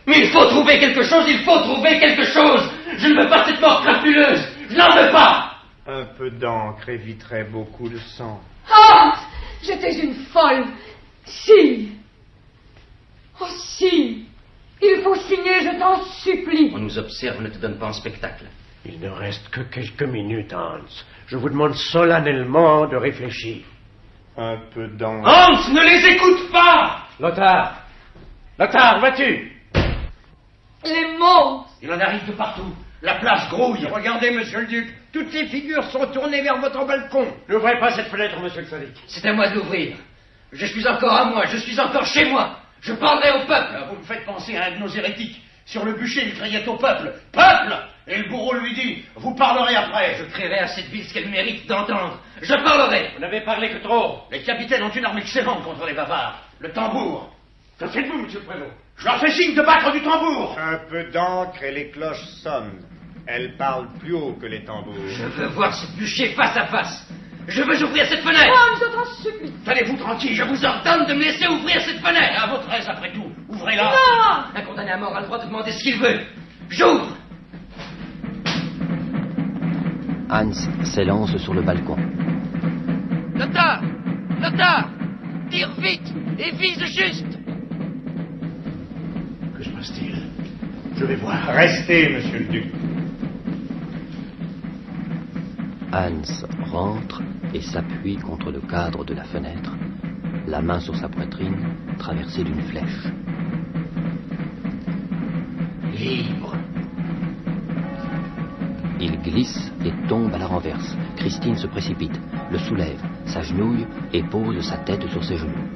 Mais il faut trouver quelque chose, il faut trouver quelque chose. Je ne veux pas cette mort crapuleuse. Je n'en veux pas. Un peu d'encre éviterait beaucoup de sang. Ah! J'étais une folle. Si. Oh, si. Il faut signer, je t'en supplie. On nous observe, ne te donne pas en spectacle. Il ne reste que quelques minutes, Hans. Je vous demande solennellement de réfléchir. Un peu d'encre. Hans, ne les écoute pas. Lothar! Lothar, vois-tu? Les mots. Il en arrive de partout. La place grouille. Regardez, monsieur le duc. Toutes les figures sont tournées vers votre balcon. N'ouvrez pas cette fenêtre, monsieur le syndic. C'est à moi de l'ouvrir. Je suis encore à moi, je suis encore chez moi. Je parlerai au peuple. Vous me faites penser à un de nos hérétiques. Sur le bûcher, il criait au peuple. Peuple! Et le bourreau lui dit, vous parlerez après. Je crierai à cette ville ce qu'elle mérite d'entendre. Je parlerai. Vous n'avez parlé que trop. Les capitaines ont une arme excellente contre les bavards. Le tambour. Que faites-vous, monsieur le prévôt? Je leur fais signe de battre du tambour. Un peu d'encre et les cloches sonnent. Elles parlent plus haut que les tambours. Je veux voir ce bûcher face à face. Je veux ouvrir cette fenêtre. Oh, je t'en supplie. Tenez-vous tranquille. Je vous ordonne de me laisser ouvrir cette fenêtre. À votre aise, après tout. Ouvrez-la. Non. Un condamné à mort a le droit de demander ce qu'il veut. J'ouvre. Hans s'élance sur le balcon. Lothar! Lothar! Tire vite et vise juste. Que se passe-t-il? Je vais voir. Restez, monsieur le duc. Hans rentre et s'appuie contre le cadre de la fenêtre, la main sur sa poitrine, traversée d'une flèche. Libre. Il glisse et tombe à la renverse. Christine se précipite, le soulève, s'agenouille et pose sa tête sur ses genoux.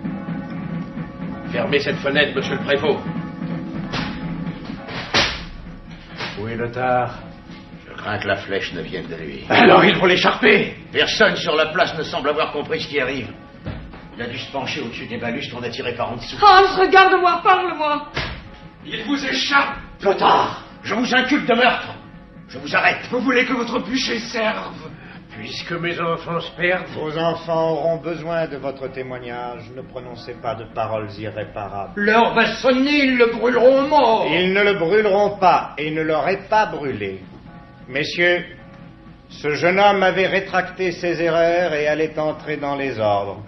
Fermez cette fenêtre, monsieur le prévôt. Où est Lothar? Je crains que la flèche ne vienne de lui. Alors il faut l'écharper. Personne sur la place ne semble avoir compris ce qui arrive. Il a dû se pencher au-dessus des balustres qu'on a tirés par en dessous. Hans, regarde-moi, parle-moi. Il vous échappe. Lothar, je vous inculpe de meurtre. Je vous arrête. Vous voulez que votre bûcher serve? Puisque mes enfants se perdent. Vos enfants auront besoin de votre témoignage. Ne prononcez pas de paroles irréparables. L'heure va sonner, ils le brûleront mort. Ils ne le brûleront pas et ne l'auraient pas brûlé. Messieurs, ce jeune homme avait rétracté ses erreurs et allait entrer dans les ordres.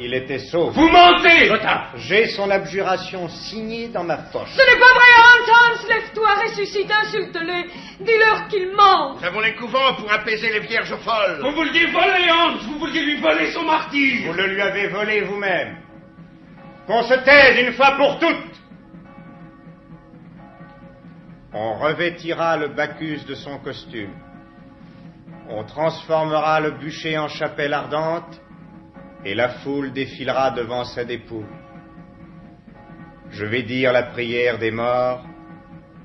Il était sauf. Vous mentez, Lothar. J'ai son abjuration signée dans ma poche. Ce n'est pas vrai, Hans. Hans, lève-toi, ressuscite, insulte-les. Dis-leur qu'ils mentent. Nous avons les couvents pour apaiser les vierges folles. Vous vouliez voler, Hans. Vous vouliez lui voler son martyr. Vous le lui avez volé vous-même. Qu'on se taise une fois pour toutes. On revêtira le Bacchus de son costume. On transformera le bûcher en chapelle ardente et la foule défilera devant sa dépouille. Je vais dire la prière des morts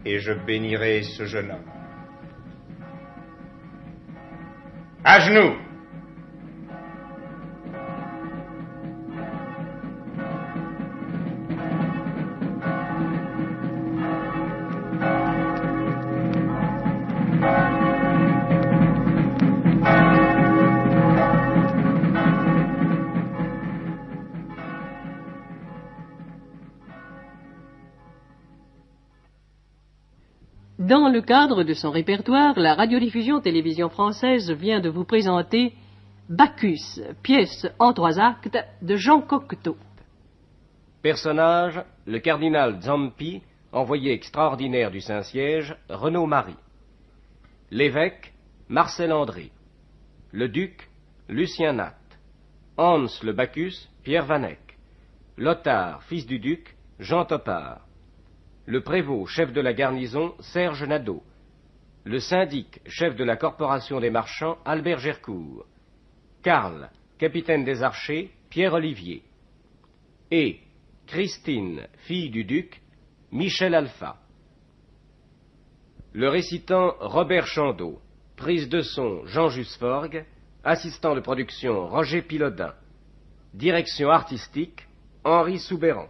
et je bénirai ce jeune homme. À genoux! Dans le cadre de son répertoire, la radiodiffusion télévision française vient de vous présenter Bacchus, pièce en 3 actes de Jean Cocteau. Personnage, le cardinal Zampi, envoyé extraordinaire du Saint-Siège, Renaud Marie. L'évêque, Marcel André. Le duc, Lucien Nat. Hans le Bacchus, Pierre Vanek. Lothar, fils du duc, Jean Topard. Le prévôt, chef de la garnison, Serge Nadeau. Le syndic, chef de la corporation des marchands, Albert Gercourt. Karl, capitaine des archers, Pierre Olivier. Et Christine, fille du duc, Michel Alpha. Le récitant, Robert Chandeau. Prise de son, Jean Jusforgue. Assistant de production, Roger Pilotin. Direction artistique, Henri Soubéran.